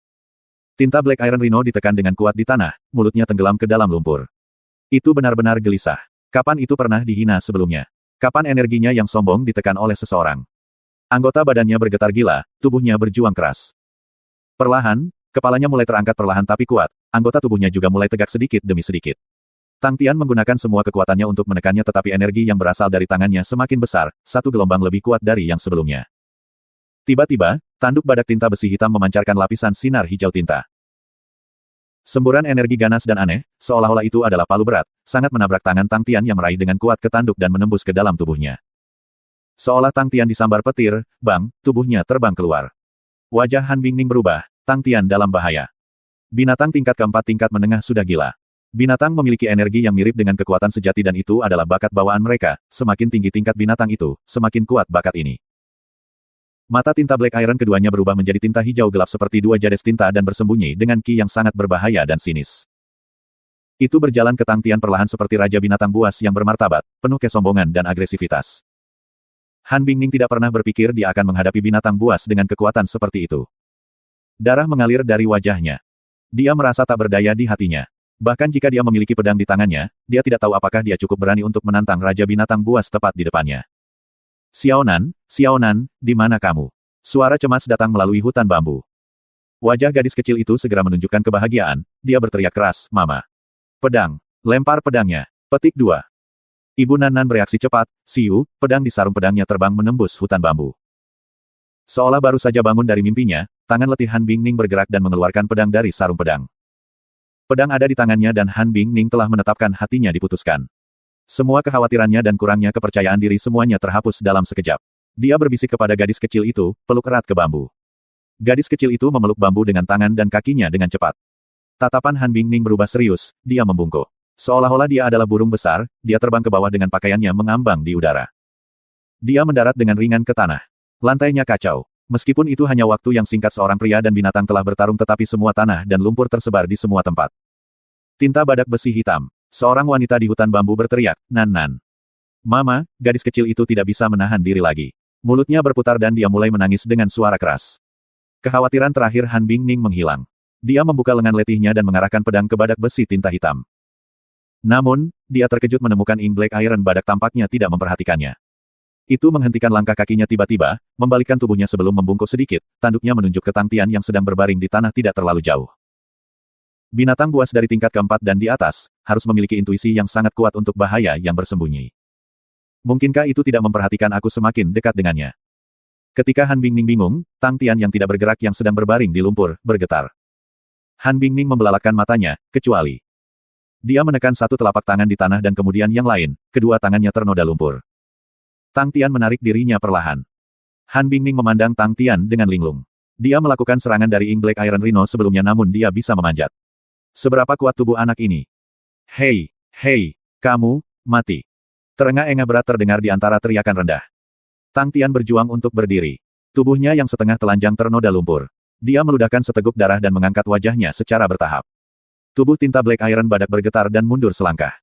Tinta Black Iron Rhino ditekan dengan kuat di tanah, mulutnya tenggelam ke dalam lumpur. Itu benar-benar gelisah. Kapan itu pernah dihina sebelumnya? Kapan energinya yang sombong ditekan oleh seseorang? Anggota badannya bergetar gila, tubuhnya berjuang keras. Perlahan, kepalanya mulai terangkat perlahan tapi kuat, anggota tubuhnya juga mulai tegak sedikit demi sedikit. Tang Tian menggunakan semua kekuatannya untuk menekannya tetapi energi yang berasal dari tangannya semakin besar, satu gelombang lebih kuat dari yang sebelumnya. Tiba-tiba, tanduk badak tinta besi hitam memancarkan lapisan sinar hijau tinta. Semburan energi ganas dan aneh, seolah-olah itu adalah palu berat, sangat menabrak tangan Tang Tian yang meraih dengan kuat ke tanduk dan menembus ke dalam tubuhnya. Seolah Tang Tian disambar petir, bang, tubuhnya terbang keluar. Wajah Han Bingning berubah, Tang Tian dalam bahaya. Binatang tingkat keempat tingkat menengah sudah gila. Binatang memiliki energi yang mirip dengan kekuatan sejati dan itu adalah bakat bawaan mereka, semakin tinggi tingkat binatang itu, semakin kuat bakat ini. Mata tinta Black Iron keduanya berubah menjadi tinta hijau gelap seperti dua jades tinta dan bersembunyi dengan ki yang sangat berbahaya dan sinis. Itu berjalan ke Tang Tian perlahan seperti raja binatang buas yang bermartabat, penuh kesombongan dan agresivitas. Han Bingning tidak pernah berpikir dia akan menghadapi binatang buas dengan kekuatan seperti itu. Darah mengalir dari wajahnya. Dia merasa tak berdaya di hatinya. Bahkan jika dia memiliki pedang di tangannya, dia tidak tahu apakah dia cukup berani untuk menantang raja binatang buas tepat di depannya. Xiaonan, Xiaonan, di mana kamu? Suara cemas datang melalui hutan bambu. Wajah gadis kecil itu segera menunjukkan kebahagiaan, dia berteriak keras, Mama. Pedang. Lempar pedangnya. Petik 2. Ibu Nan bereaksi cepat, siu, pedang di sarung pedangnya terbang menembus hutan bambu. Seolah baru saja bangun dari mimpinya, tangan letih Han Bingning bergerak dan mengeluarkan pedang dari sarung pedang. Pedang ada di tangannya dan Han Bingning telah menetapkan hatinya diputuskan. Semua kekhawatirannya dan kurangnya kepercayaan diri semuanya terhapus dalam sekejap. Dia berbisik kepada gadis kecil itu, peluk erat ke bambu. Gadis kecil itu memeluk bambu dengan tangan dan kakinya dengan cepat. Tatapan Han Bingning berubah serius, dia membungkuk. Seolah-olah dia adalah burung besar, dia terbang ke bawah dengan pakaiannya mengambang di udara. Dia mendarat dengan ringan ke tanah. Lantainya kacau. Meskipun itu hanya waktu yang singkat seorang pria dan binatang telah bertarung tetapi semua tanah dan lumpur tersebar di semua tempat. Tinta badak besi hitam. Seorang wanita di hutan bambu berteriak, Nan. Mama, gadis kecil itu tidak bisa menahan diri lagi. Mulutnya berputar dan dia mulai menangis dengan suara keras. Kekhawatiran terakhir Han Bingning menghilang. Dia membuka lengan letihnya dan mengarahkan pedang ke badak besi tinta hitam. Namun, dia terkejut menemukan Ink Black Iron badak tampaknya tidak memperhatikannya. Itu menghentikan langkah kakinya tiba-tiba, membalikkan tubuhnya sebelum membungkuk sedikit, tanduknya menunjuk ke Tang Tian yang sedang berbaring di tanah tidak terlalu jauh. Binatang buas dari tingkat keempat dan di atas, harus memiliki intuisi yang sangat kuat untuk bahaya yang bersembunyi. Mungkinkah itu tidak memperhatikan aku semakin dekat dengannya? Ketika Han Bingning bingung, Tang Tian yang tidak bergerak yang sedang berbaring di lumpur, bergetar. Han Bingning membelalakkan matanya, kecuali. Dia menekan satu telapak tangan di tanah dan kemudian yang lain, kedua tangannya ternoda lumpur. Tang Tian menarik dirinya perlahan. Han Bingning memandang Tang Tian dengan linglung. Dia melakukan serangan dari Ink Black Iron Rhino sebelumnya namun dia bisa memanjat. Seberapa kuat tubuh anak ini? Hei, kamu, mati. Terengah-engah berat terdengar di antara teriakan rendah. Tang Tian berjuang untuk berdiri. Tubuhnya yang setengah telanjang ternoda lumpur. Dia meludahkan seteguk darah dan mengangkat wajahnya secara bertahap. Tubuh tinta Black Iron badak bergetar dan mundur selangkah.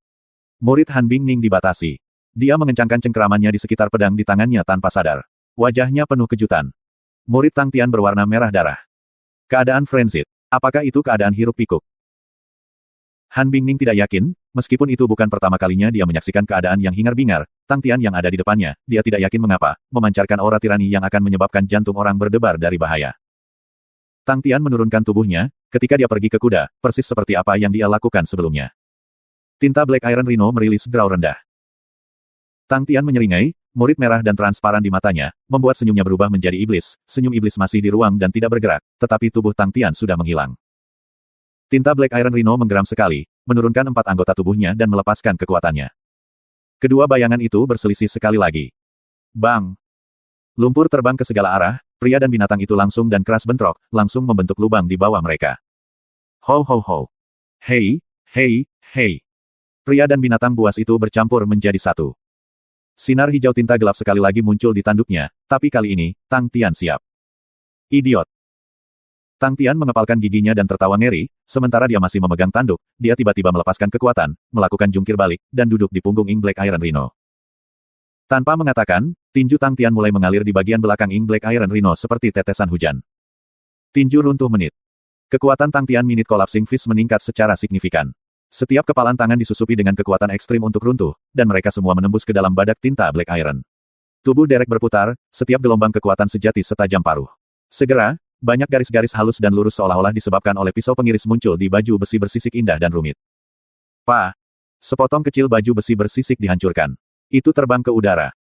Murid Han Bingning dibatasi. Dia mengencangkan cengkeramannya di sekitar pedang di tangannya tanpa sadar. Wajahnya penuh kejutan. Murid Tang Tian berwarna merah darah. Keadaan frenzied. Apakah itu keadaan hiruk pikuk? Han Bingning tidak yakin, meskipun itu bukan pertama kalinya dia menyaksikan keadaan yang hingar-bingar, Tang Tian yang ada di depannya, dia tidak yakin mengapa, memancarkan aura tirani yang akan menyebabkan jantung orang berdebar dari bahaya. Tang Tian menurunkan tubuhnya, ketika dia pergi ke kuda, persis seperti apa yang dia lakukan sebelumnya. Tinta Black Iron Rhino merilis growl rendah. Tang Tian menyeringai, murid merah dan transparan di matanya, membuat senyumnya berubah menjadi iblis. Senyum iblis masih di ruang dan tidak bergerak, tetapi tubuh Tang Tian sudah menghilang. Tinta Black Iron Rhino menggeram sekali, menurunkan 4 anggota tubuhnya dan melepaskan kekuatannya. Kedua bayangan itu berselisih sekali lagi. Bang! Lumpur terbang ke segala arah, pria dan binatang itu langsung dan keras bentrok, langsung membentuk lubang di bawah mereka. Ho ho ho! Hei, hei, hei! Pria dan binatang buas itu bercampur menjadi satu. Sinar hijau tinta gelap sekali lagi muncul di tanduknya, tapi kali ini, Tang Tian siap. Idiot! Tang Tian mengepalkan giginya dan tertawa ngeri, sementara dia masih memegang tanduk, dia tiba-tiba melepaskan kekuatan, melakukan jungkir balik, dan duduk di punggung Ing Black Iron Rhino. Tanpa mengatakan, tinju Tang Tian mulai mengalir di bagian belakang Ing Black Iron Rhino seperti tetesan hujan. Tinju runtuh menit. Kekuatan Tang Tian Minute Collapsing Fist meningkat secara signifikan. Setiap kepalan tangan disusupi dengan kekuatan ekstrim untuk runtuh, dan mereka semua menembus ke dalam badak tinta Black Iron. Tubuh Derek berputar, setiap gelombang kekuatan sejati setajam paruh. Segera, banyak garis-garis halus dan lurus seolah-olah disebabkan oleh pisau pengiris muncul di baju besi bersisik indah dan rumit. Sepotong kecil baju besi bersisik dihancurkan. Itu terbang ke udara.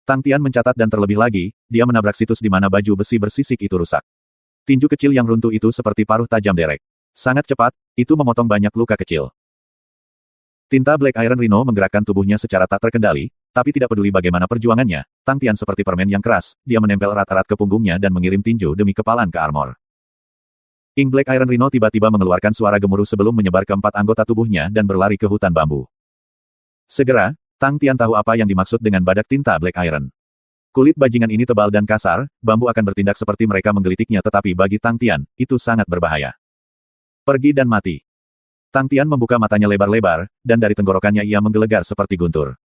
Tang Tian mencatat dan terlebih lagi, dia menabrak situs di mana baju besi bersisik itu rusak. Tinju kecil yang runtuh itu seperti paruh tajam Derek. Sangat cepat, itu memotong banyak luka kecil. Tinta Black Iron Rhino menggerakkan tubuhnya secara tak terkendali, tapi tidak peduli bagaimana perjuangannya, Tang Tian seperti permen yang keras, dia menempel erat-erat ke punggungnya dan mengirim tinju demi kepalan ke armor. Ing Black Iron Rhino tiba-tiba mengeluarkan suara gemuruh sebelum menyebar ke 4 anggota tubuhnya dan berlari ke hutan bambu. Segera, Tang Tian tahu apa yang dimaksud dengan badak tinta Black Iron. Kulit bajingan ini tebal dan kasar, bambu akan bertindak seperti mereka menggelitiknya tetapi bagi Tang Tian, itu sangat berbahaya. Pergi dan mati. Tang Tian membuka matanya lebar-lebar, dan dari tenggorokannya ia menggelegar seperti guntur.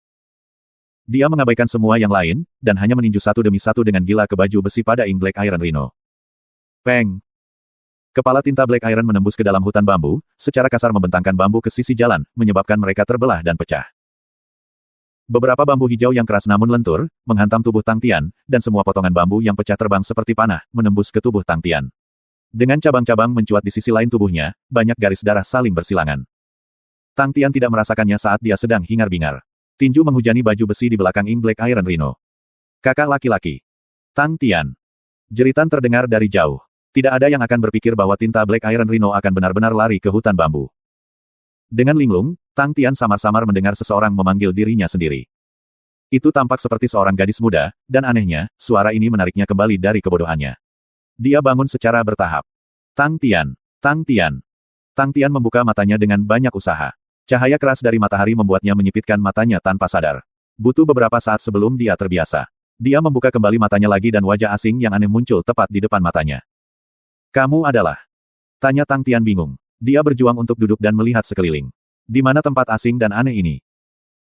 Dia mengabaikan semua yang lain, dan hanya meninju satu demi satu dengan gila ke baju besi pada Ing Black Iron Rhino. Peng! Kepala tinta Black Iron menembus ke dalam hutan bambu, secara kasar membentangkan bambu ke sisi jalan, menyebabkan mereka terbelah dan pecah. Beberapa bambu hijau yang keras namun lentur, menghantam tubuh Tang Tian, dan semua potongan bambu yang pecah terbang seperti panah, menembus ke tubuh Tang Tian. Dengan cabang-cabang mencuat di sisi lain tubuhnya, banyak garis darah saling bersilangan. Tang Tian tidak merasakannya saat dia sedang hingar-bingar. Tinju menghujani baju besi di belakang Ing Black Iron Rhino. Kakak laki-laki. Tang Tian. Jeritan terdengar dari jauh. Tidak ada yang akan berpikir bahwa tinta Black Iron Rhino akan benar-benar lari ke hutan bambu. Dengan linglung, Tang Tian samar-samar mendengar seseorang memanggil dirinya sendiri. Itu tampak seperti seorang gadis muda, dan anehnya, suara ini menariknya kembali dari kebodohannya. Dia bangun secara bertahap. Tang Tian. Tang Tian. Tang Tian membuka matanya dengan banyak usaha. Cahaya keras dari matahari membuatnya menyipitkan matanya tanpa sadar. Butuh beberapa saat sebelum dia terbiasa. Dia membuka kembali matanya lagi dan wajah asing yang aneh muncul tepat di depan matanya. Kamu adalah? Tanya Tang Tian bingung. Dia berjuang untuk duduk dan melihat sekeliling. Di mana tempat asing dan aneh ini?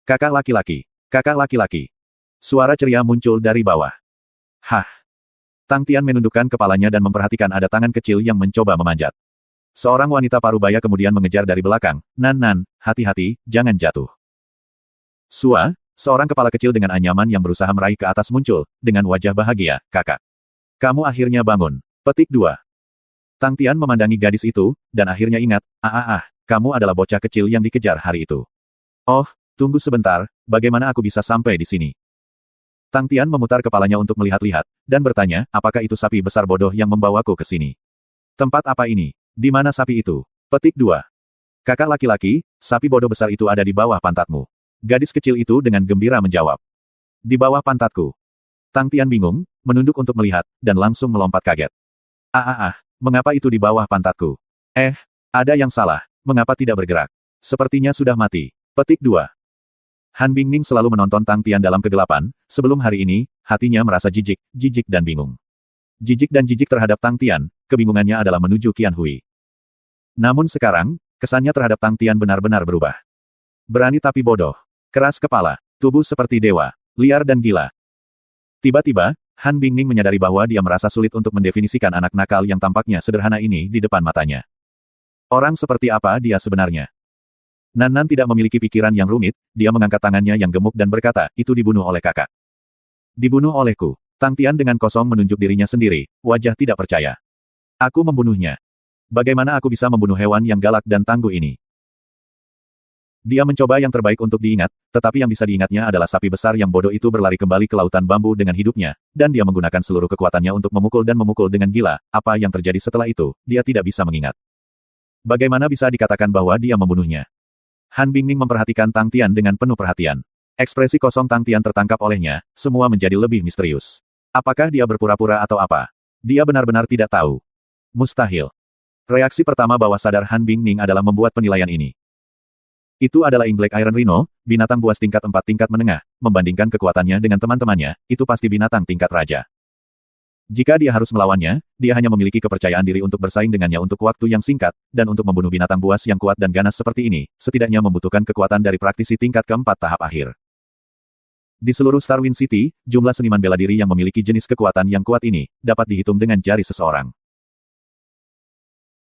Kakak laki-laki. Kakak laki-laki. Suara ceria muncul dari bawah. Hah! Tang Tian menundukkan kepalanya dan memperhatikan ada tangan kecil yang mencoba memanjat. Seorang wanita parubaya kemudian mengejar dari belakang. Nan, hati-hati, jangan jatuh. Sua, seorang kepala kecil dengan anyaman yang berusaha meraih ke atas muncul, dengan wajah bahagia, kakak. Kamu akhirnya bangun. Petik 2. Tang Tian memandangi gadis itu, dan akhirnya ingat, kamu adalah bocah kecil yang dikejar hari itu. Oh, tunggu sebentar, bagaimana aku bisa sampai di sini? Tang Tian memutar kepalanya untuk melihat-lihat, dan bertanya, apakah itu sapi besar bodoh yang membawaku ke sini? Tempat apa ini? Di mana sapi itu? Petik 2. Kakak laki-laki, sapi bodoh besar itu ada di bawah pantatmu. Gadis kecil itu dengan gembira menjawab. Di bawah pantatku. Tang Tian bingung, menunduk untuk melihat, dan langsung melompat kaget. Mengapa itu di bawah pantatku? Ada yang salah, mengapa tidak bergerak? Sepertinya sudah mati. Petik 2. Han Bingning selalu menonton Tang Tian dalam kegelapan, sebelum hari ini, hatinya merasa jijik dan bingung. Jijik terhadap Tang Tian, kebingungannya adalah menuju Qian Hui. Namun sekarang, Kesannya terhadap Tang Tian benar-benar berubah. Berani tapi bodoh. Keras kepala. Tubuh seperti dewa. Liar dan gila. Tiba-tiba, Han Bingning menyadari bahwa dia merasa sulit untuk mendefinisikan anak nakal yang tampaknya sederhana ini di depan matanya. Orang seperti apa dia sebenarnya? Nan Nan tidak memiliki pikiran yang rumit, dia mengangkat tangannya yang gemuk dan berkata, itu dibunuh oleh kakak. Dibunuh olehku. Tang Tian dengan kosong menunjuk dirinya sendiri, wajah tidak percaya. Aku membunuhnya. Bagaimana aku bisa membunuh hewan yang galak dan tangguh ini? Dia mencoba yang terbaik untuk diingat, tetapi yang bisa diingatnya adalah sapi besar yang bodoh itu berlari kembali ke lautan bambu dengan hidupnya, dan dia menggunakan seluruh kekuatannya untuk memukul dan memukul dengan gila. Apa yang terjadi setelah itu, dia tidak bisa mengingat. Bagaimana bisa dikatakan bahwa dia membunuhnya? Han Bingning memperhatikan Tang Tian dengan penuh perhatian. Ekspresi kosong Tang Tian tertangkap olehnya, semua menjadi lebih misterius. Apakah dia berpura-pura atau apa? Dia benar-benar tidak tahu. Mustahil. Reaksi pertama bawah sadar Han Bingning adalah membuat penilaian ini. Itu adalah Black Iron Rhino, binatang buas tingkat 4 tingkat menengah, membandingkan kekuatannya dengan teman-temannya, itu pasti binatang tingkat raja. Jika dia harus melawannya, dia hanya memiliki kepercayaan diri untuk bersaing dengannya untuk waktu yang singkat, dan untuk membunuh binatang buas yang kuat dan ganas seperti ini, setidaknya membutuhkan kekuatan dari praktisi tingkat keempat tahap akhir. Di seluruh Starwind City, jumlah seniman bela diri yang memiliki jenis kekuatan yang kuat ini, dapat dihitung dengan jari seseorang.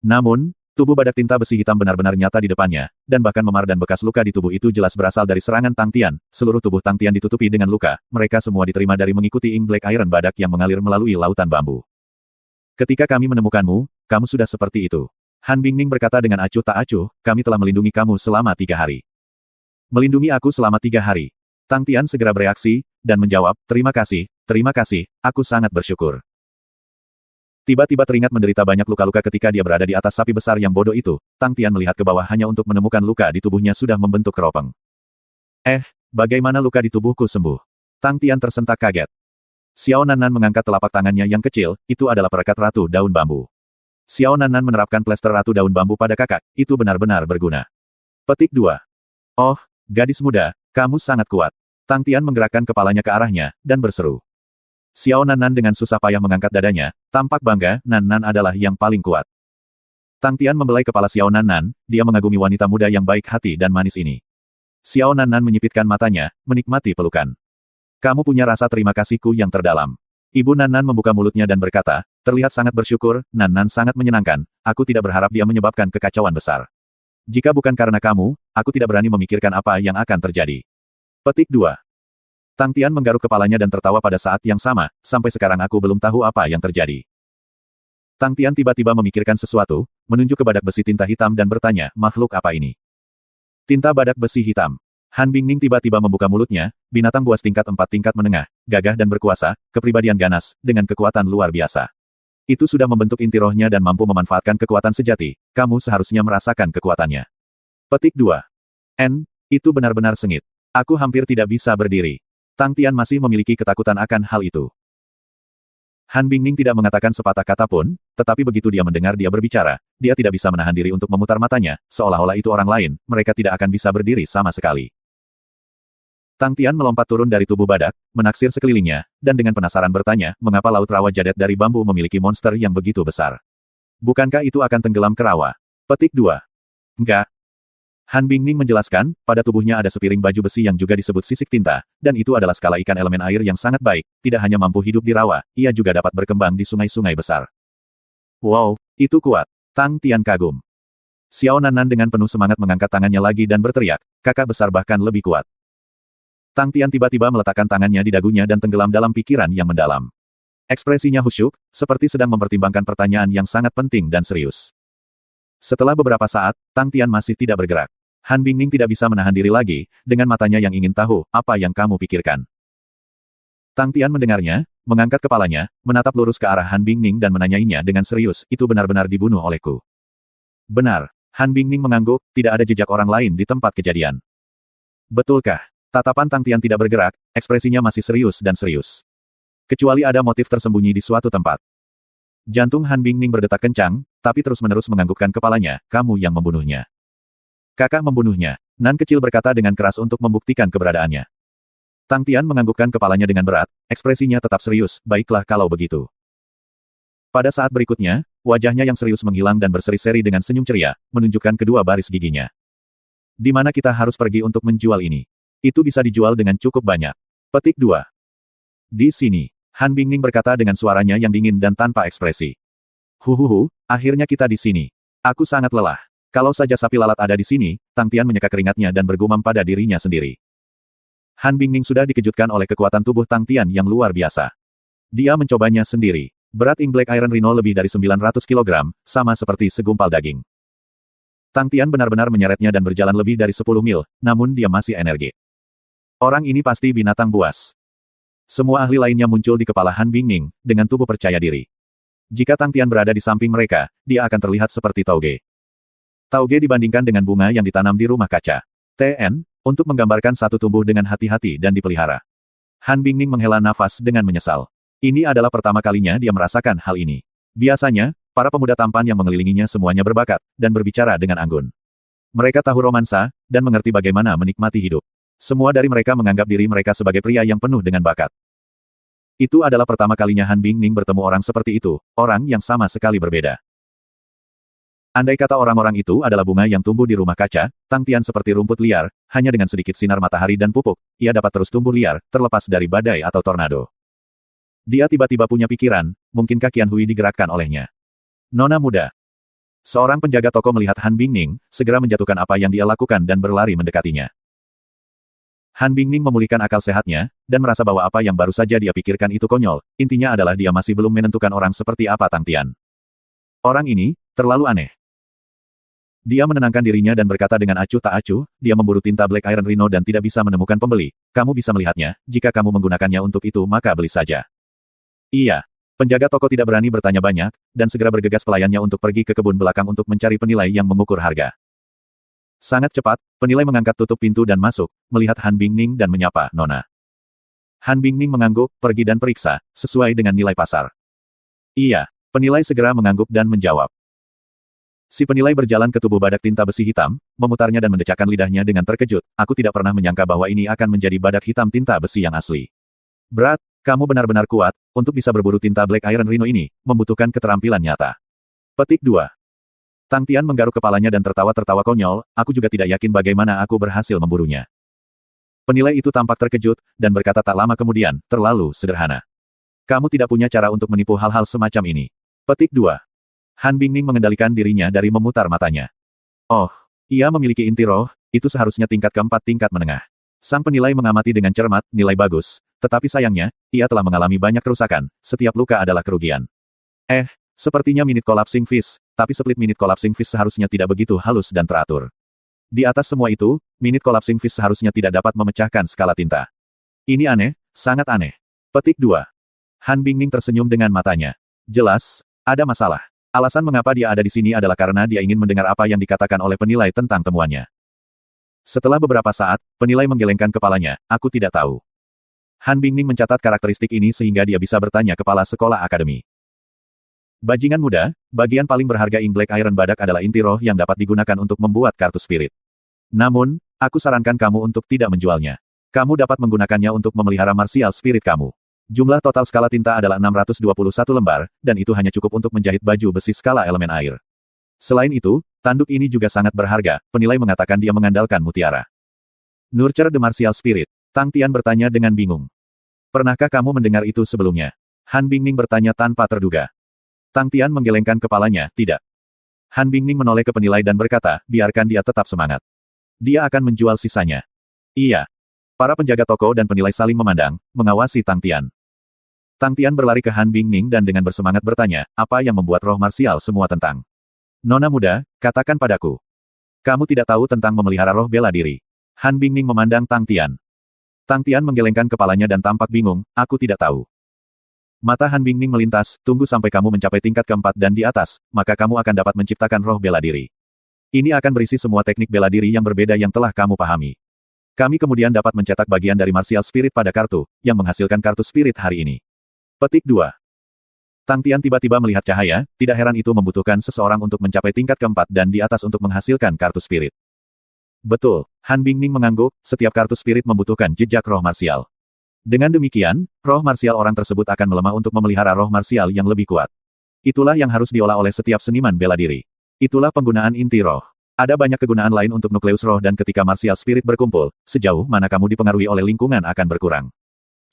Namun, tubuh badak tinta besi hitam benar-benar nyata di depannya, dan bahkan memar dan bekas luka di tubuh itu jelas berasal dari serangan Tang Tian. Seluruh tubuh Tang Tian ditutupi dengan luka, mereka semua diterima dari mengikuti Black Iron badak yang mengalir melalui lautan bambu. Ketika kami menemukanmu, kamu sudah seperti itu. Han Bingning berkata dengan acuh tak acuh, kami telah melindungi kamu selama 3 hari. Melindungi aku selama 3 hari. Tang Tian segera bereaksi, dan menjawab, terima kasih, aku sangat bersyukur. Tiba-tiba teringat menderita banyak luka-luka ketika dia berada di atas sapi besar yang bodoh itu, Tang Tian melihat ke bawah hanya untuk menemukan luka di tubuhnya sudah membentuk keropeng. Bagaimana luka di tubuhku sembuh? Tang Tian tersentak kaget. Xiao Nannan mengangkat telapak tangannya yang kecil, itu adalah perekat ratu daun bambu. Xiao Nannan menerapkan plester ratu daun bambu pada kakak, itu benar-benar berguna. Petik 2. Oh, gadis muda, kamu sangat kuat. Tang Tian menggerakkan kepalanya ke arahnya, dan berseru. Xiao Nannan dengan susah payah mengangkat dadanya, tampak bangga, Nannan adalah yang paling kuat. Tang Tian membelai kepala Xiao Nannan, dia mengagumi wanita muda yang baik hati dan manis ini. Xiao Nannan menyipitkan matanya, menikmati pelukan. Kamu punya rasa terima kasihku yang terdalam. Ibu Nannan membuka mulutnya dan berkata, terlihat sangat bersyukur, Nannan sangat menyenangkan, aku tidak berharap dia menyebabkan kekacauan besar. Jika bukan karena kamu, aku tidak berani memikirkan apa yang akan terjadi. Petik 2. Tang Tian menggaruk kepalanya dan tertawa pada saat yang sama, sampai sekarang aku belum tahu apa yang terjadi. Tang Tian tiba-tiba memikirkan sesuatu, menunjuk ke badak besi tinta hitam dan bertanya, makhluk apa ini? Tinta badak besi hitam. Han Bingning tiba-tiba membuka mulutnya, binatang buas tingkat 4 tingkat menengah, gagah dan berkuasa, kepribadian ganas, dengan kekuatan luar biasa. Itu sudah membentuk inti rohnya dan mampu memanfaatkan kekuatan sejati, kamu seharusnya merasakan kekuatannya. Petik 2. Itu benar-benar sengit. Aku hampir tidak bisa berdiri. Tang Tian masih memiliki ketakutan akan hal itu. Han Bingning tidak mengatakan sepatah kata pun, tetapi begitu dia mendengar dia berbicara, dia tidak bisa menahan diri untuk memutar matanya, seolah-olah itu orang lain, mereka tidak akan bisa berdiri sama sekali. Tang Tian melompat turun dari tubuh badak, menaksir sekelilingnya, dan dengan penasaran bertanya, mengapa laut rawa jadet dari bambu memiliki monster yang begitu besar? Bukankah itu akan tenggelam ke rawa? Petik 2. Enggak. Han Bingning menjelaskan, pada tubuhnya ada sepiring baju besi yang juga disebut sisik tinta, dan itu adalah skala ikan elemen air yang sangat baik, tidak hanya mampu hidup di rawa, ia juga dapat berkembang di sungai-sungai besar. Wow, itu kuat. Tang Tian kagum. Xiao Nannan dengan penuh semangat mengangkat tangannya lagi dan berteriak, kakak besar bahkan lebih kuat. Tang Tian tiba-tiba meletakkan tangannya di dagunya dan tenggelam dalam pikiran yang mendalam. Ekspresinya khusyuk, seperti sedang mempertimbangkan pertanyaan yang sangat penting dan serius. Setelah beberapa saat, Tang Tian masih tidak bergerak. Han Bingning tidak bisa menahan diri lagi, dengan matanya yang ingin tahu, apa yang kamu pikirkan. Tang Tian mendengarnya, mengangkat kepalanya, menatap lurus ke arah Han Bingning dan menanyainya dengan serius, itu benar-benar dibunuh olehku. Benar. Han Bingning mengangguk, tidak ada jejak orang lain di tempat kejadian. Betulkah? Tatapan Tang Tian tidak bergerak, ekspresinya masih serius dan serius. Kecuali ada motif tersembunyi di suatu tempat. Jantung Han Bingning berdetak kencang, tapi terus-menerus menganggukkan kepalanya, kamu yang membunuhnya. Kakak membunuhnya. Nan kecil berkata dengan keras untuk membuktikan keberadaannya. Tang Tian menganggukkan kepalanya dengan berat, ekspresinya tetap serius, baiklah kalau begitu. Pada saat berikutnya, wajahnya yang serius menghilang dan berseri-seri dengan senyum ceria, menunjukkan kedua baris giginya. Di mana kita harus pergi untuk menjual ini? Itu bisa dijual dengan cukup banyak. Petik 2. Di sini, Han Bingning berkata dengan suaranya yang dingin dan tanpa ekspresi. Huhuhu, akhirnya kita di sini. Aku sangat lelah. Kalau saja sapi lalat ada di sini, Tang Tian menyeka keringatnya dan bergumam pada dirinya sendiri. Han Bingning sudah dikejutkan oleh kekuatan tubuh Tang Tian yang luar biasa. Dia mencobanya sendiri. Berat Ink Black Iron Rhino lebih dari 900 kg, sama seperti segumpal daging. Tang Tian benar-benar menyeretnya dan berjalan lebih dari 10 mil, namun dia masih energi. Orang ini pasti binatang buas. Semua ahli lainnya muncul di kepala Han Bingning, dengan tubuh percaya diri. Jika Tang Tian berada di samping mereka, dia akan terlihat seperti tauge. Tauge dibandingkan dengan bunga yang ditanam di rumah kaca. TN, untuk menggambarkan satu tumbuh dengan hati-hati dan dipelihara. Han Bingning menghela nafas dengan menyesal. Ini adalah pertama kalinya dia merasakan hal ini. Biasanya, para pemuda tampan yang mengelilinginya semuanya berbakat, dan berbicara dengan anggun. Mereka tahu romansa, dan mengerti bagaimana menikmati hidup. Semua dari mereka menganggap diri mereka sebagai pria yang penuh dengan bakat. Itu adalah pertama kalinya Han Bingning bertemu orang seperti itu, orang yang sama sekali berbeda. Andai kata orang-orang itu adalah bunga yang tumbuh di rumah kaca, Tang Tian seperti rumput liar, hanya dengan sedikit sinar matahari dan pupuk, ia dapat terus tumbuh liar, terlepas dari badai atau tornado. Dia tiba-tiba punya pikiran, mungkinkah Qian Hui digerakkan olehnya? Nona muda. Seorang penjaga toko melihat Han Bingning, segera menjatuhkan apa yang dia lakukan dan berlari mendekatinya. Han Bingning memulihkan akal sehatnya, dan merasa bahwa apa yang baru saja dia pikirkan itu konyol, intinya adalah dia masih belum menentukan orang seperti apa Tang Tian. Orang ini, terlalu aneh. Dia menenangkan dirinya dan berkata dengan acuh tak acuh, dia memburu tinta Black Iron Rhino dan tidak bisa menemukan pembeli. Kamu bisa melihatnya, jika kamu menggunakannya untuk itu maka beli saja. Iya. Penjaga toko tidak berani bertanya banyak, dan segera bergegas pelayannya untuk pergi ke kebun belakang untuk mencari penilai yang mengukur harga. Sangat cepat, penilai mengangkat tutup pintu dan masuk, melihat Han Bingning dan menyapa, Nona. Han Bingning mengangguk, pergi dan periksa, sesuai dengan nilai pasar. Iya. Penilai segera mengangguk dan menjawab. Si penilai berjalan ke tubuh badak tinta besi hitam, memutarnya dan mendecakkan lidahnya dengan terkejut. Aku tidak pernah menyangka bahwa ini akan menjadi badak hitam tinta besi yang asli. Berat, kamu benar-benar kuat, untuk bisa berburu tinta Black Iron Rhino ini, membutuhkan keterampilan nyata. Petik 2. Tang Tian menggaruk kepalanya dan tertawa-tertawa konyol, aku juga tidak yakin bagaimana aku berhasil memburunya. Penilai itu tampak terkejut, dan berkata tak lama kemudian, terlalu sederhana. Kamu tidak punya cara untuk menipu hal-hal semacam ini. Petik 2. Han Bingning mengendalikan dirinya dari memutar matanya. Oh, ia memiliki inti roh, itu seharusnya tingkat keempat tingkat menengah. Sang penilai mengamati dengan cermat, nilai bagus, tetapi sayangnya, ia telah mengalami banyak kerusakan, setiap luka adalah kerugian. Sepertinya Minute Collapsing Fist, tapi split Minute Collapsing Fist seharusnya tidak begitu halus dan teratur. Di atas semua itu, Minute Collapsing Fist seharusnya tidak dapat memecahkan skala tinta. Ini aneh, sangat aneh. Petik 2. Han Bingning tersenyum dengan matanya. Jelas, ada masalah. Alasan mengapa dia ada di sini adalah karena dia ingin mendengar apa yang dikatakan oleh penilai tentang temuannya. Setelah beberapa saat, penilai menggelengkan kepalanya, aku tidak tahu. Han Bingning mencatat karakteristik ini sehingga dia bisa bertanya kepala sekolah akademi. Bajingan muda, bagian paling berharga Ink Black Iron Badak adalah inti roh yang dapat digunakan untuk membuat kartu spirit. Namun, aku sarankan kamu untuk tidak menjualnya. Kamu dapat menggunakannya untuk memelihara martial spirit kamu. Jumlah total skala tinta adalah 621 lembar, dan itu hanya cukup untuk menjahit baju besi skala elemen air. Selain itu, tanduk ini juga sangat berharga, penilai mengatakan dia mengandalkan mutiara. Nurture the Martial Spirit. Tang Tian bertanya dengan bingung. Pernahkah kamu mendengar itu sebelumnya? Han Bingning bertanya tanpa terduga. Tang Tian menggelengkan kepalanya, tidak. Han Bingning menoleh ke penilai dan berkata, biarkan dia tetap semangat. Dia akan menjual sisanya. Iya. Para penjaga toko dan penilai saling memandang, mengawasi Tang Tian. Tang Tian berlari ke Han Bingning dan dengan bersemangat bertanya, apa yang membuat roh marsial semua tentang? Nona muda, katakan padaku. Kamu tidak tahu tentang memelihara roh bela diri. Han Bingning memandang Tang Tian. Tang Tian menggelengkan kepalanya dan tampak bingung, aku tidak tahu. Mata Han Bingning melintas, tunggu sampai kamu mencapai tingkat keempat dan di atas, maka kamu akan dapat menciptakan roh bela diri. Ini akan berisi semua teknik bela diri yang berbeda yang telah kamu pahami. Kami kemudian dapat mencetak bagian dari martial spirit pada kartu, yang menghasilkan kartu spirit hari ini. Petik 2. Tang Tian tiba-tiba melihat cahaya, tidak heran itu membutuhkan seseorang untuk mencapai tingkat keempat dan di atas untuk menghasilkan kartu spirit. Betul, Han Bingning mengangguk, setiap kartu spirit membutuhkan jejak roh marsial. Dengan demikian, roh marsial orang tersebut akan melemah untuk memelihara roh marsial yang lebih kuat. Itulah yang harus diolah oleh setiap seniman bela diri. Itulah penggunaan inti roh. Ada banyak kegunaan lain untuk nukleus roh dan ketika martial spirit berkumpul, sejauh mana kamu dipengaruhi oleh lingkungan akan berkurang.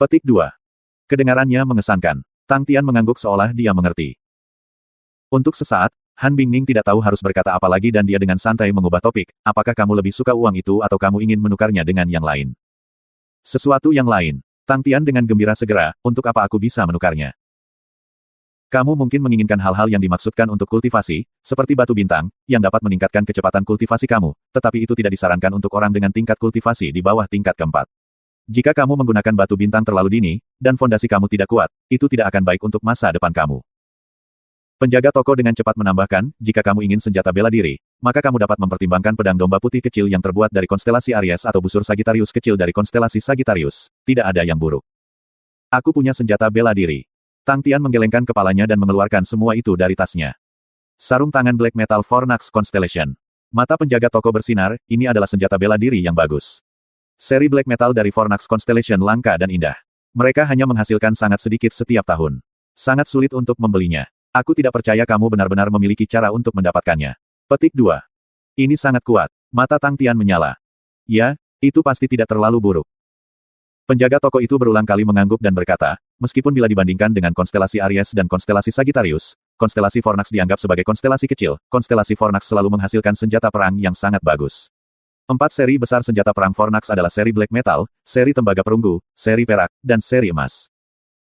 Petik 2. Kedengarannya mengesankan. Tang Tian mengangguk seolah dia mengerti. Untuk sesaat, Han Bingning tidak tahu harus berkata apa lagi dan dia dengan santai mengubah topik, apakah kamu lebih suka uang itu atau kamu ingin menukarnya dengan yang lain? Sesuatu yang lain. Tang Tian dengan gembira segera, untuk apa aku bisa menukarnya? Kamu mungkin menginginkan hal-hal yang dimaksudkan untuk kultivasi, seperti batu bintang, yang dapat meningkatkan kecepatan kultivasi kamu, tetapi itu tidak disarankan untuk orang dengan tingkat kultivasi di bawah tingkat keempat. Jika kamu menggunakan batu bintang terlalu dini, dan fondasi kamu tidak kuat, itu tidak akan baik untuk masa depan kamu. Penjaga toko dengan cepat menambahkan, jika kamu ingin senjata bela diri, maka kamu dapat mempertimbangkan pedang domba putih kecil yang terbuat dari konstelasi Aries atau busur Sagittarius kecil dari konstelasi Sagittarius. Tidak ada yang buruk. Aku punya senjata bela diri. Tang Tian menggelengkan kepalanya dan mengeluarkan semua itu dari tasnya. Sarung tangan Black Metal Fornax Constellation. Mata penjaga toko bersinar, ini adalah senjata bela diri yang bagus. Seri Black Metal dari Fornax Constellation langka dan indah. Mereka hanya menghasilkan sangat sedikit setiap tahun. Sangat sulit untuk membelinya. Aku tidak percaya kamu benar-benar memiliki cara untuk mendapatkannya. Petik 2. Ini sangat kuat. Mata Tang Tian menyala. Ya, itu pasti tidak terlalu buruk. Penjaga toko itu berulang kali mengangguk dan berkata, meskipun bila dibandingkan dengan konstelasi Aries dan konstelasi Sagittarius, konstelasi Fornax dianggap sebagai konstelasi kecil, konstelasi Fornax selalu menghasilkan senjata perang yang sangat bagus. 4 seri besar senjata perang Fornax adalah seri Black Metal, seri tembaga perunggu, seri perak, dan seri emas.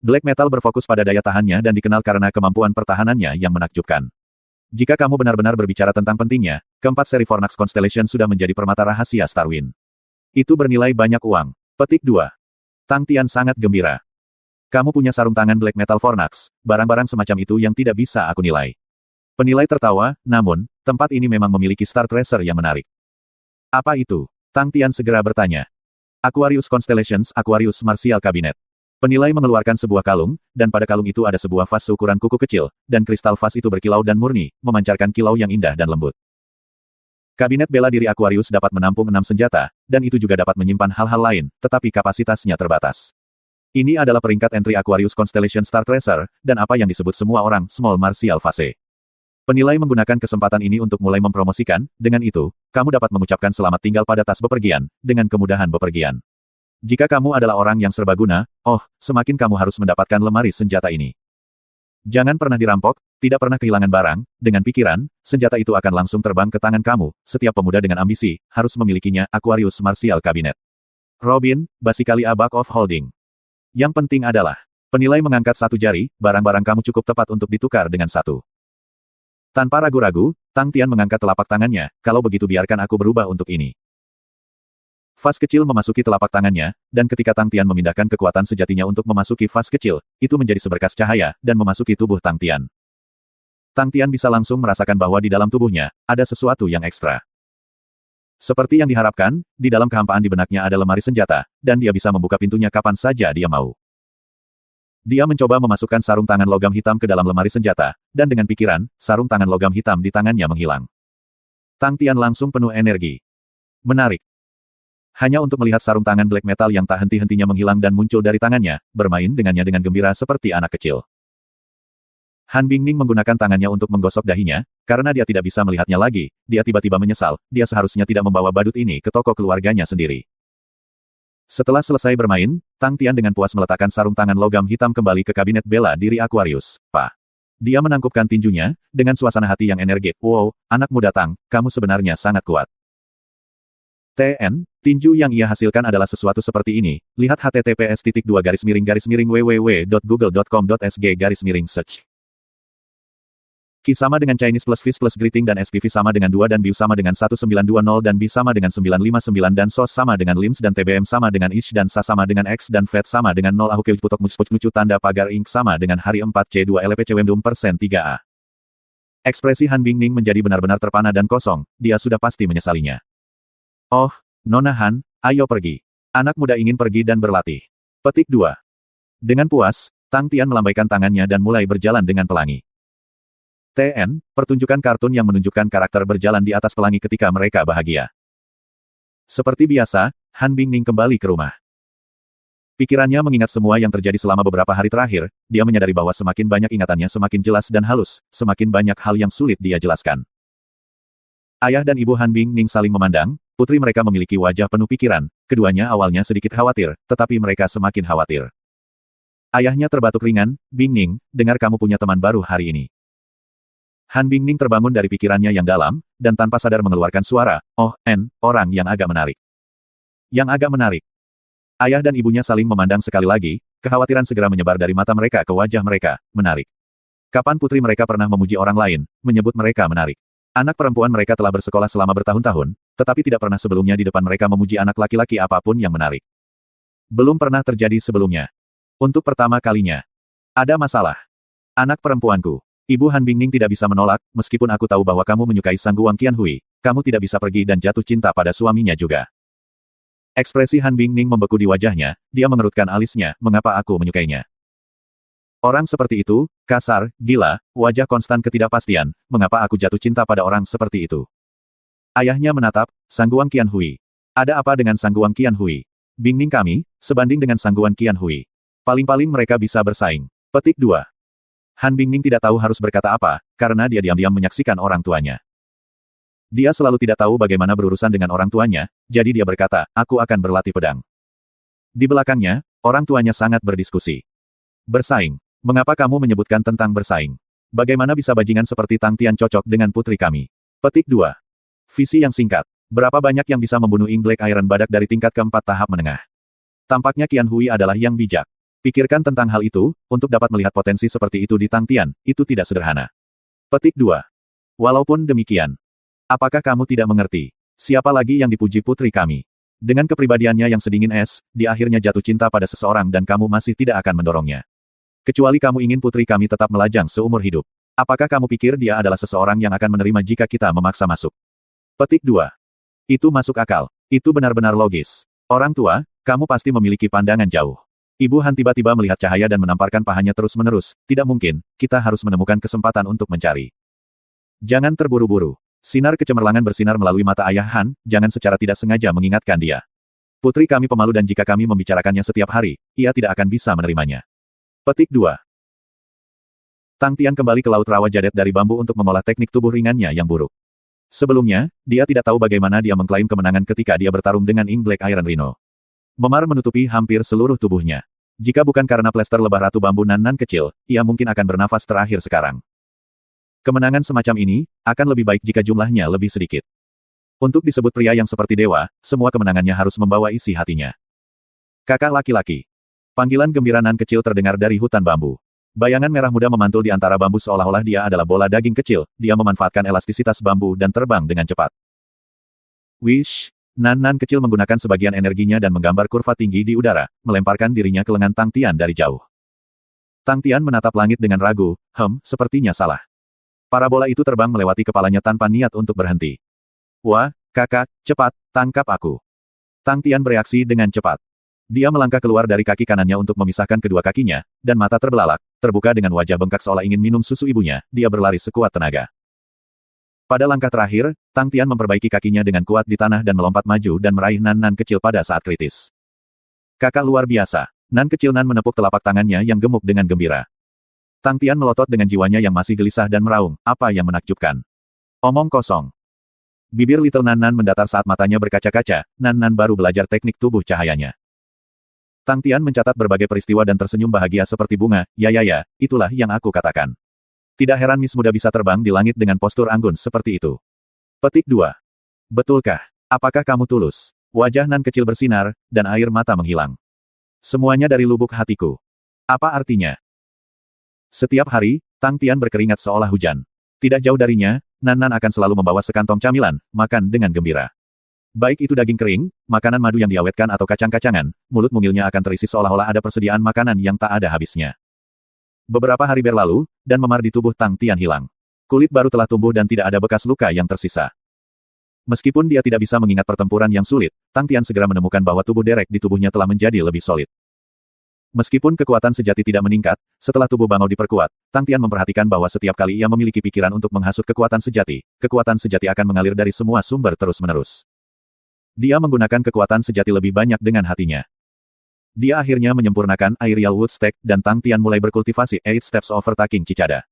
Black Metal berfokus pada daya tahannya dan dikenal karena kemampuan pertahanannya yang menakjubkan. Jika kamu benar-benar berbicara tentang pentingnya, keempat seri Fornax Constellation sudah menjadi permata rahasia Starwind. Itu bernilai banyak uang. Petik 2. Tang Tian sangat gembira. Kamu punya sarung tangan Black Metal Fornax, barang-barang semacam itu yang tidak bisa aku nilai. Penilai tertawa, namun, tempat ini memang memiliki Star Tracer yang menarik. Apa itu? Tang Tian segera bertanya. Aquarius Constellations Aquarius Martial Cabinet. Penilai mengeluarkan sebuah kalung, dan pada kalung itu ada sebuah vas seukuran kuku kecil, dan kristal vas itu berkilau dan murni, memancarkan kilau yang indah dan lembut. Kabinet bela diri Aquarius dapat menampung 6 senjata, dan itu juga dapat menyimpan hal-hal lain, tetapi kapasitasnya terbatas. Ini adalah peringkat entry Aquarius Constellation Star Tracer, dan apa yang disebut semua orang Small Martial Phase. Penilai menggunakan kesempatan ini untuk mulai mempromosikan, dengan itu, kamu dapat mengucapkan selamat tinggal pada tas bepergian, dengan kemudahan bepergian. Jika kamu adalah orang yang serbaguna, semakin kamu harus mendapatkan lemari senjata ini. Jangan pernah dirampok, tidak pernah kehilangan barang, dengan pikiran, senjata itu akan langsung terbang ke tangan kamu, setiap pemuda dengan ambisi, harus memilikinya, Aquarius Martial Cabinet. Robin, basically a bag of holding. Yang penting adalah, penilai mengangkat satu jari, barang-barang kamu cukup tepat untuk ditukar dengan satu. Tanpa ragu-ragu, Tang Tian mengangkat telapak tangannya, kalau begitu biarkan aku berubah untuk ini. Vas kecil memasuki telapak tangannya, dan ketika Tang Tian memindahkan kekuatan sejatinya untuk memasuki vas kecil, itu menjadi seberkas cahaya, dan memasuki tubuh Tang Tian. Tang Tian bisa langsung merasakan bahwa di dalam tubuhnya, ada sesuatu yang ekstra. Seperti yang diharapkan, di dalam kehampaan di benaknya ada lemari senjata, dan dia bisa membuka pintunya kapan saja dia mau. Dia mencoba memasukkan sarung tangan logam hitam ke dalam lemari senjata, dan dengan pikiran, sarung tangan logam hitam di tangannya menghilang. Tang Tian langsung penuh energi. Menarik. Hanya untuk melihat sarung tangan black metal yang tak henti-hentinya menghilang dan muncul dari tangannya, bermain dengannya dengan gembira seperti anak kecil. Han Bingning menggunakan tangannya untuk menggosok dahinya, karena dia tidak bisa melihatnya lagi, dia tiba-tiba menyesal, dia seharusnya tidak membawa badut ini ke toko keluarganya sendiri. Setelah selesai bermain, Tang Tian dengan puas meletakkan sarung tangan logam hitam kembali ke kabinet bela diri Aquarius, Pak. Dia menangkupkan tinjunya, dengan suasana hati yang energik. Wow, anak muda Tang, kamu sebenarnya sangat kuat. TN, tinju yang ia hasilkan adalah sesuatu seperti ini. Lihat https://www.google.com.sg/search. Q sama dengan Chinese plus Fish plus Greeting dan SPV sama dengan 2 dan BIU sama dengan 1920 dan B sama dengan 959 dan SOS sama dengan LIMS dan TBM sama dengan ISH dan SA sama dengan X dan FED sama dengan 0 Ahuke Putok Mucu tanda pagar Inc sama dengan hari 4C2 LPC Wemdum persen 3A. Ekspresi Han Bingning menjadi benar-benar terpana dan kosong, dia sudah pasti menyesalinya. Oh, Nona Han, ayo pergi. Anak muda ingin pergi dan berlatih. Petik 2. Dengan puas, Tang Tian melambaikan tangannya dan mulai berjalan dengan pelangi. TN, pertunjukan kartun yang menunjukkan karakter berjalan di atas pelangi ketika mereka bahagia. Seperti biasa, Han Bingning kembali ke rumah. Pikirannya mengingat semua yang terjadi selama beberapa hari terakhir, dia menyadari bahwa semakin banyak ingatannya semakin jelas dan halus, semakin banyak hal yang sulit dia jelaskan. Ayah dan ibu Han Bingning saling memandang, putri mereka memiliki wajah penuh pikiran, keduanya awalnya sedikit khawatir, tetapi mereka semakin khawatir. Ayahnya terbatuk ringan, Bingning, dengar kamu punya teman baru hari ini. Han Bingning terbangun dari pikirannya yang dalam, dan tanpa sadar mengeluarkan suara, oh, orang yang agak menarik. Yang agak menarik. Ayah dan ibunya saling memandang sekali lagi, kekhawatiran segera menyebar dari mata mereka ke wajah mereka, menarik. Kapan putri mereka pernah memuji orang lain, menyebut mereka menarik? Anak perempuan mereka telah bersekolah selama bertahun-tahun, tetapi tidak pernah sebelumnya di depan mereka memuji anak laki-laki apapun yang menarik. Belum pernah terjadi sebelumnya. Untuk pertama kalinya. Ada masalah. Anak perempuanku. Ibu Han Bingning tidak bisa menolak, meskipun aku tahu bahwa kamu menyukai Sangguang Qianhui, kamu tidak bisa pergi dan jatuh cinta pada suaminya juga. Ekspresi Han Bingning membeku di wajahnya, dia mengerutkan alisnya, mengapa aku menyukainya. Orang seperti itu, kasar, gila, wajah konstan ketidakpastian, mengapa aku jatuh cinta pada orang seperti itu. Ayahnya menatap, Sangguang Qianhui. Ada apa dengan Sangguang Qianhui? Bingning kami, sebanding dengan Sangguang Qianhui. Paling-paling mereka bisa bersaing. Petik 2. Han Bingning tidak tahu harus berkata apa, karena dia diam-diam menyaksikan orang tuanya. Dia selalu tidak tahu bagaimana berurusan dengan orang tuanya, jadi dia berkata, aku akan berlatih pedang. Di belakangnya, orang tuanya sangat berdiskusi. Bersaing. Mengapa kamu menyebutkan tentang bersaing? Bagaimana bisa bajingan seperti Tang Tian cocok dengan putri kami? Petik 2. Visi yang singkat. Berapa banyak yang bisa membunuh Ing Black Iron Badak dari tingkat keempat tahap menengah? Tampaknya Qianhui adalah yang bijak. Pikirkan tentang hal itu, untuk dapat melihat potensi seperti itu di Tang Tian, itu tidak sederhana. Petik 2. Walaupun demikian. Apakah kamu tidak mengerti? Siapa lagi yang dipuji putri kami? Dengan kepribadiannya yang sedingin es, dia akhirnya jatuh cinta pada seseorang dan kamu masih tidak akan mendorongnya. Kecuali kamu ingin putri kami tetap melajang seumur hidup. Apakah kamu pikir dia adalah seseorang yang akan menerima jika kita memaksa masuk? Petik 2. Itu masuk akal. Itu benar-benar logis. Orang tua, kamu pasti memiliki pandangan jauh. Ibu Han tiba-tiba melihat cahaya dan menamparkan pahanya terus-menerus. Tidak mungkin, kita harus menemukan kesempatan untuk mencari. Jangan terburu-buru. Sinar kecemerlangan bersinar melalui mata ayah Han, jangan secara tidak sengaja mengingatkan dia. Putri kami pemalu dan jika kami membicarakannya setiap hari, ia tidak akan bisa menerimanya. Petik 2. Tang Tian kembali ke Laut Rawa Jadet dari bambu untuk mengolah teknik tubuh ringannya yang buruk. Sebelumnya, dia tidak tahu bagaimana dia mengklaim kemenangan ketika dia bertarung dengan Ing Black Iron Rhino. Memar menutupi hampir seluruh tubuhnya. Jika bukan karena plester lebah ratu bambu Nan kecil, ia mungkin akan bernafas terakhir sekarang. Kemenangan semacam ini, akan lebih baik jika jumlahnya lebih sedikit. Untuk disebut pria yang seperti dewa, semua kemenangannya harus membawa isi hatinya. Kakak laki-laki. Panggilan gembira Nan kecil terdengar dari hutan bambu. Bayangan merah muda memantul di antara bambu seolah-olah dia adalah bola daging kecil, dia memanfaatkan elastisitas bambu dan terbang dengan cepat. Wish! Nan kecil menggunakan sebagian energinya dan menggambar kurva tinggi di udara, melemparkan dirinya ke lengan Tang Tian dari jauh. Tang Tian menatap langit dengan ragu, sepertinya salah. Parabola itu terbang melewati kepalanya tanpa niat untuk berhenti. Wah, kakak, cepat, tangkap aku. Tang Tian bereaksi dengan cepat. Dia melangkah keluar dari kaki kanannya untuk memisahkan kedua kakinya, dan mata terbelalak, terbuka dengan wajah bengkak seolah ingin minum susu ibunya, dia berlari sekuat tenaga. Pada langkah terakhir, Tang Tian memperbaiki kakinya dengan kuat di tanah dan melompat maju dan meraih Nan kecil pada saat kritis. Kakak luar biasa. Nan kecil menepuk telapak tangannya yang gemuk dengan gembira. Tang Tian melotot dengan jiwanya yang masih gelisah dan meraung, apa yang menakjubkan. Omong kosong. Bibir Little Nan mendatar saat matanya berkaca-kaca, Nan baru belajar teknik tubuh cahayanya. Tang Tian mencatat berbagai peristiwa dan tersenyum bahagia seperti bunga, ya, itulah yang aku katakan. Tidak heran Miss Muda bisa terbang di langit dengan postur anggun seperti itu. Petik 2. Betulkah? Apakah kamu tulus? Wajah Nan kecil bersinar, dan air mata menghilang. Semuanya dari lubuk hatiku. Apa artinya? Setiap hari, Tang Tian berkeringat seolah hujan. Tidak jauh darinya, Nan akan selalu membawa sekantong camilan, makan dengan gembira. Baik itu daging kering, makanan madu yang diawetkan atau kacang-kacangan, mulut mungilnya akan terisi seolah-olah ada persediaan makanan yang tak ada habisnya. Beberapa hari berlalu, dan memar di tubuh Tang Tian hilang. Kulit baru telah tumbuh dan tidak ada bekas luka yang tersisa. Meskipun dia tidak bisa mengingat pertempuran yang sulit, Tang Tian segera menemukan bahwa tubuh derek di tubuhnya telah menjadi lebih solid. Meskipun kekuatan sejati tidak meningkat, setelah tubuh bangau diperkuat, Tang Tian memperhatikan bahwa setiap kali ia memiliki pikiran untuk menghasut kekuatan sejati akan mengalir dari semua sumber terus-menerus. Dia menggunakan kekuatan sejati lebih banyak dengan hatinya. Dia akhirnya menyempurnakan Aerial Wood Stack dan Tang Tian mulai berkultivasi 8 Steps Overtaking Cicada.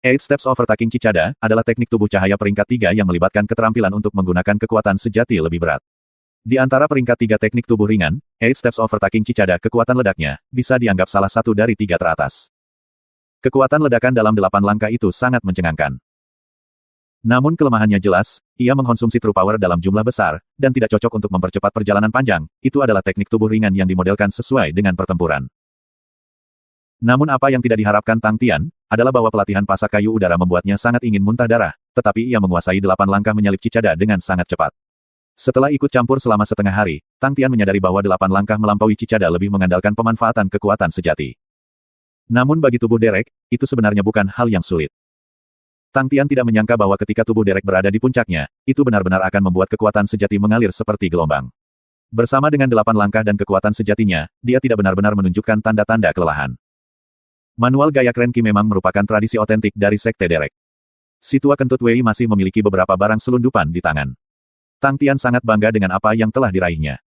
8 Steps Overtaking Cicada adalah teknik tubuh cahaya peringkat 3 yang melibatkan keterampilan untuk menggunakan kekuatan sejati lebih berat. Di antara peringkat 3 teknik tubuh ringan, 8 Steps Overtaking Cicada kekuatan ledaknya bisa dianggap salah satu dari 3 teratas. Kekuatan ledakan dalam 8 langkah itu sangat mencengangkan. Namun kelemahannya jelas, ia mengkonsumsi true power dalam jumlah besar, dan tidak cocok untuk mempercepat perjalanan panjang. Itu adalah teknik tubuh ringan yang dimodelkan sesuai dengan pertempuran. Namun apa yang tidak diharapkan Tang Tian, adalah bahwa pelatihan pasak kayu udara membuatnya sangat ingin muntah darah, tetapi ia menguasai 8 langkah menyalip Cicada dengan sangat cepat. Setelah ikut campur selama setengah hari, Tang Tian menyadari bahwa 8 langkah melampaui Cicada lebih mengandalkan pemanfaatan kekuatan sejati. Namun bagi tubuh Derek, itu sebenarnya bukan hal yang sulit. Tang Tian tidak menyangka bahwa ketika tubuh Derek berada di puncaknya, itu benar-benar akan membuat kekuatan sejati mengalir seperti gelombang. Bersama dengan 8 langkah dan kekuatan sejatinya, dia tidak benar-benar menunjukkan tanda-tanda kelelahan. Manual gaya Krenki memang merupakan tradisi otentik dari Sekte Derek. Si tua kentut Wei masih memiliki beberapa barang selundupan di tangan. Tang Tian sangat bangga dengan apa yang telah diraihnya.